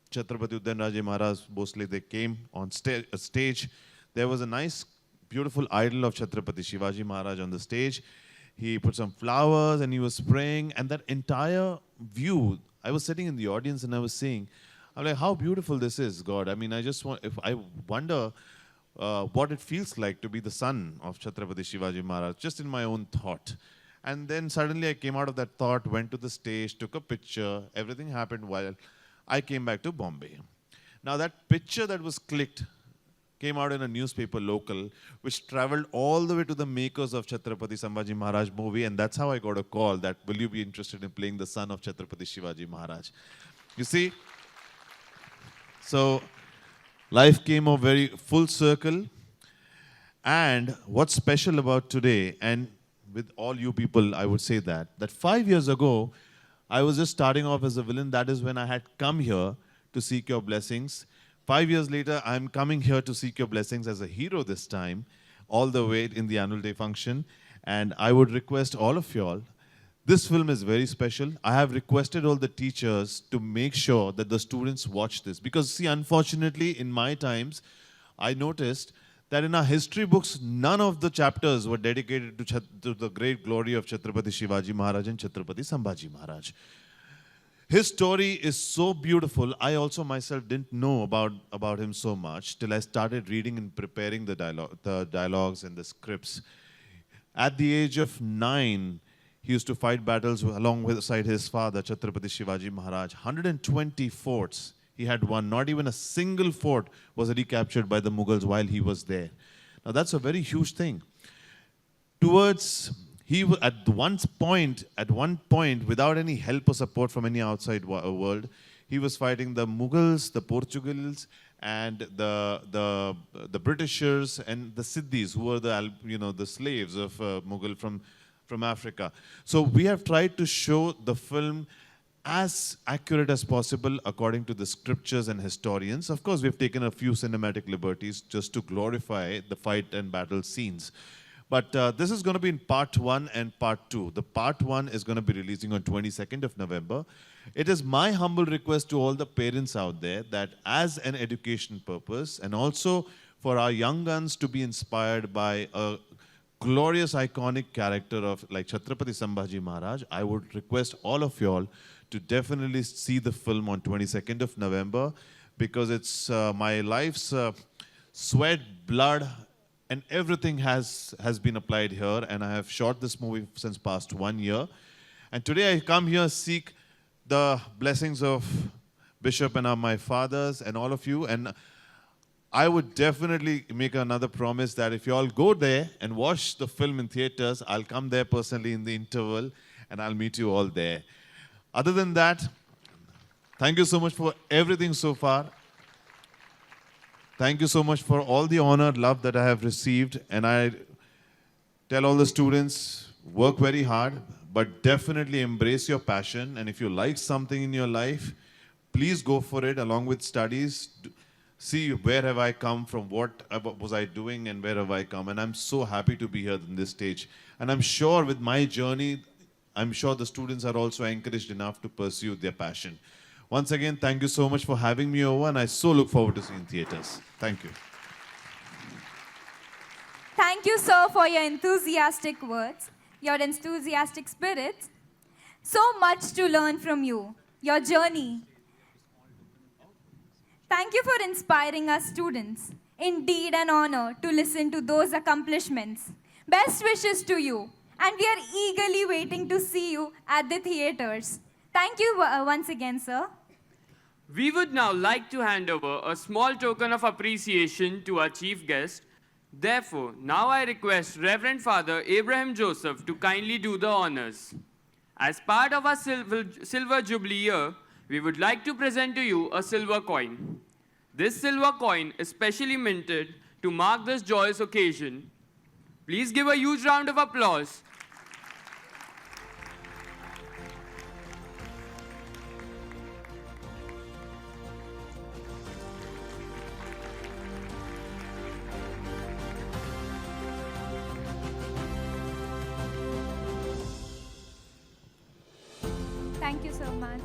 Chhatrapati Uddayanaraje Maharaj Bhosle. They came on stage. There was a nice, beautiful idol of Chhatrapati Shivaji Maharaj on the stage. He put some flowers and he was praying. And that entire view, I was sitting in the audience and I was saying, I'm like, how beautiful this is, God. I mean, I wonder what it feels like to be the son of Chhatrapati Shivaji Maharaj, just in my own thought. And then suddenly I came out of that thought, went to the stage, took a picture. Everything happened while I came back to Bombay. Now that picture that was clicked came out in a newspaper local, which traveled all the way to the makers of Chhatrapati Sambhaji Maharaj movie, and that's how I got a call that, will you be interested in playing the son of Chhatrapati Shivaji Maharaj? You see, so life came a very full circle. And what's special about today, and with all you people, I would say that 5 years ago, I was just starting off as a villain. That is when I had come here to seek your blessings. 5 years later, I'm coming here to seek your blessings as a hero this time, all the way in the annual day function. And I would request all of y'all, this film is very special. I have requested all the teachers to make sure that the students watch this. Because see, unfortunately, in my times, I noticed that in our history books, none of the chapters were dedicated to the great glory of Chhatrapati Shivaji Maharaj and Chhatrapati Sambhaji Maharaj. His story is so beautiful. I also myself didn't know about him so much till I started reading and preparing the dialogues and the scripts. At the age of 9, he used to fight battles alongside his father, Chhatrapati Shivaji Maharaj. 120 forts he had won. Not even a single fort was recaptured by the Mughals while he was there. Now that's a very huge thing. At one point, without any help or support from any outside world, he was fighting the Mughals, the Portuguese, and the Britishers and the Siddhis, who were the slaves of Mughal from Africa. So we have tried to show the film as accurate as possible according to the scriptures and historians. Of course, we've taken a few cinematic liberties just to glorify the fight and battle scenes. But this is going to be in part 1 and part 2. The part 1 is going to be releasing on 22nd of November. It is my humble request to all the parents out there that as an education purpose and also for our young guns to be inspired by a glorious, iconic character of like Chhatrapati Sambhaji Maharaj, I would request all of y'all to definitely see the film on 22nd of November because it's my life's sweat, blood, and everything has been applied here. And I have shot this movie since past 1 year. And today I come here seek the blessings of Bishop and my fathers and all of you. And I would definitely make another promise that if you all go there and watch the film in theaters, I'll come there personally in the interval and I'll meet you all there. Other than that, thank you so much for everything so far. Thank you so much for all the honor, love that I have received. And I tell all the students, work very hard, but definitely embrace your passion. And if you like something in your life, please go for it along with studies. See where have I come from, what was I doing and where have I come. And I'm so happy to be here in this stage. And I'm sure with my journey, I'm sure the students are also encouraged enough to pursue their passion. Once again, thank you so much for having me over, and I so look forward to seeing theaters. Thank you. Thank you, sir, for your enthusiastic words, your enthusiastic spirit. So much to learn from you, your journey. Thank you for inspiring us students. Indeed an honor to listen to those accomplishments. Best wishes to you. And we are eagerly waiting to see you at the theaters. Thank you once again, sir. We would now like to hand over a small token of appreciation to our chief guest. Therefore, now I request Reverend Father Abraham Joseph to kindly do the honors. As part of our Silver Jubilee year, we would like to present to you a silver coin. This silver coin is specially minted to mark this joyous occasion. Please give a huge round of applause. Thank you so much.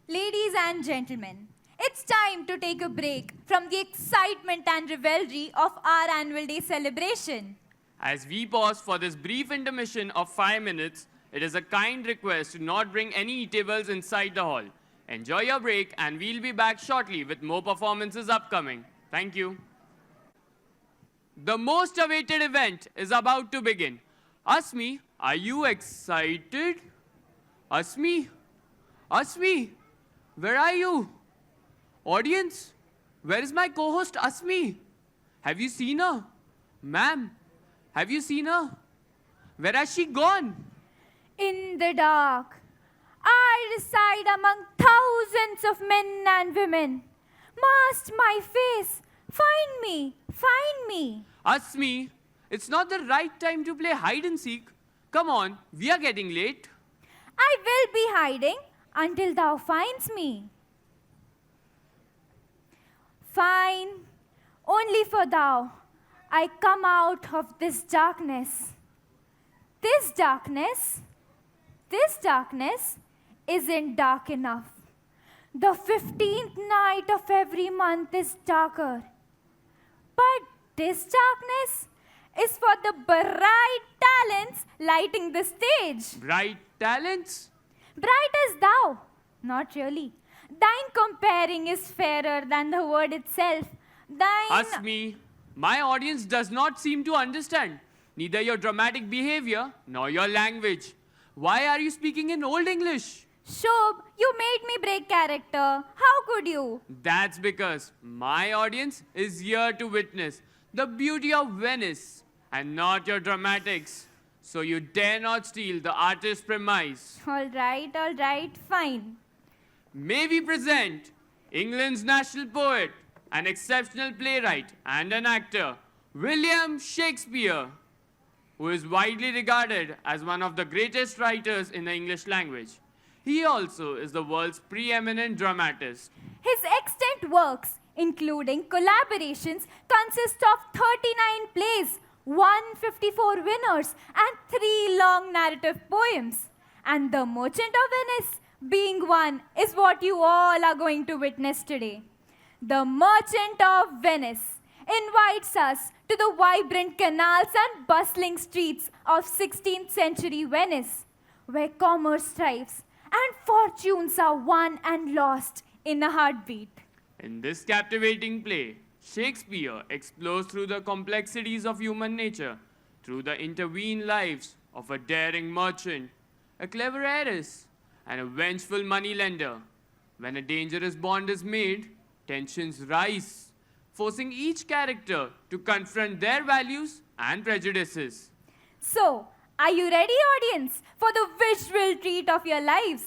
Ladies and gentlemen, it's time to take a break from the excitement and revelry of our annual day celebration. As we pause for this brief intermission of 5 minutes, it is a kind request to not bring any eatables inside the hall. Enjoy your break, and we'll be back shortly with more performances upcoming. Thank you. The most awaited event is about to begin. Asmi, are you excited? Asmi? Asmi? Where are you? Audience, where is my co-host Asmi? Have you seen her? Ma'am, have you seen her? Where has she gone? In the dark, I reside among thousands of men and women. Masked my face, find me, find me. Asmi, it's not the right time to play hide and seek. Come on, we are getting late. I will be hiding until thou finds me. Fine, only for thou I come out of this darkness. This darkness isn't dark enough. The 15th night of every month is darker. But this darkness is for the bright talents lighting the stage. Bright talents? Bright as thou. Not really. Thine comparing is fairer than the word itself. Thine... Asmi, my audience does not seem to understand neither your dramatic behavior nor your language. Why are you speaking in Old English? Shobh, you made me break character. How could you? That's because my audience is here to witness the beauty of Venice and not your dramatics. So you dare not steal the artist's premise. All right, fine. May we present England's national poet, an exceptional playwright and an actor, William Shakespeare, who is widely regarded as one of the greatest writers in the English language. He also is the world's preeminent dramatist. His extant works, including collaborations, consist of 39 plays, 154 winners, and 3 long narrative poems. And The Merchant of Venice, being one, is what you all are going to witness today. The Merchant of Venice invites us to the vibrant canals and bustling streets of 16th century Venice, where commerce thrives and fortunes are won and lost in a heartbeat. In this captivating play, Shakespeare explores through the complexities of human nature, through the intervened lives of a daring merchant, a clever heiress, and a vengeful moneylender. When a dangerous bond is made, tensions rise, forcing each character to confront their values and prejudices. So, are you ready, audience, for the visual treat of your lives?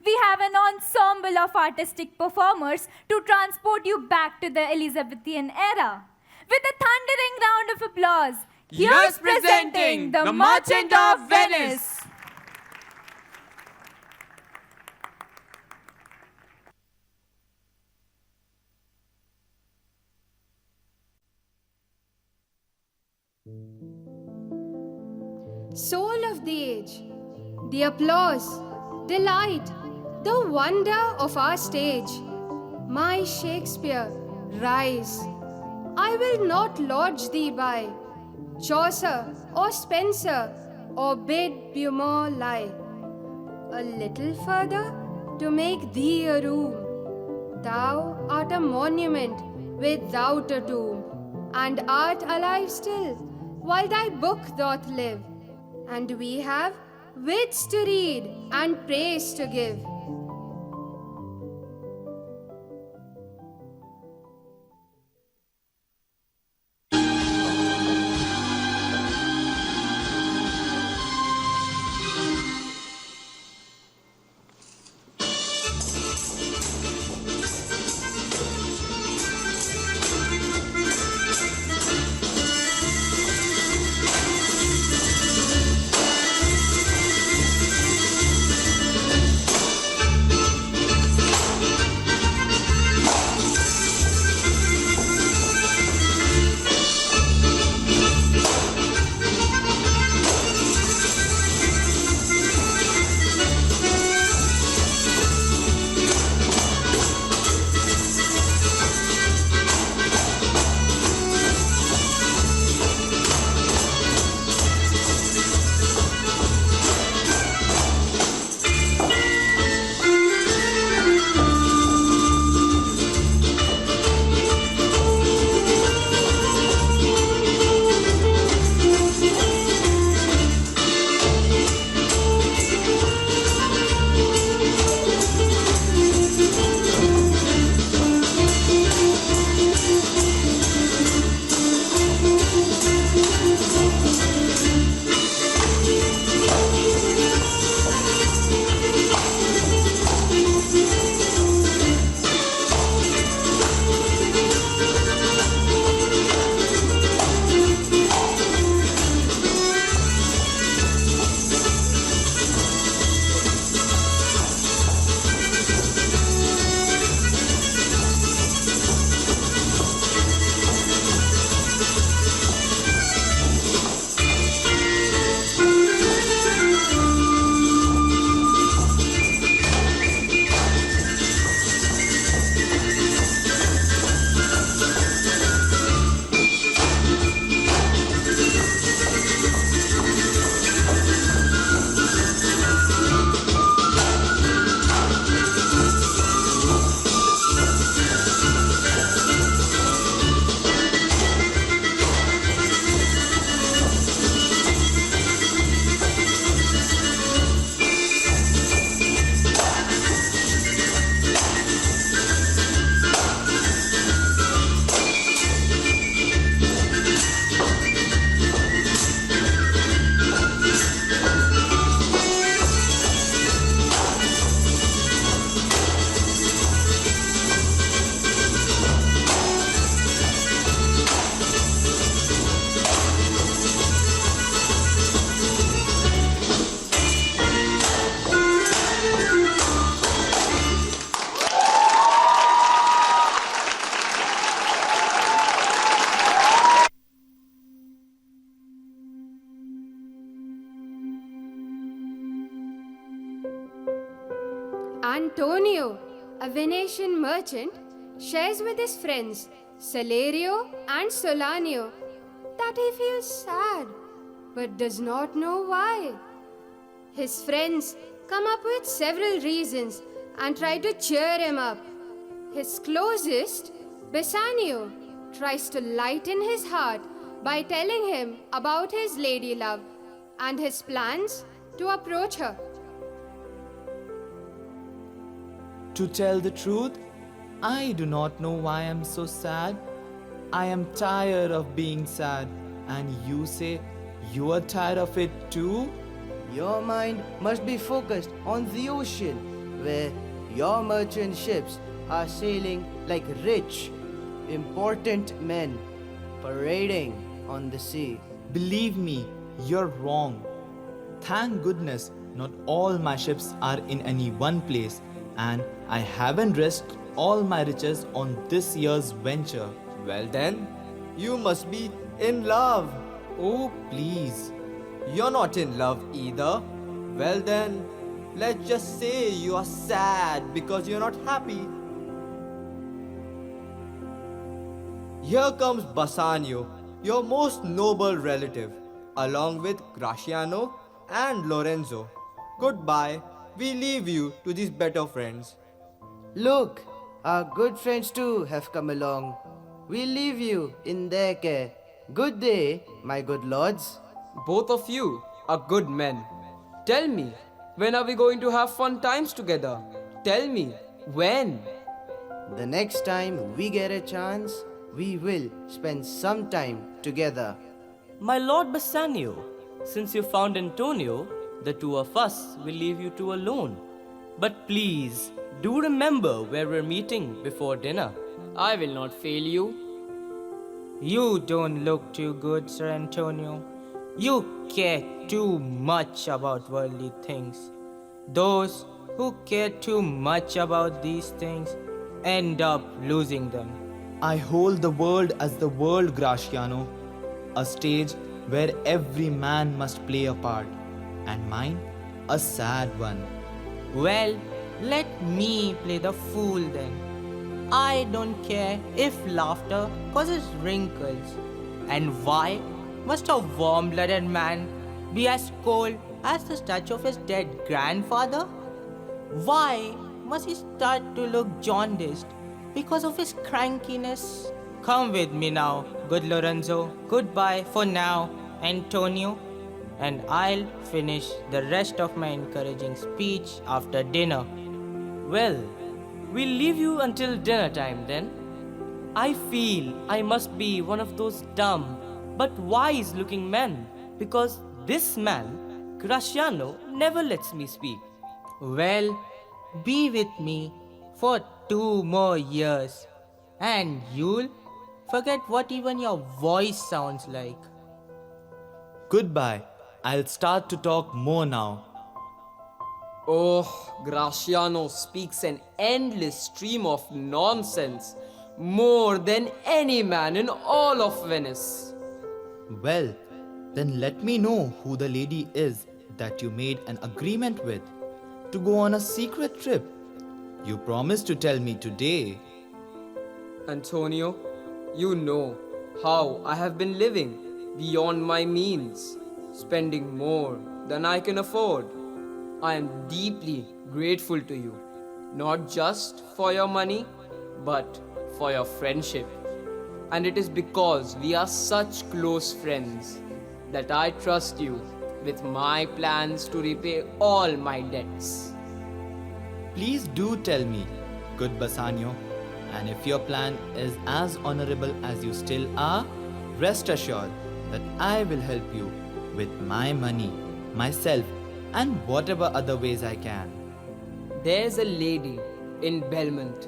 We have an ensemble of artistic performers to transport you back to the Elizabethan era. With a thundering round of applause, Here's presenting The Merchant of Venice. Soul of the age, the applause, the light, the wonder of our stage. My Shakespeare, rise. I will not lodge thee by Chaucer or Spencer or bid Beaumont lie. A little further to make thee a room. Thou art a monument without a tomb, and art alive still while thy book doth live. And we have wits to read and praise to give. Antonio, a Venetian merchant, shares with his friends Celerio and Solanio that he feels sad but does not know why. His friends come up with several reasons and try to cheer him up. His closest, Bassanio, tries to lighten his heart by telling him about his lady love and his plans to approach her. To tell the truth, I do not know why I'm so sad. I am tired of being sad. And you say you are tired of it too? Your mind must be focused on the ocean, where your merchant ships are sailing like rich, important men parading on the sea. Believe me, you're wrong. Thank goodness not all my ships are in any one place, and I haven't risked all my riches on this year's venture. Well then, you must be in love. Oh, please. You're not in love either. Well then, let's just say you are sad because you're not happy. Here comes Bassanio, your most noble relative, along with Graciano and Lorenzo. Goodbye. We leave you to these better friends. Look, our good friends too have come along. We leave you in their care. Good day, my good lords. Both of you are good men. Tell me, when are we going to have fun times together? Tell me, when? The next time we get a chance, we will spend some time together. My Lord Bassanio, since you found Antonio, the two of us will leave you two alone. But please, do remember where we're meeting before dinner. I will not fail you. You don't look too good, Sir Antonio. You care too much about worldly things. Those who care too much about these things end up losing them. I hold the world as the world, Graciano, a stage where every man must play a part, and mine a sad one. Well, let me play the fool then. I don't care if laughter causes wrinkles. And why must a warm-blooded man be as cold as the statue of his dead grandfather? Why must he start to look jaundiced because of his crankiness? Come with me now, good Lorenzo. Goodbye for now, Antonio. And I'll finish the rest of my encouraging speech after dinner. Well, we'll leave you until dinner time then. I feel I must be one of those dumb but wise looking men, because this man, Graciano, never lets me speak. Well, be with me for 2 more years, and you'll forget what even your voice sounds like. Goodbye. I'll start to talk more now. Oh, Graciano speaks an endless stream of nonsense, more than any man in all of Venice. Well, then let me know who the lady is that you made an agreement with to go on a secret trip. You promised to tell me today. Antonio, you know how I have been living beyond my means, spending more than I can afford. I am deeply grateful to you, not just for your money, but for your friendship. And it is because we are such close friends that I trust you with my plans to repay all my debts. Please do tell me, good Bassanio, and if your plan is as honorable as you still are, rest assured that I will help you with my money, myself, and whatever other ways I can. There's a lady in Belmont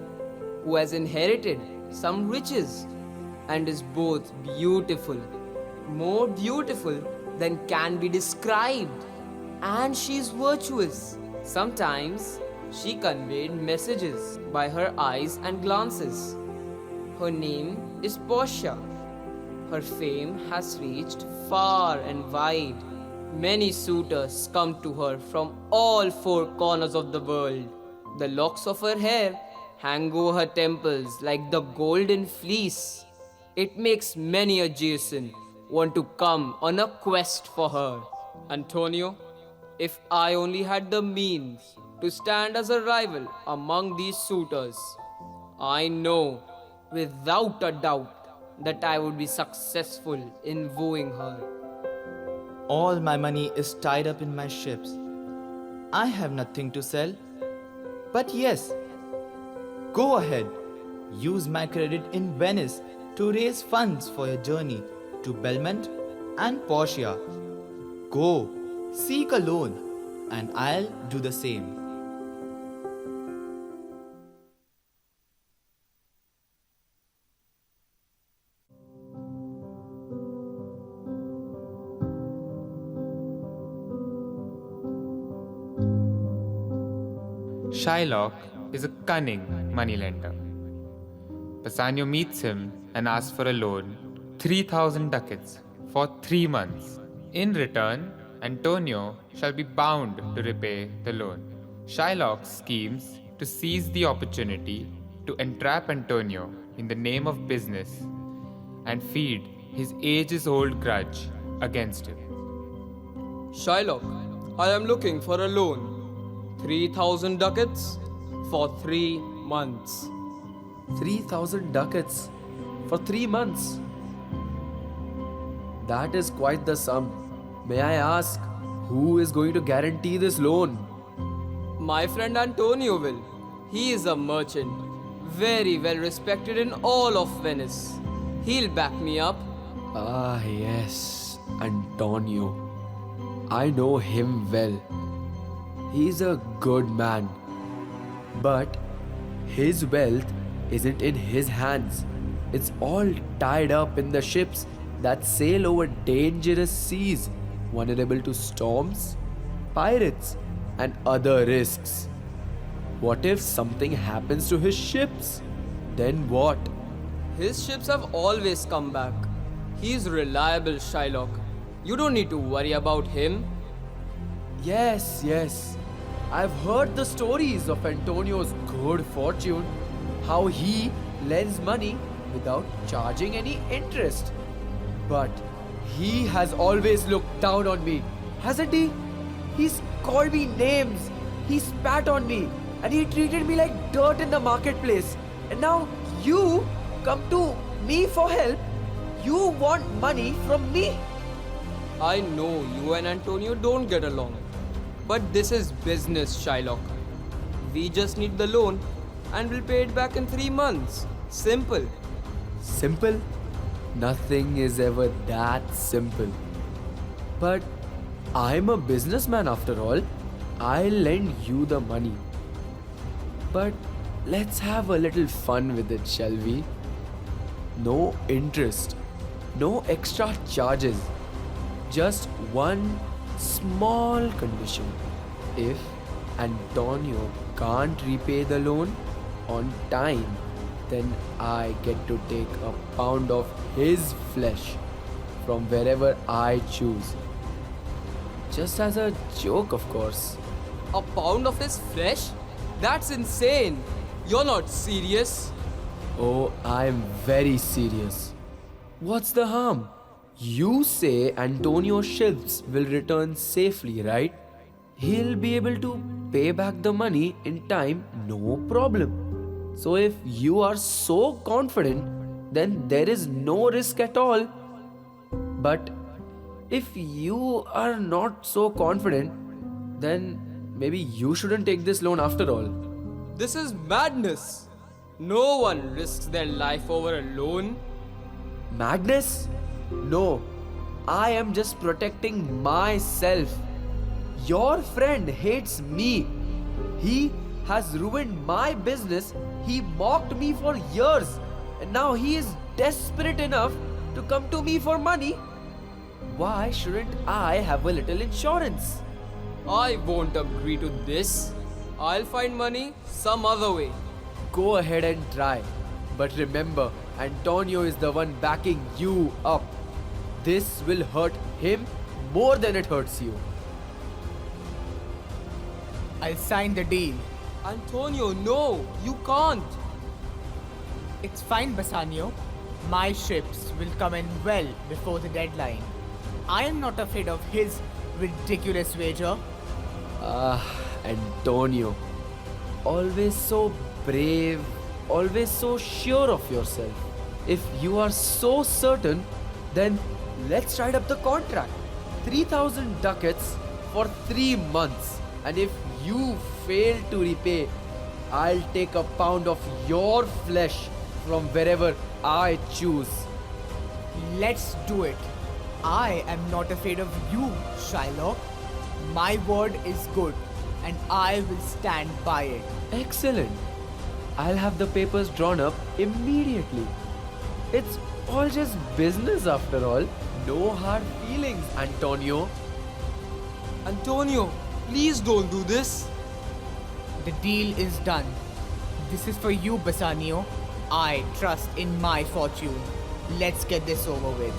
who has inherited some riches and is both beautiful, more beautiful than can be described, and she's virtuous. Sometimes she conveyed messages by her eyes and glances. Her name is Portia. Her fame has reached far and wide. Many suitors come to her from all 4 corners of the world. The locks of her hair hang over her temples like the golden fleece. It makes many a Jason want to come on a quest for her. Antonio, if I only had the means to stand as a rival among these suitors, I know without a doubt that I would be successful in wooing her. All my money is tied up in my ships. I have nothing to sell. But yes, go ahead. Use my credit in Venice to raise funds for your journey to Belmont and Portia. Go, seek a loan, and I'll do the same. Shylock is a cunning moneylender. Bassanio meets him and asks for a loan, 3,000 ducats, for 3 months. In return, Antonio shall be bound to repay the loan. Shylock schemes to seize the opportunity to entrap Antonio in the name of business and feed his ages-old grudge against him. Shylock, I am looking for a loan. 3,000 ducats for 3 months. 3,000 ducats for 3 months. That is quite the sum. May I ask, who is going to guarantee this loan? My friend Antonio will. He is a merchant, very well respected in all of Venice. He'll back me up. Ah, yes, Antonio. I know him well. He's a good man. But his wealth isn't in his hands. It's all tied up in the ships that sail over dangerous seas, vulnerable to storms, pirates, and other risks. What if something happens to his ships? Then what? His ships have always come back. He's reliable, Shylock. You don't need to worry about him. Yes. I've heard the stories of Antonio's good fortune, how he lends money without charging any interest. But he has always looked down on me, hasn't he? He's called me names, he spat on me, and he treated me like dirt in the marketplace. And now you come to me for help? You want money from me? I know you and Antonio don't get along. But this is business, Shylock. We just need the loan and we'll pay it back in 3 months. Simple. Simple? Nothing is ever that simple. But I'm a businessman after all. I'll lend you the money. But let's have a little fun with it, shall we? No interest, no extra charges. Just one small condition. If Antonio can't repay the loan on time, then I get to take a pound of his flesh from wherever I choose. Just as a joke, of course. A pound of his flesh? That's insane. You're not serious. Oh, I'm very serious. What's the harm? You say Antonio's ships will return safely, right? He'll be able to pay back the money in time, no problem. So if you are so confident, then there is no risk at all. But if you are not so confident, then maybe you shouldn't take this loan after all. This is madness. No one risks their life over a loan. Madness? No, I am just protecting myself. Your friend hates me. He has ruined my business. He mocked me for years. And now he is desperate enough to come to me for money. Why shouldn't I have a little insurance? I won't agree to this. I'll find money some other way. Go ahead and try. But remember, Antonio is the one backing you up. This will hurt him more than it hurts you. I'll sign the deal. Antonio, no! You can't! It's fine, Bassanio. My ships will come in well before the deadline. I am not afraid of his ridiculous wager. Antonio. Always so brave, always so sure of yourself. If you are so certain, then let's write up the contract. 3,000 ducats for 3 months. And if you fail to repay, I'll take a pound of your flesh from wherever I choose. Let's do it. I am not afraid of you, Shylock. My word is good, and I will stand by it. Excellent. I'll have the papers drawn up immediately. It's all just business after all. No hard feelings, Antonio. Antonio, please don't do this. The deal is done. This is for you, Bassanio. I trust in my fortune. Let's get this over with.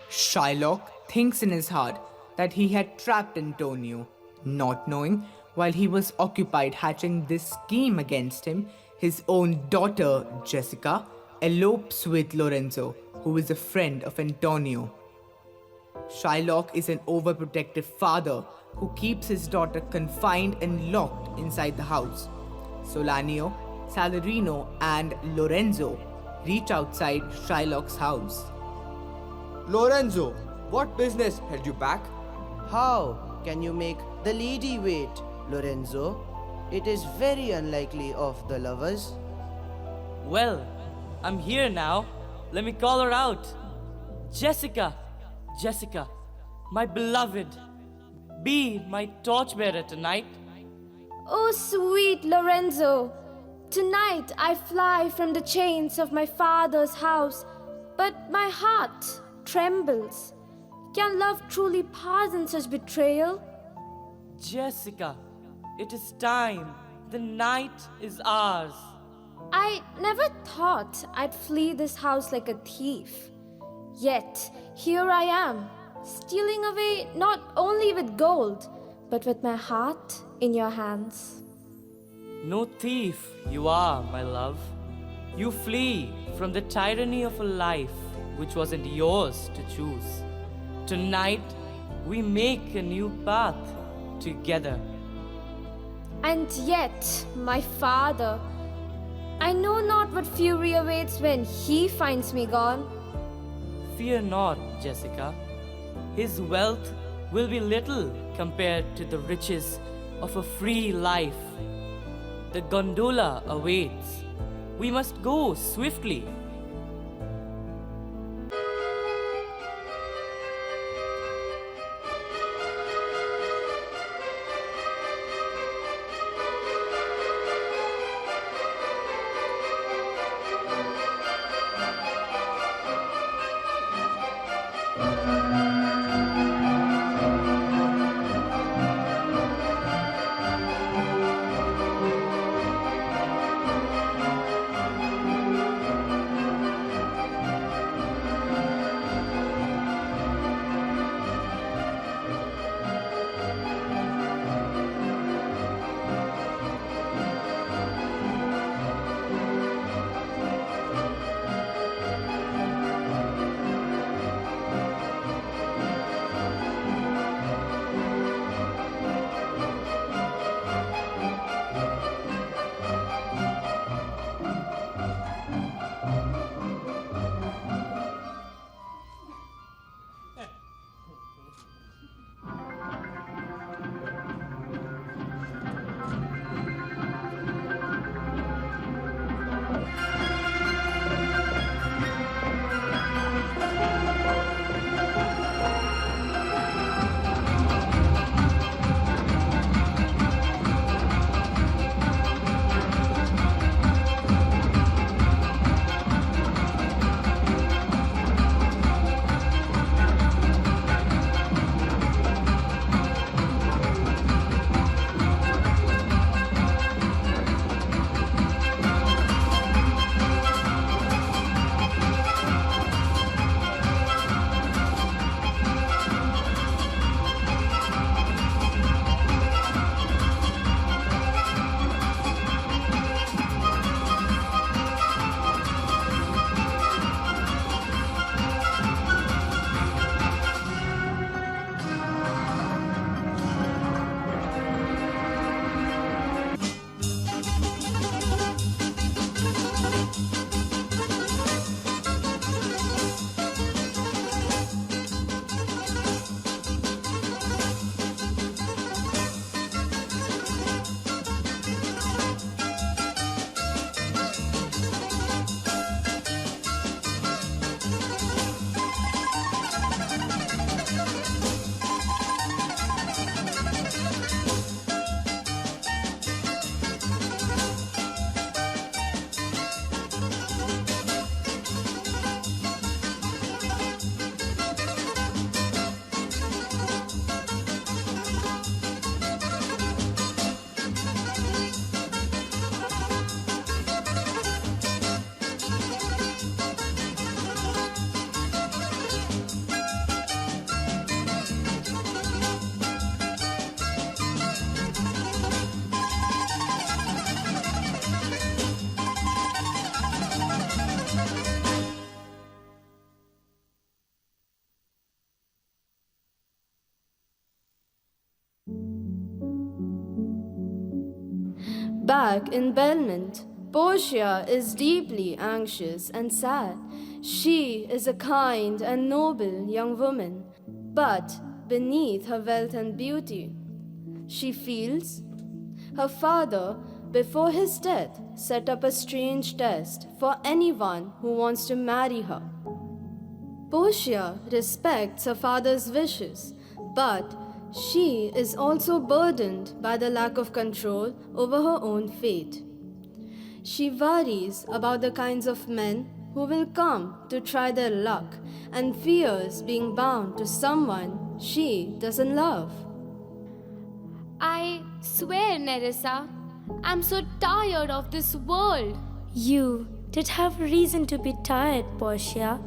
Shylock thinks in his heart that he had trapped Antonio, not knowing while he was occupied hatching this scheme against him, his own daughter, Jessica, elopes with Lorenzo, who is a friend of Antonio. Shylock is an overprotective father who keeps his daughter confined and locked inside the house. Solanio, Salarino, and Lorenzo reach outside Shylock's house. Lorenzo, what business held you back? How can you make the lady wait, Lorenzo? It is very unlikely of the lovers. Well, I'm here now. Let me call her out. Jessica, Jessica, my beloved, be my torchbearer tonight. Oh, sweet Lorenzo, tonight I fly from the chains of my father's house, but my heart trembles. Can love truly pardon such betrayal? Jessica, it is time. The night is ours. I never thought I'd flee this house like a thief. Yet, here I am, stealing away not only with gold, but with my heart in your hands. No thief you are, my love. You flee from the tyranny of a life which wasn't yours to choose. Tonight, we make a new path together. And yet, my father, I know not what fury awaits when he finds me gone. Fear not, Jessica. His wealth will be little compared to the riches of a free life. The gondola awaits. We must go swiftly. Back in Belmont, Portia is deeply anxious and sad. She is a kind and noble young woman, but beneath her wealth and beauty, she feels her father, before his death, set up a strange test for anyone who wants to marry her. Portia respects her father's wishes, but she is also burdened by the lack of control over her own fate. She worries about the kinds of men who will come to try their luck and fears being bound to someone she doesn't love. I swear, Nerissa, I'm so tired of this world. You did have reason to be tired, Portia,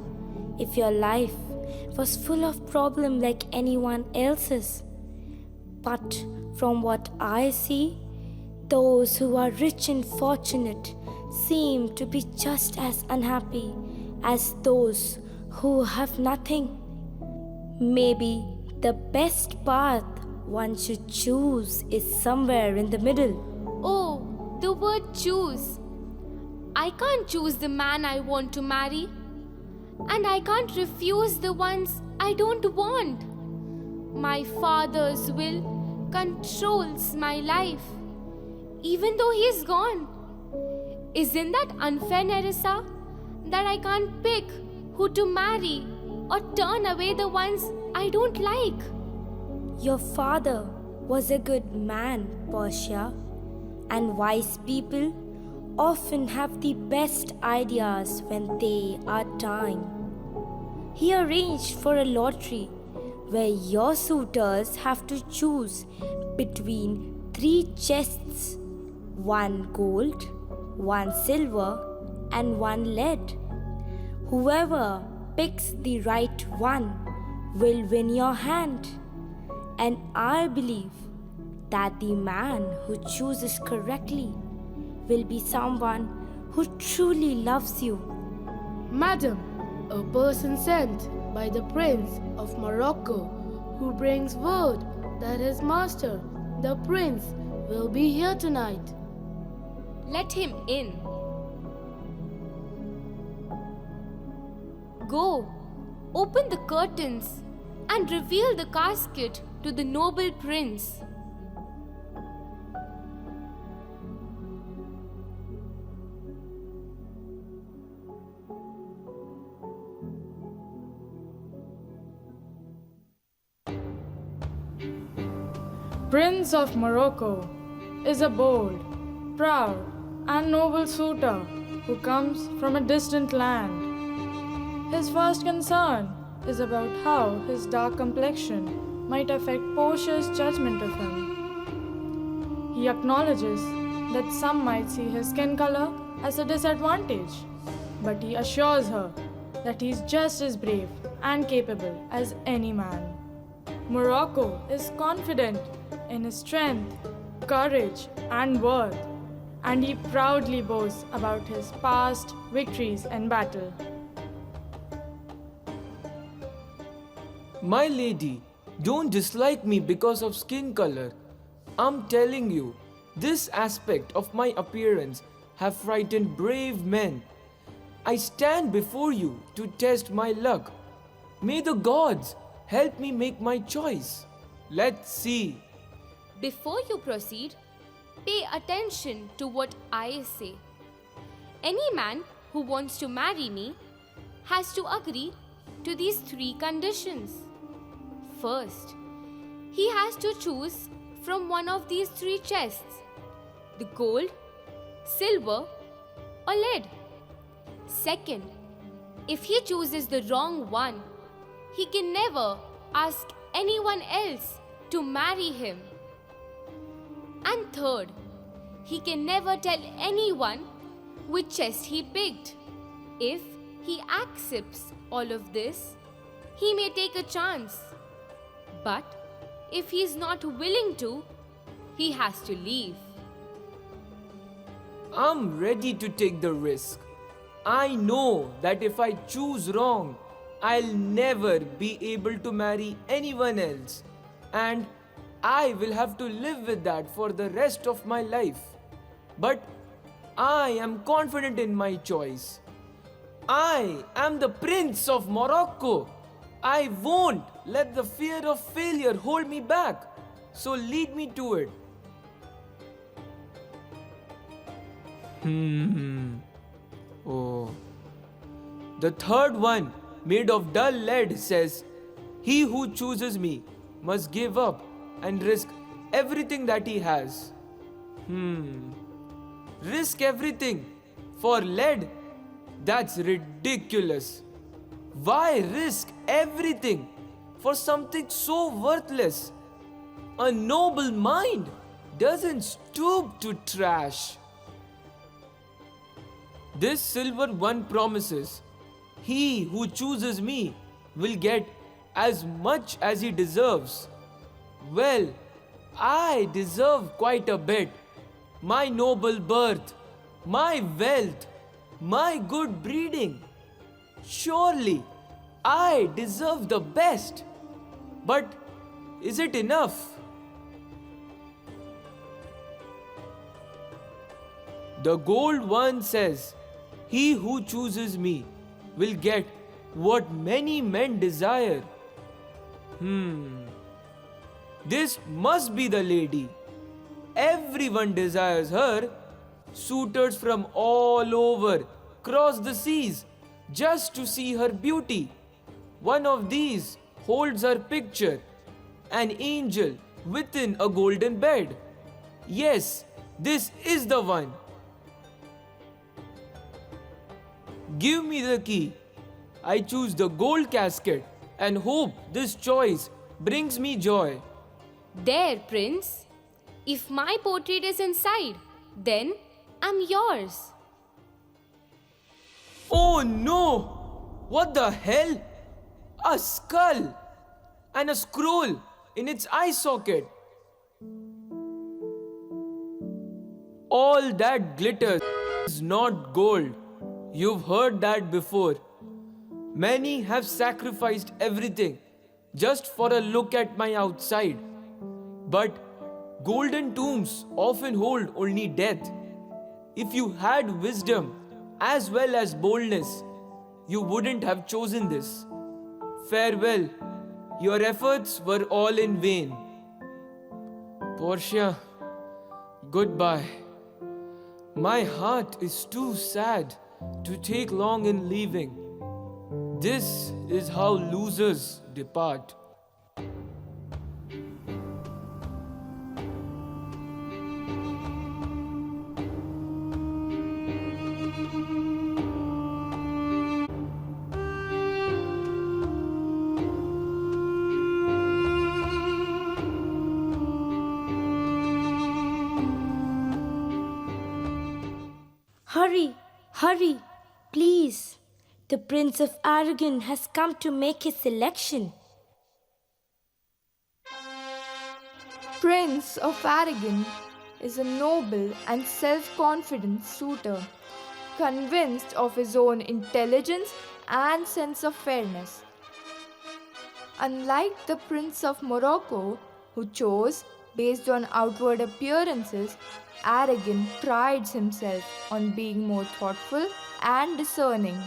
if your life was full of problems like anyone else's. But from what I see, those who are rich and fortunate seem to be just as unhappy as those who have nothing. Maybe the best path one should choose is somewhere in the middle. Oh, the word choose. I can't choose the man I want to marry, and I can't refuse the ones I don't want. My father's will controls my life, even though he's gone. Isn't that unfair, Nerissa? That I can't pick who to marry or turn away the ones I don't like? Your father was a good man, Portia, and wise people often have the best ideas when they are dying. He arranged for a lottery where your suitors have to choose between 3 chests, 1 gold, 1 silver, and 1 lead. Whoever picks the right one will win your hand. And I believe that the man who chooses correctly will be someone who truly loves you. Madam, a person sent by the Prince of Morocco who brings word that his master, the Prince, will be here tonight. Let him in. Go, open the curtains and reveal the casket to the noble prince. Prince of Morocco is a bold, proud, and noble suitor who comes from a distant land. His first concern is about how his dark complexion might affect Portia's judgment of him. He acknowledges that some might see his skin color as a disadvantage, but he assures her that he is just as brave and capable as any man. Morocco is confident in his strength, courage, and worth, and he proudly boasts about his past victories in battle. My lady, don't dislike me because of skin color. I'm telling you, this aspect of my appearance have frightened brave men. I stand before you to test my luck. May the gods help me make my choice. Let's see. Before you proceed, pay attention to what I say. Any man who wants to marry me has to agree to these 3 conditions. First, he has to choose from one of these 3 chests: the gold, silver, or lead. Second, if he chooses the wrong one, he can never ask anyone else to marry him. And third, he can never tell anyone which chest he picked. If he accepts all of this, he may take a chance. But if he is not willing to, he has to leave. I'm ready to take the risk. I know that if I choose wrong, I'll never be able to marry anyone else. And I will have to live with that for the rest of my life. but I am confident in my choice. I am the Prince of Morocco. I won't let the fear of failure hold me back. So lead me to it. Oh. The third one, made of dull lead, says, "He who chooses me must give up and risk everything that he has." Risk everything for lead? That's ridiculous. Why risk everything for something so worthless? A noble mind doesn't stoop to trash. This silver one promises, "He who chooses me will get as much as he deserves." Well, I deserve quite a bit. My noble birth, my wealth, my good breeding. Surely, I deserve the best. But is it enough? The gold one says, "He who chooses me will get what many men desire." This must be the lady. Everyone desires her. Suitors from all over cross the seas just to see her beauty. One of these holds her picture, an angel within a golden bed. Yes, this is the one. Give me the key. I choose the gold casket and hope this choice brings me joy. There, Prince. If my portrait is inside, then I'm yours. Oh no! What the hell? A skull and a scroll in its eye socket. All that glitters is not gold. You've heard that before. Many have sacrificed everything just for a look at my outside. But golden tombs often hold only death. If you had wisdom as well as boldness, you wouldn't have chosen this. Farewell. Your efforts were all in vain. Portia, goodbye. My heart is too sad to take long in leaving. This is how losers depart. Hurry, hurry, please. The Prince of Aragon has come to make his selection. Prince of Aragon is a noble and self-confident suitor, convinced of his own intelligence and sense of fairness. Unlike the Prince of Morocco, who chose based on outward appearances, Aragon prides himself on being more thoughtful and discerning.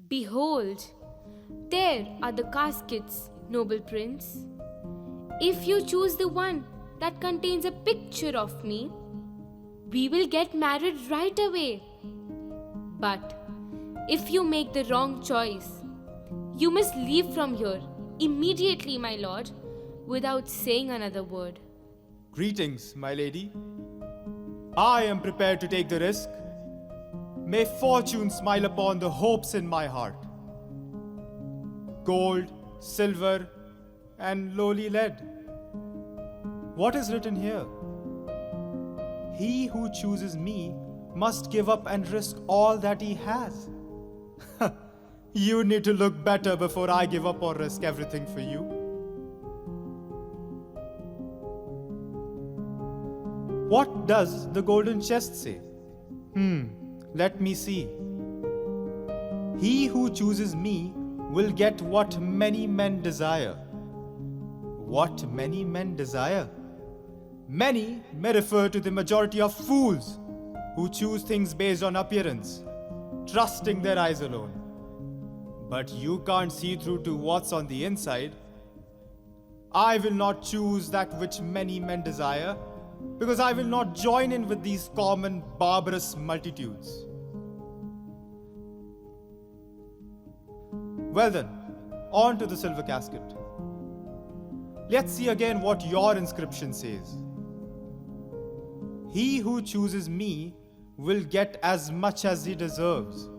Behold, there are the caskets, noble prince. If you choose the one that contains a picture of me, we will get married right away. But if you make the wrong choice, you must leave from here immediately, my lord, without saying another word. Greetings, my lady. I am prepared to take the risk. May fortune smile upon the hopes in my heart. Gold, silver, and lowly lead. What is written here? He who chooses me must give up and risk all that he has. You need to look better before I give up or risk everything for you. What does the golden chest say? Let me see. He who chooses me will get what many men desire. What many men desire? Many may refer to the majority of fools who choose things based on appearance, trusting their eyes alone. But you can't see through to what's on the inside. I will not choose that which many men desire, because I will not join in with these common barbarous multitudes. Well then, on to the silver casket. Let's see again what your inscription says. He who chooses me will get as much as he deserves.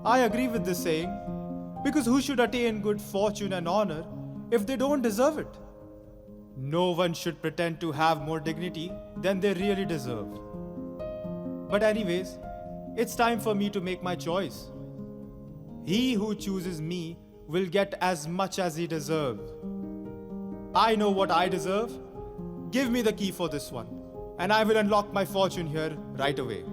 I agree with this saying, because who should attain good fortune and honor if they don't deserve it? No one should pretend to have more dignity than they really deserve. But anyways, it's time for me to make my choice. He who chooses me will get as much as he deserves. I know what I deserve. Give me the key for this one, and I will unlock my fortune here right away.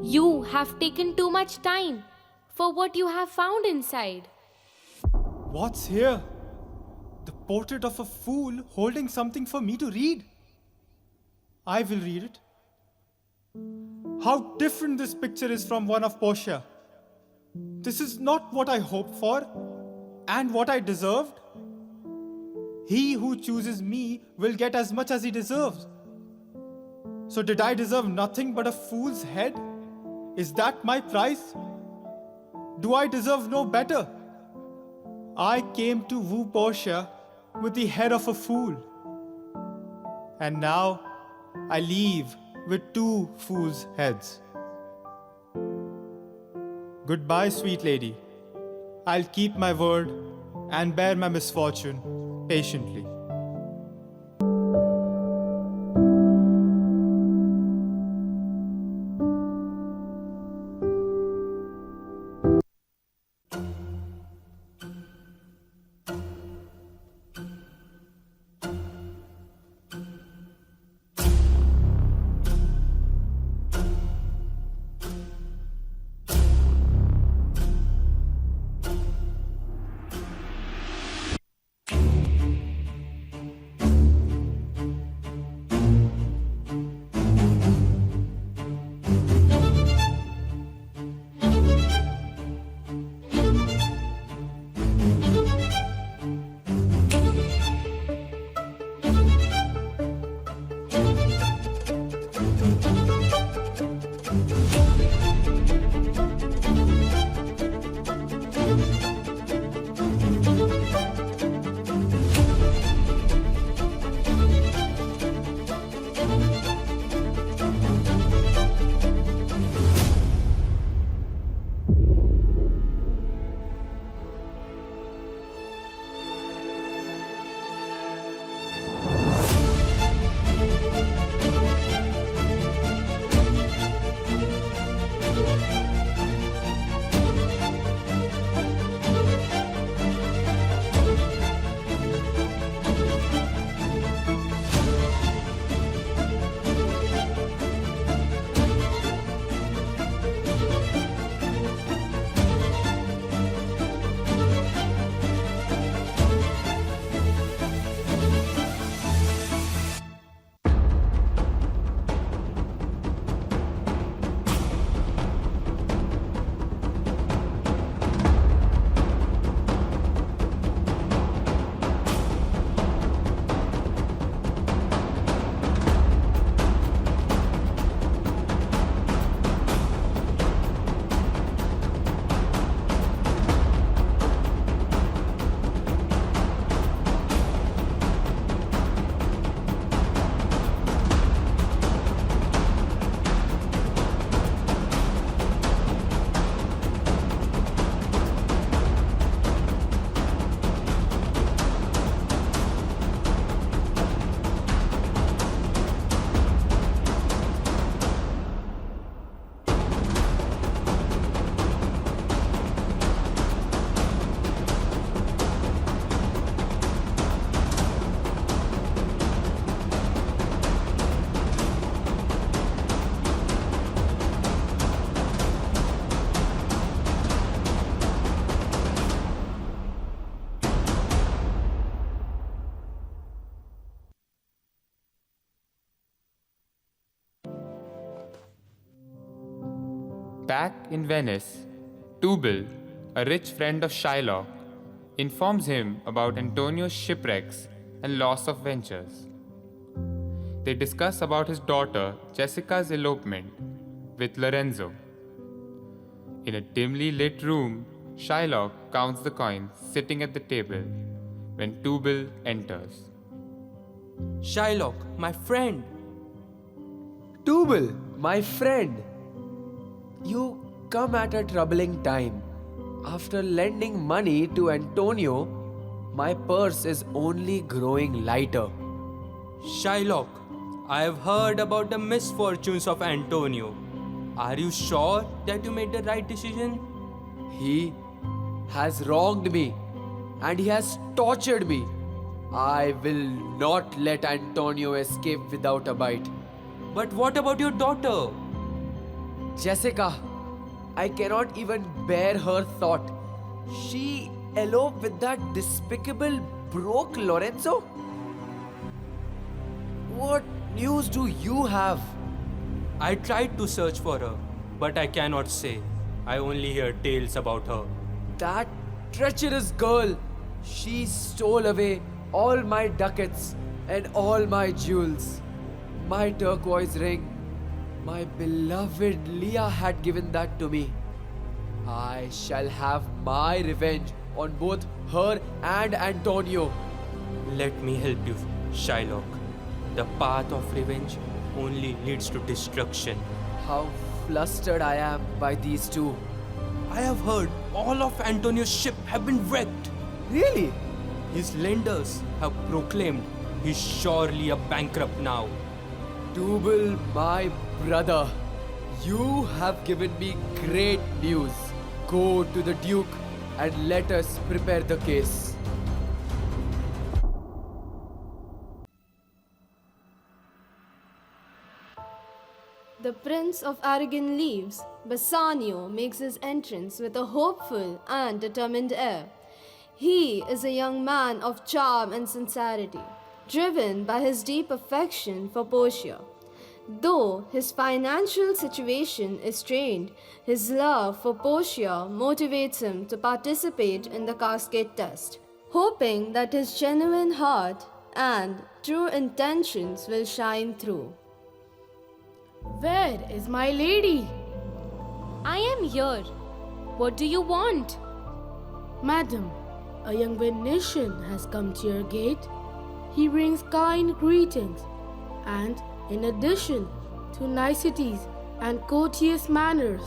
You have taken too much time for what you have found inside. What's here? The portrait of a fool holding something for me to read. I will read it. How different this picture is from one of Portia. This is not what I hoped for and what I deserved. He who chooses me will get as much as he deserves. So did I deserve nothing but a fool's head? Is that my price? Do I deserve no better? I came to woo Portia with the head of a fool. And now I leave with two fools' heads. Goodbye, sweet lady. I'll keep my word and bear my misfortune patiently. Back in Venice, Tubal, a rich friend of Shylock, informs him about Antonio's shipwrecks and loss of ventures. They discuss about his daughter Jessica's elopement with Lorenzo. In a dimly lit room, Shylock counts the coins sitting at the table when Tubal enters. Shylock, my friend. Tubal, my friend. You come at a troubling time. After lending money to Antonio, my purse is only growing lighter. Shylock, I have heard about the misfortunes of Antonio. Are you sure that you made the right decision? He has wronged me and he has tortured me. I will not let Antonio escape without a bite. But what about your daughter? Jessica, I cannot even bear her thought. She eloped with that despicable broke Lorenzo? What news do you have? I tried to search for her, but I cannot say. I only hear tales about her. That treacherous girl! She stole away all my ducats and all my jewels. My turquoise ring. My beloved Leah had given that to me. I shall have my revenge on both her and Antonio. Let me help you, Shylock. The path of revenge only leads to destruction. How flustered I am by these two. I have heard all of Antonio's ship have been wrecked. Really? His lenders have proclaimed he's surely a bankrupt now. Tubal, my brother, you have given me great news. Go to the Duke and let us prepare the case. The Prince of Aragon leaves. Bassanio makes his entrance with a hopeful and determined air. He is a young man of charm and sincerity, driven by his deep affection for Portia. Though his financial situation is strained, his love for Portia motivates him to participate in the casket test, hoping that his genuine heart and true intentions will shine through. Where is my lady? I am here. What do you want? Madam, a young Venetian has come to your gate. He brings kind greetings and, in addition to niceties and courteous manners,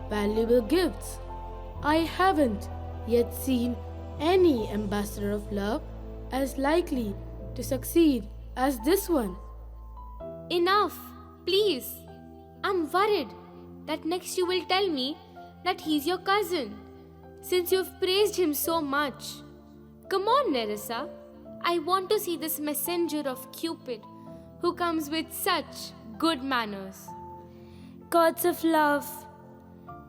valuable gifts. I haven't yet seen any ambassador of love as likely to succeed as this one. Enough, please. I'm worried that next you will tell me that he's your cousin, since you've praised him so much. Come on, Nerissa. I want to see this messenger of Cupid who comes with such good manners. Gods of love,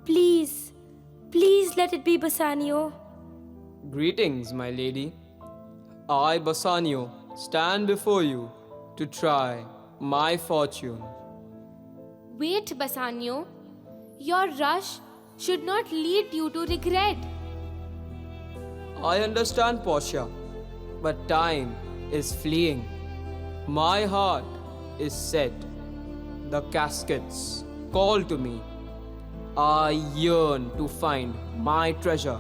please, please let it be Bassanio. Greetings, my lady. I, Bassanio, stand before you to try my fortune. Wait, Bassanio. Your rush should not lead you to regret. I understand, Portia, but time is fleeing. My heart is set. The caskets call to me. I yearn to find my treasure.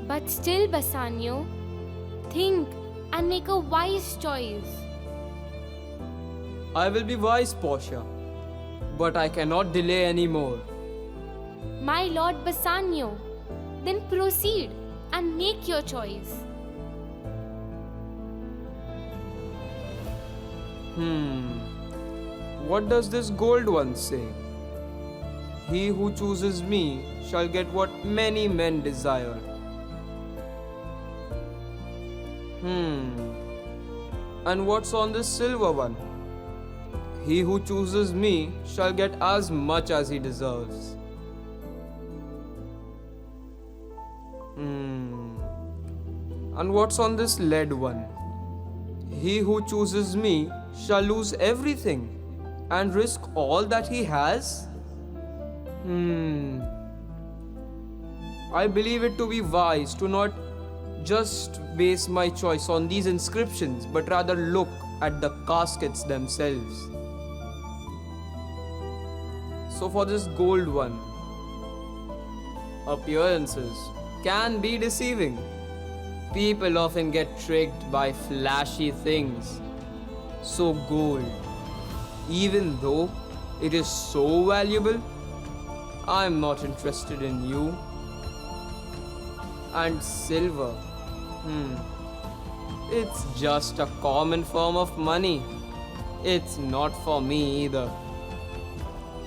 But still, Bassanio, think and make a wise choice. I will be wise, Portia, but I cannot delay anymore. My lord Bassanio, then proceed and make your choice. What does this gold one say? He who chooses me shall get what many men desire. And what's on this silver one? He who chooses me shall get as much as he deserves. And what's on this lead one? He who chooses me shall lose everything and risk all that he has? I believe it to be wise to not just base my choice on these inscriptions, but rather look at the caskets themselves. So for this gold one, appearances can be deceiving. People often get tricked by flashy things. So gold, even though it is so valuable, I'm not interested in you. And silver, it's just a common form of money. It's not for me either.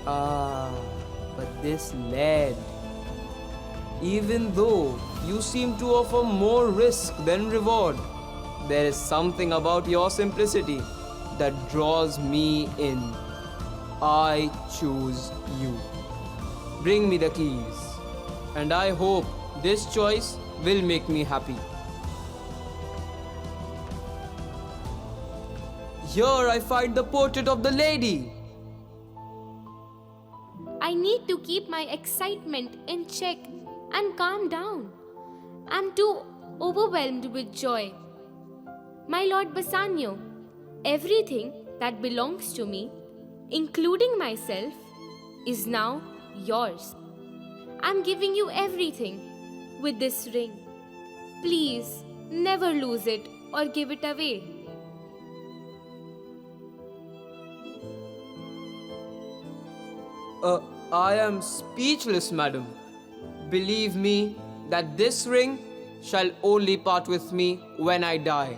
But this lead, even though you seem to offer more risk than reward, there is something about your simplicity that draws me in. I choose you. Bring me the keys, and I hope this choice will make me happy. Here I find the portrait of the lady. I need to keep my excitement in check and calm down. I'm too overwhelmed with joy. My Lord Bassanio, everything that belongs to me, including myself, is now yours. I'm giving you everything with this ring. Please never lose it or give it away. I am speechless, madam. Believe me that this ring shall only part with me when I die.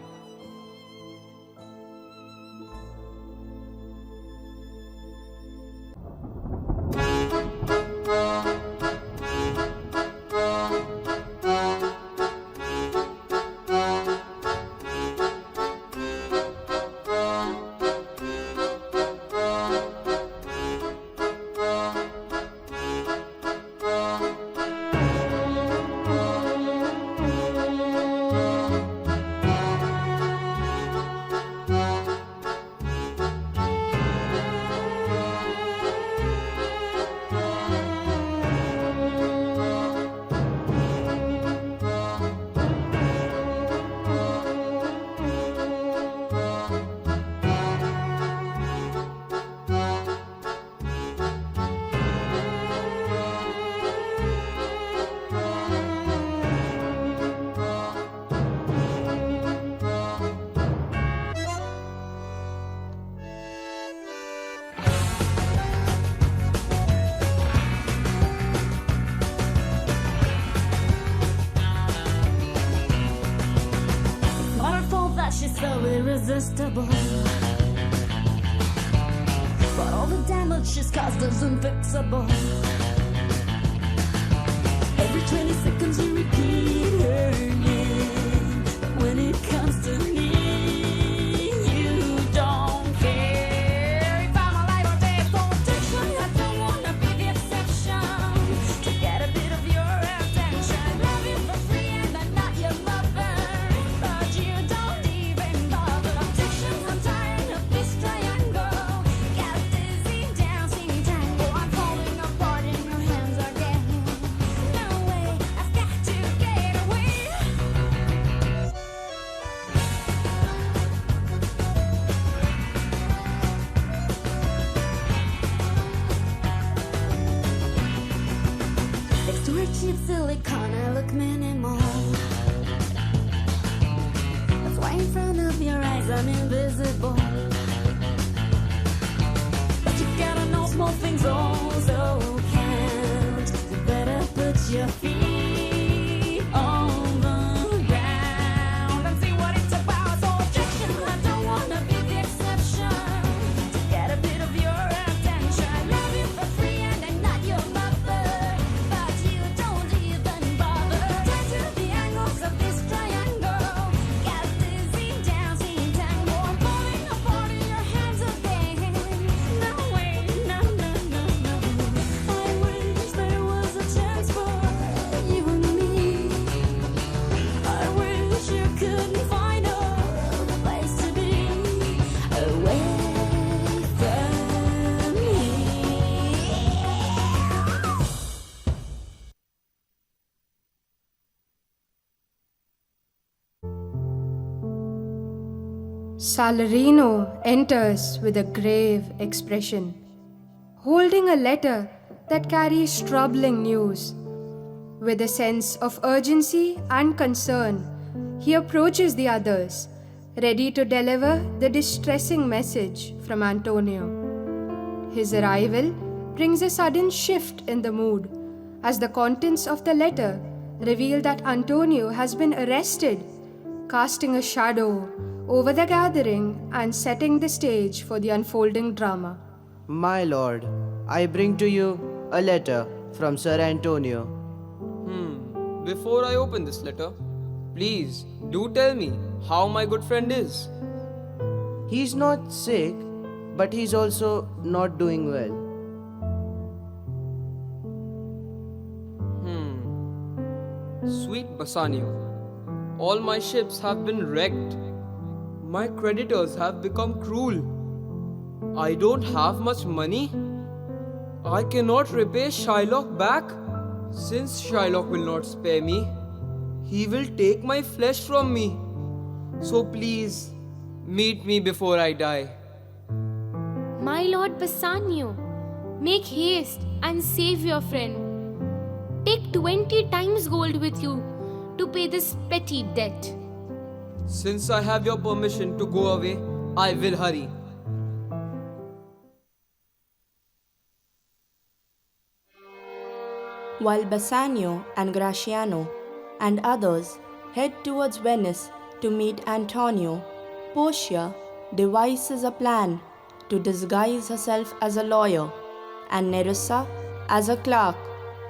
she's so irresistible. But all the damage she's caused is unfixable. Every 20 seconds you repeat her name. But when it comes to me, you don't care. If I'm alive or dead, protection, I don't wanna be the exception. To get a bit of your attention, love you for free and I'm not your mother. But you don't even bother. Objection, I'm tired of this triangle. Got dizzy dancing tango. I'm falling apart in your hands again. No way, I've got to get away. Next to her cheap silicone, I look minimal. That's why in front of your eyes I'm invisible. But you gotta know small things also count. You better put your feet on the ground and see what it's about. So objection, I don't wanna be the exception. To get a bit of your attention, I love you for free and I'm not your mother. But you don't even bother. Turn to the angles of this triangle. Got dizzy dancing tango. I'm falling apart in your hands again. No way, no, no, no, no. I wish there was a chance for Salarino enters with a grave expression, holding a letter that carries troubling news. With a sense of urgency and concern, he approaches the others, ready to deliver the distressing message from Antonio. His arrival brings a sudden shift in the mood, as the contents of the letter reveal that Antonio has been arrested, casting a shadow over the gathering and setting the stage for the unfolding drama. My lord, I bring to you a letter from Sir Antonio. Before I open this letter, please do tell me how my good friend is. He's not sick, but he's also not doing well. Sweet Bassanio, all my ships have been wrecked. My creditors have become cruel. I don't have much money. I cannot repay Shylock back. Since Shylock will not spare me, he will take my flesh from me. So please, meet me before I die. My lord Bassanio, make haste and save your friend. Take 20 times gold with you to pay this petty debt. Since I have your permission to go away, I will hurry. While Bassanio and Graciano and others head towards Venice to meet Antonio, Portia devises a plan to disguise herself as a lawyer and Nerissa as a clerk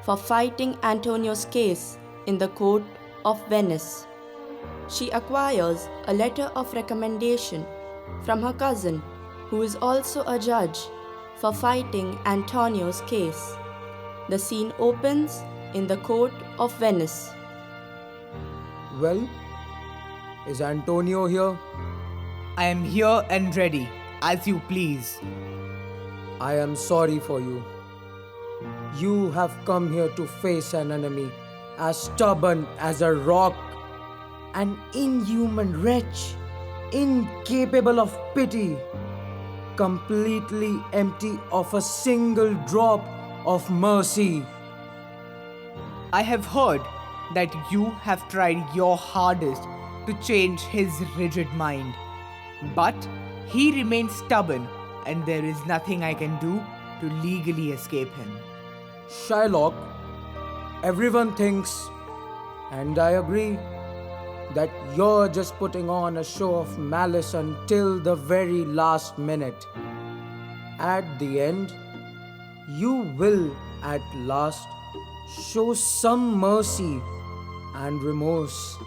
for fighting Antonio's case in the court of Venice. She acquires a letter of recommendation from her cousin, who is also a judge, for fighting Antonio's case. The scene opens in the court of Venice. Well, is Antonio here? I am here and ready, as you please. I am sorry for you. You have come here to face an enemy as stubborn as a rock, an inhuman wretch, incapable of pity, completely empty of a single drop of mercy. I have heard that you have tried your hardest to change his rigid mind. But he remains stubborn, and there is nothing I can do to legally escape him. Shylock, everyone thinks, and I agree, that you're just putting on a show of malice until the very last minute. At the end, you will at last show some mercy and remorse.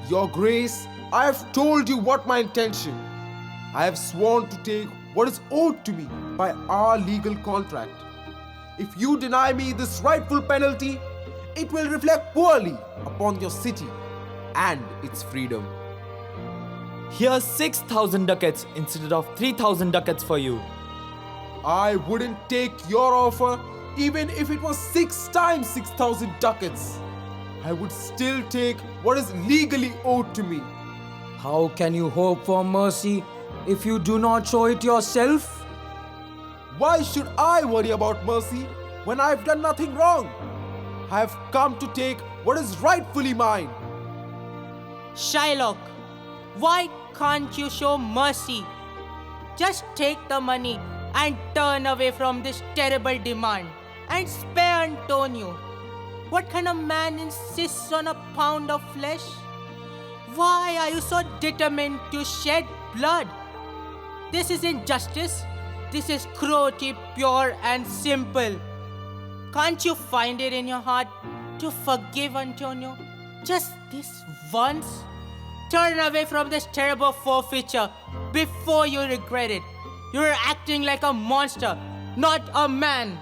Your Grace, I have told you what my intention. I have sworn to take what is owed to me by our legal contract. If you deny me this rightful penalty, it will reflect poorly upon your city and its freedom. Here's 6,000 ducats instead of 3,000 ducats for you. I wouldn't take your offer even if it was 6 times 6,000 ducats. I would still take what is legally owed to me. How can you hope for mercy if you do not show it yourself? Why should I worry about mercy when I've done nothing wrong? I have come to take what is rightfully mine. Shylock, why can't you show mercy? Just take the money and turn away from this terrible demand and spare Antonio. What kind of man insists on a pound of flesh? Why are you so determined to shed blood? This isn't justice. This is cruelty, pure and simple. Can't you find it in your heart to forgive Antonio? Just this once? Turn away from this terrible forfeiture before you regret it. You're acting like a monster, not a man.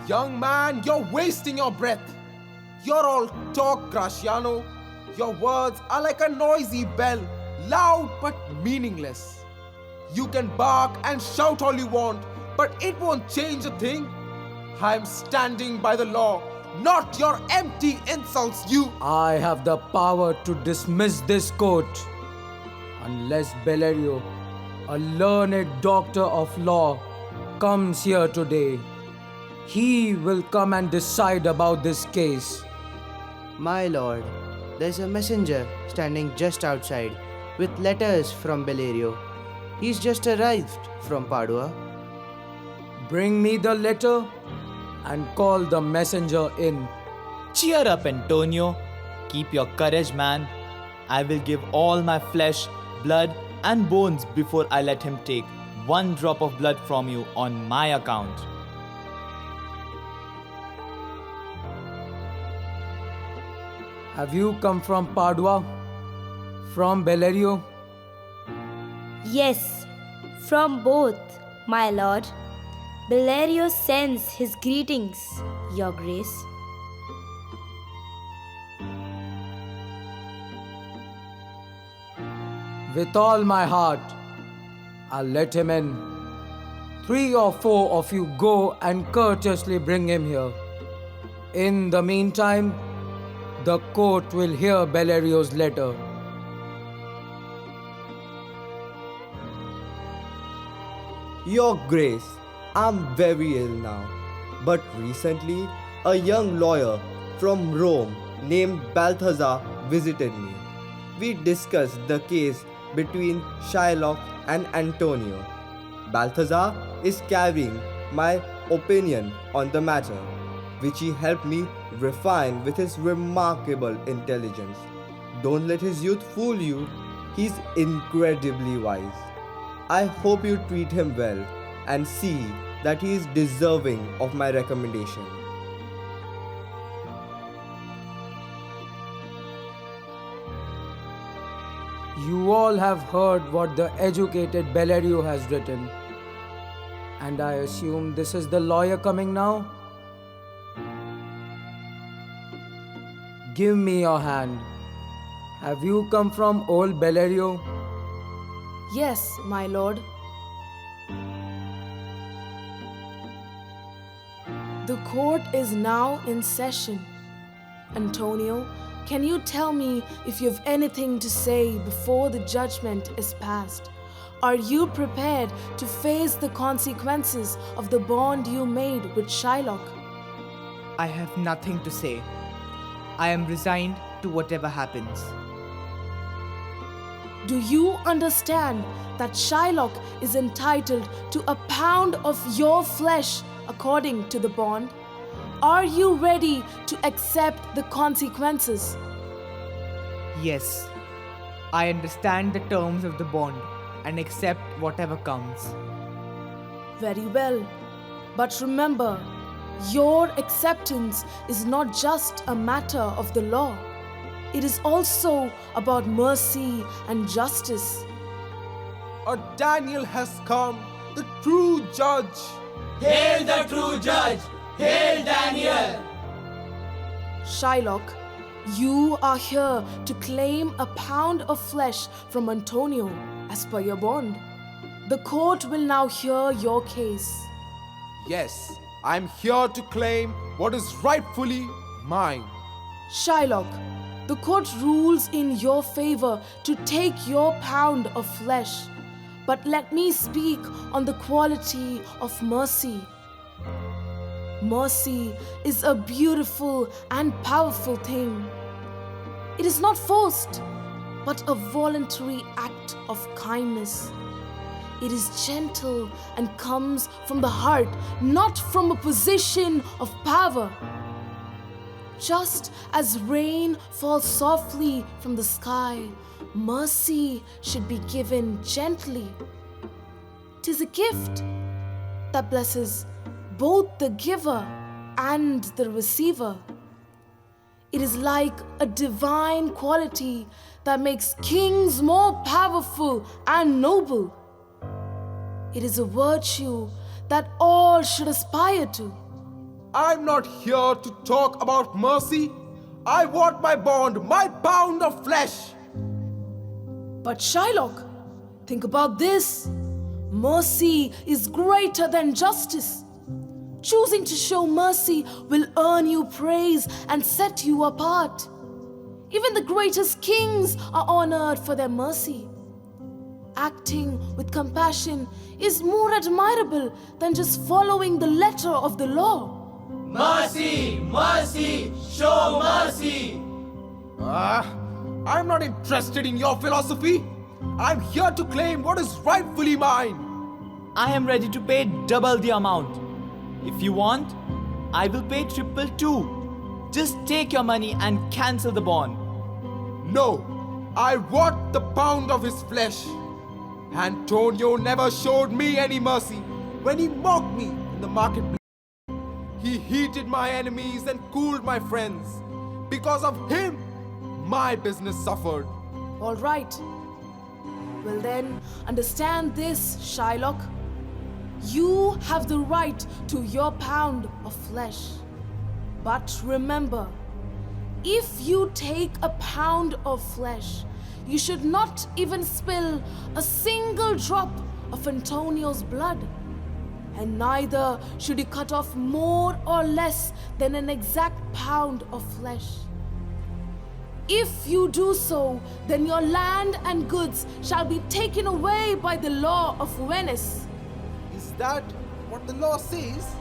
Young man, you're wasting your breath. You're all talk, Graciano. Your words are like a noisy bell, loud but meaningless. You can bark and shout all you want, but it won't change a thing. I'm standing by the law, not your empty insults, you. I have the power to dismiss this court unless Bellerio, a learned doctor of law, comes here today. He will come and decide about this case. My lord, there's a messenger standing just outside with letters from Bellerio. He's just arrived from Padua. Bring me the letter and call the messenger in. Cheer up, Antonio. Keep your courage, man. I will give all my flesh, blood, and bones before I let him take one drop of blood from you on my account. Have you come from Padua? From Bellerio? Yes, from both, my lord. Bellerio sends his greetings, Your Grace. With all my heart, I'll let him in. 3 or 4 of you go and courteously bring him here. In the meantime, the court will hear Bellerio's letter. Your Grace, I'm very ill now. But recently, a young lawyer from Rome named Balthazar visited me. We discussed the case between Shylock and Antonio. Balthazar is carrying my opinion on the matter, which he helped me refine with his remarkable intelligence. Don't let his youth fool you. He's incredibly wise. I hope you treat him well and see that he is deserving of my recommendation. You all have heard what the educated Bellerio has written. And I assume this is the lawyer coming now? Give me your hand. Have you come from old Bellerio? Yes, my lord. The court is now in session. Antonio, can you tell me if you have anything to say before the judgment is passed? Are you prepared to face the consequences of the bond you made with Shylock? I have nothing to say. I am resigned to whatever happens. Do you understand that Shylock is entitled to a pound of your flesh according to the bond? Are you ready to accept the consequences? Yes, I understand the terms of the bond and accept whatever comes. Very well. But remember, your acceptance is not just a matter of the law. It is also about mercy and justice. A Daniel has come, the true judge. Hail the true judge! Hail Daniel! Shylock, you are here to claim a pound of flesh from Antonio as per your bond. The court will now hear your case. Yes, I'm here to claim what is rightfully mine. Shylock, the court rules in your favor to take your pound of flesh. But let me speak on the quality of mercy. Mercy is a beautiful and powerful thing. It is not forced, but a voluntary act of kindness. It is gentle and comes from the heart, not from a position of power. Just as rain falls softly from the sky, mercy should be given gently. 'Tis a gift that blesses both the giver and the receiver. It is like a divine quality that makes kings more powerful and noble. It is a virtue that all should aspire to. I'm not here to talk about mercy. I want my bond, my pound of flesh. But Shylock, think about this. Mercy is greater than justice. Choosing to show mercy will earn you praise and set you apart. Even the greatest kings are honored for their mercy. Acting with compassion is more admirable than just following the letter of the law. Mercy, mercy, show mercy. I'm not interested in your philosophy. I'm here to claim what is rightfully mine. I am ready to pay double the amount. If you want, I will pay triple too. Just take your money and cancel the bond. No, I want the pound of his flesh. Antonio never showed me any mercy when he mocked me in the marketplace. He heated my enemies and cooled my friends. Because of him, my business suffered. All right. Well then, understand this, Shylock. You have the right to your pound of flesh. But remember, if you take a pound of flesh, you should not even spill a single drop of Antonio's blood. And neither should you cut off more or less than an exact pound of flesh. If you do so, then your land and goods shall be taken away by the law of Venice. Is that what the law says?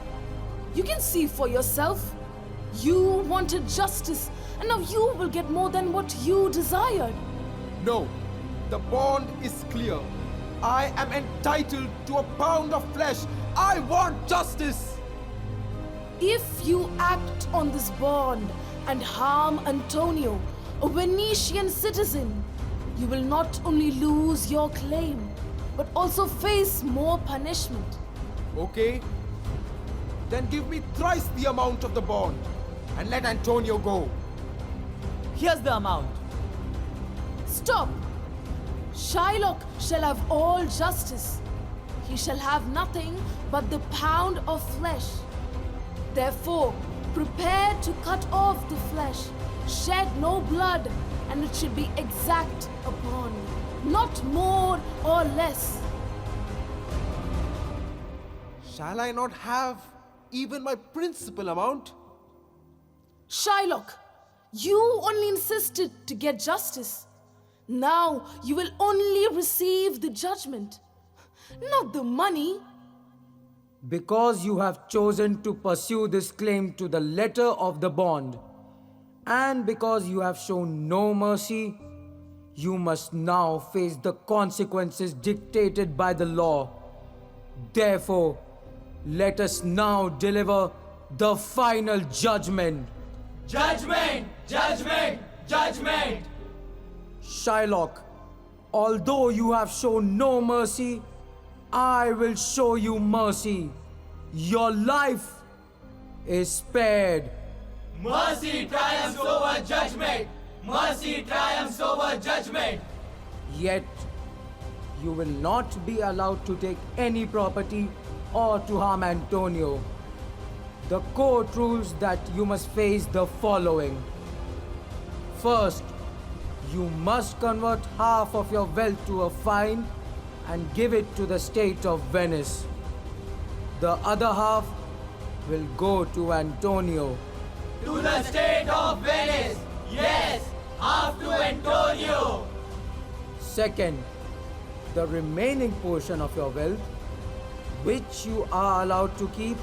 You can see for yourself. You wanted justice, and now you will get more than what you desired. No, the bond is clear. I am entitled to a pound of flesh. I want justice. If you act on this bond and harm Antonio, a Venetian citizen, you will not only lose your claim, but also face more punishment. Okay, then give me thrice the amount of the bond and let Antonio go. Here's the amount. Stop! Shylock shall have all justice. He shall have nothing but the pound of flesh. Therefore, prepare to cut off the flesh, shed no blood, and it should be exact upon you, not more or less. Shall I not have even my principal amount? Shylock, you only insisted to get justice. Now you will only receive the judgment, not the money. Because you have chosen to pursue this claim to the letter of the bond, and because you have shown no mercy, you must now face the consequences dictated by the law. Therefore, let us now deliver the final judgment. Judgment, judgment, judgment. Shylock, although you have shown no mercy, I will show you mercy. Your life is spared. Mercy triumphs over judgment. Mercy triumphs over judgment. Yet, you will not be allowed to take any property or to harm Antonio. The court rules that you must face the following. First, you must convert half of your wealth to a fine and give it to the state of Venice. The other half will go to Antonio. To the state of Venice. Yes, half to Antonio. Second, the remaining portion of your wealth, which you are allowed to keep,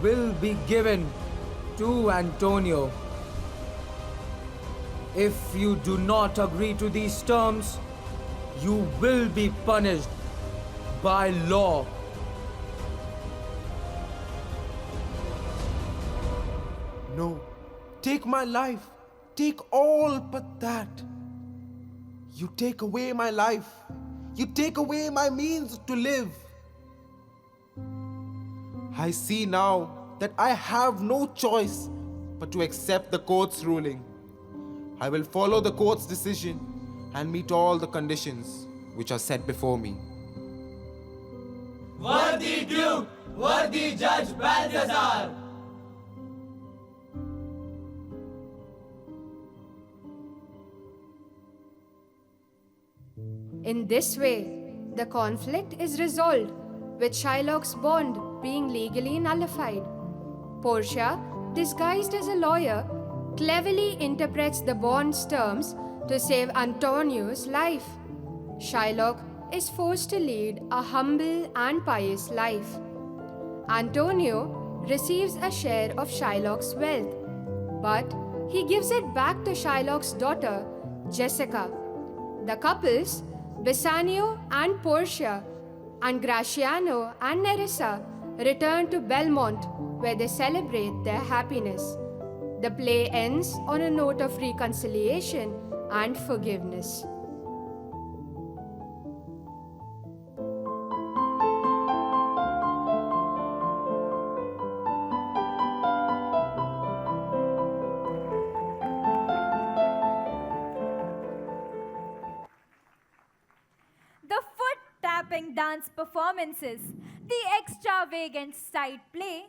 will be given to Antonio. If you do not agree to these terms, you will be punished by law. No, take my life. Take all but that. You take away my life. You take away my means to live. I see now that I have no choice but to accept the court's ruling. I will follow the court's decision and meet all the conditions which are set before me. Worthy Duke, worthy Judge Balthazar. In this way, the conflict is resolved, with Shylock's bond being legally nullified. Portia, disguised as a lawyer, cleverly interprets the bond's terms to save Antonio's life. Shylock is forced to lead a humble and pious life. Antonio receives a share of Shylock's wealth, but he gives it back to Shylock's daughter, Jessica. The couples, Bassanio and Portia, and Graciano and Nerissa, return to Belmont, where they celebrate their happiness. The play ends on a note of reconciliation and forgiveness. The foot-tapping dance performances, the extravagant side play,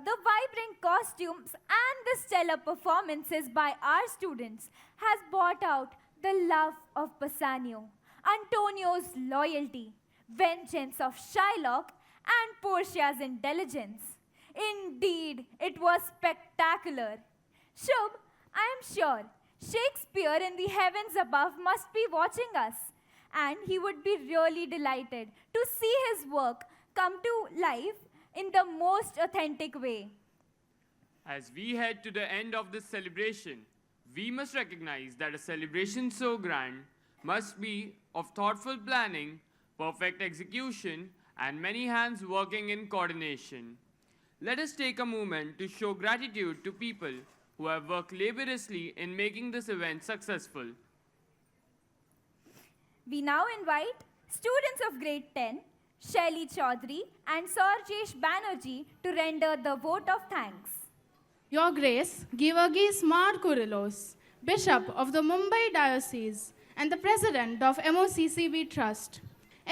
the vibrant costumes and the stellar performances by our students has brought out the love of Bassanio, Antonio's loyalty, vengeance of Shylock, and Portia's intelligence. Indeed, it was spectacular. Shubh, I am sure Shakespeare in the heavens above must be watching us, and he would be really delighted to see his work come to life in the most authentic way. As we head to the end of this celebration, we must recognize that a celebration so grand must be of thoughtful planning, perfect execution, and many hands working in coordination. Let us take a moment to show gratitude to people who have worked laboriously in making this event successful. We now invite students of grade 10, Shaili Chaudhary and Sarjesh Banerjee to render the vote of thanks. Your Grace, Varghese Coorilos, Bishop of the Mumbai Diocese and the President of MOCCB Trust,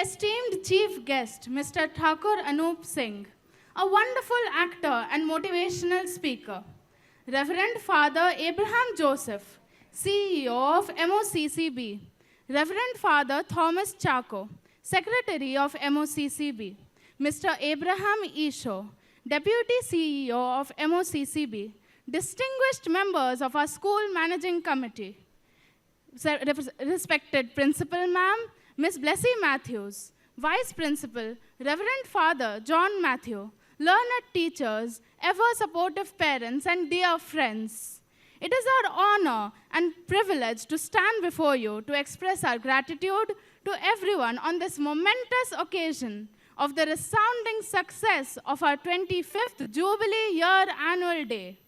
esteemed Chief Guest Mr. Thakur Anoop Singh, a wonderful actor and motivational speaker, Reverend Father Abraham Joseph, CEO of MOCCB, Reverend Father Thomas Chaco, Secretary of MOCCB, Mr. Abraham Isho, Deputy CEO of MOCCB, distinguished members of our school managing committee, respected Principal Ma'am, Miss Blessy Matthews, Vice Principal, Reverend Father John Matthew, learned teachers, ever supportive parents, and dear friends. It is our honor and privilege to stand before you to express our gratitude to everyone on this momentous occasion of the resounding success of our 25th Jubilee Year Annual Day.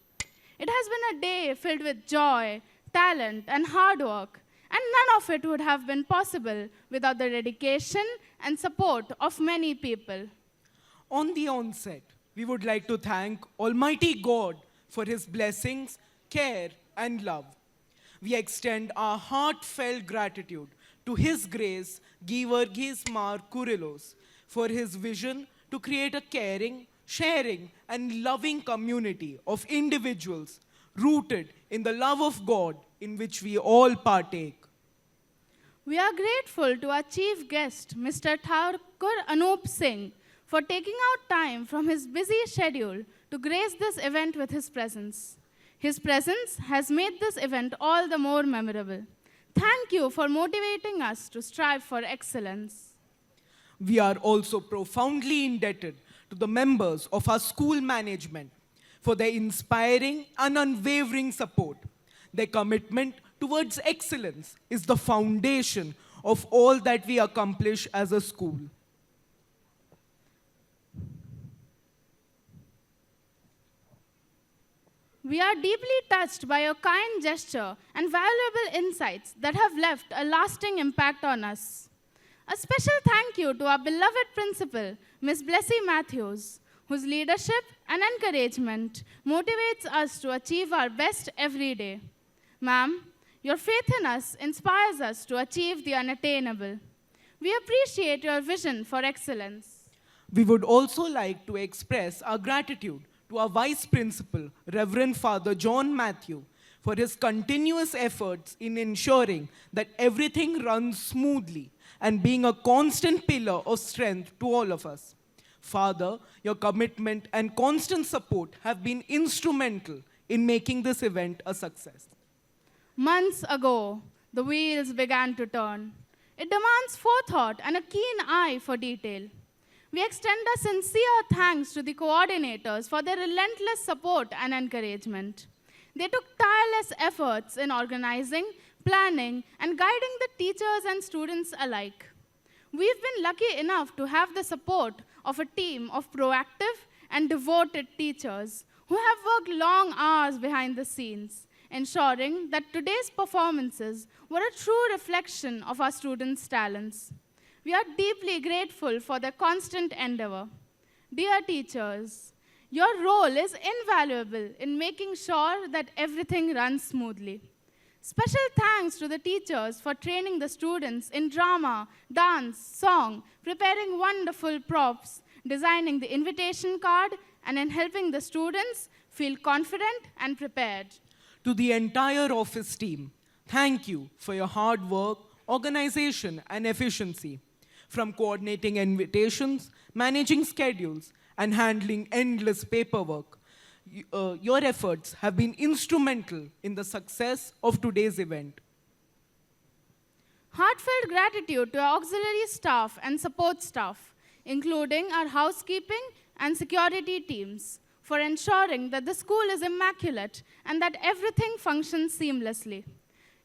It has been a day filled with joy, talent, and hard work, and none of it would have been possible without the dedication and support of many people. On the onset, we would like to thank Almighty God for His blessings, care, and love. We extend our heartfelt gratitude to His Grace, Varghese Coorilos, for his vision to create a caring, sharing, and loving community of individuals rooted in the love of God in which we all partake. We are grateful to our chief guest, Mr. Thakur Anoop Singh, for taking out time from his busy schedule to grace this event with his presence. His presence has made this event all the more memorable. Thank you for motivating us to strive for excellence. We are also profoundly indebted to the members of our school management for their inspiring and unwavering support. Their commitment towards excellence is the foundation of all that we accomplish as a school. We are deeply touched by your kind gesture and valuable insights that have left a lasting impact on us. A special thank you to our beloved principal, Miss Blessy Matthews, whose leadership and encouragement motivates us to achieve our best every day. Ma'am, your faith in us inspires us to achieve the unattainable. We appreciate your vision for excellence. We would also like to express our gratitude to our Vice Principal, Reverend Father John Matthew, for his continuous efforts in ensuring that everything runs smoothly and being a constant pillar of strength to all of us. Father, your commitment and constant support have been instrumental in making this event a success. Months ago, the wheels began to turn. It demands forethought and a keen eye for detail. We extend our sincere thanks to the coordinators for their relentless support and encouragement. They took tireless efforts in organizing, planning, and guiding the teachers and students alike. We've been lucky enough to have the support of a team of proactive and devoted teachers who have worked long hours behind the scenes, ensuring that today's performances were a true reflection of our students' talents. We are deeply grateful for their constant endeavor. Dear teachers, your role is invaluable in making sure that everything runs smoothly. Special thanks to the teachers for training the students in drama, dance, song, preparing wonderful props, designing the invitation card, and in helping the students feel confident and prepared. To the entire office team, thank you for your hard work, organization, and efficiency. From coordinating invitations, managing schedules, and handling endless paperwork, your efforts have been instrumental in the success of today's event. Heartfelt gratitude to our auxiliary staff and support staff, including our housekeeping and security teams, for ensuring that the school is immaculate and that everything functions seamlessly.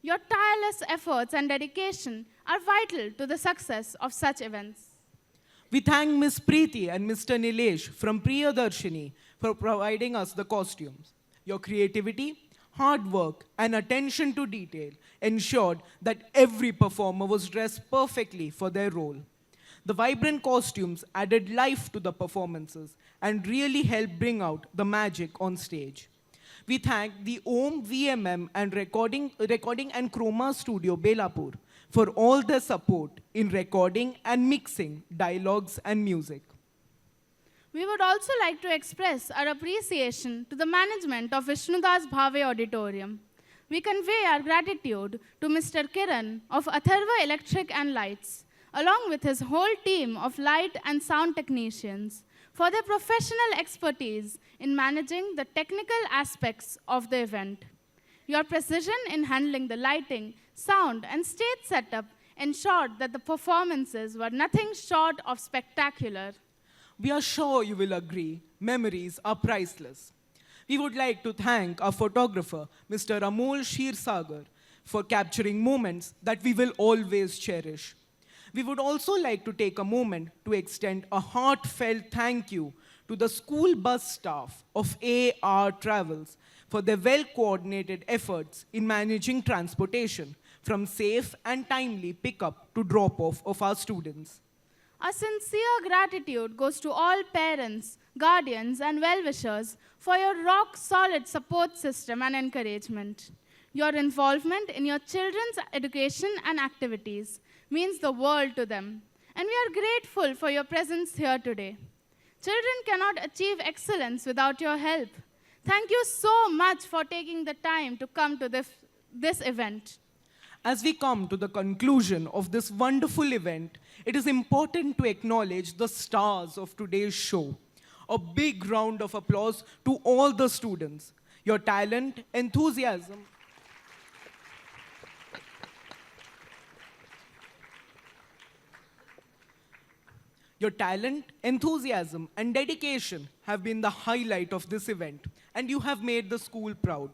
Your tireless efforts and dedication are vital to the success of such events. We thank Ms. Preeti and Mr. Nilesh from Priyadarshini for providing us the costumes. Your creativity, hard work, and attention to detail ensured that every performer was dressed perfectly for their role. The vibrant costumes added life to the performances and really helped bring out the magic on stage. We thank the OM VMM and Recording and Chroma Studio Belapur for all their support in recording and mixing dialogues and music. We would also like to express our appreciation to the management of Vishnudas Bhave Auditorium. We convey our gratitude to Mr. Kiran of Atharva Electric and Lights, along with his whole team of light and sound technicians, for their professional expertise in managing the technical aspects of the event. Your precision in handling the lighting, sound, and stage setup ensured that the performances were nothing short of spectacular. We are sure you will agree, memories are priceless. We would like to thank our photographer, Mr. Amol Shirsagar, for capturing moments that we will always cherish. We would also like to take a moment to extend a heartfelt thank you to the school bus staff of AR Travels for their well-coordinated efforts in managing transportation, from safe and timely pickup to drop-off of our students. Our sincere gratitude goes to all parents, guardians, and well-wishers for your rock-solid support system and encouragement. Your involvement in your children's education and activities means the world to them, and we are grateful for your presence here today. Children cannot achieve excellence without your help. Thank you so much for taking the time to come to this event. As we come to the conclusion of this wonderful event, it is important to acknowledge the stars of today's show. A big round of applause to all the students. Your talent, enthusiasm, and dedication have been the highlight of this event, and you have made the school proud.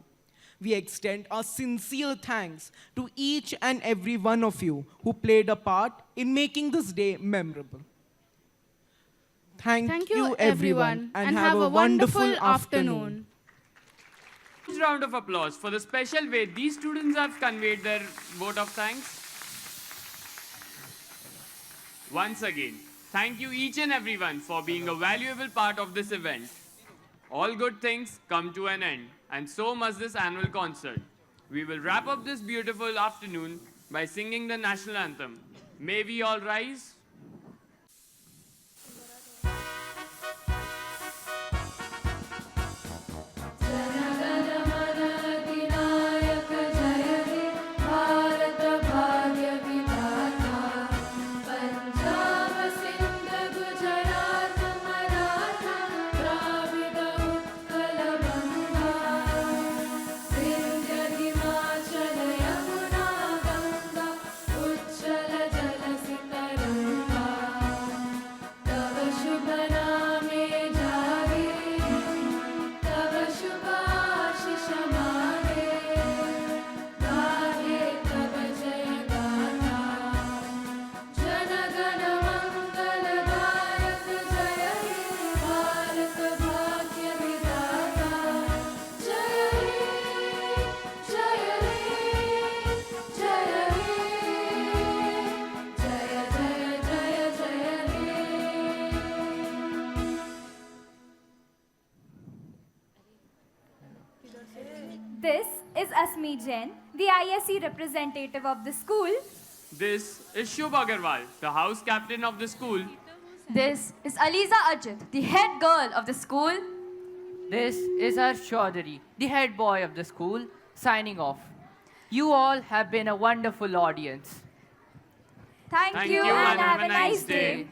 We extend our sincere thanks to each and every one of you who played a part in making this day memorable. Thank you, everyone, and have a wonderful afternoon. Huge round of applause for the special way these students have conveyed their vote of thanks. Once again, thank you each and everyone for being a valuable part of this event. All good things come to an end, and so must this annual concert. We will wrap up this beautiful afternoon by singing the national anthem. May we all rise? This is Asmi Jain, the ISE representative of the school. This is Shubh Agarwal, the house captain of the school. This is Aliza Ajit, the head girl of the school. This is Harsh Chaudhary, the head boy of the school, signing off. You all have been a wonderful audience. Thank you and have a nice day.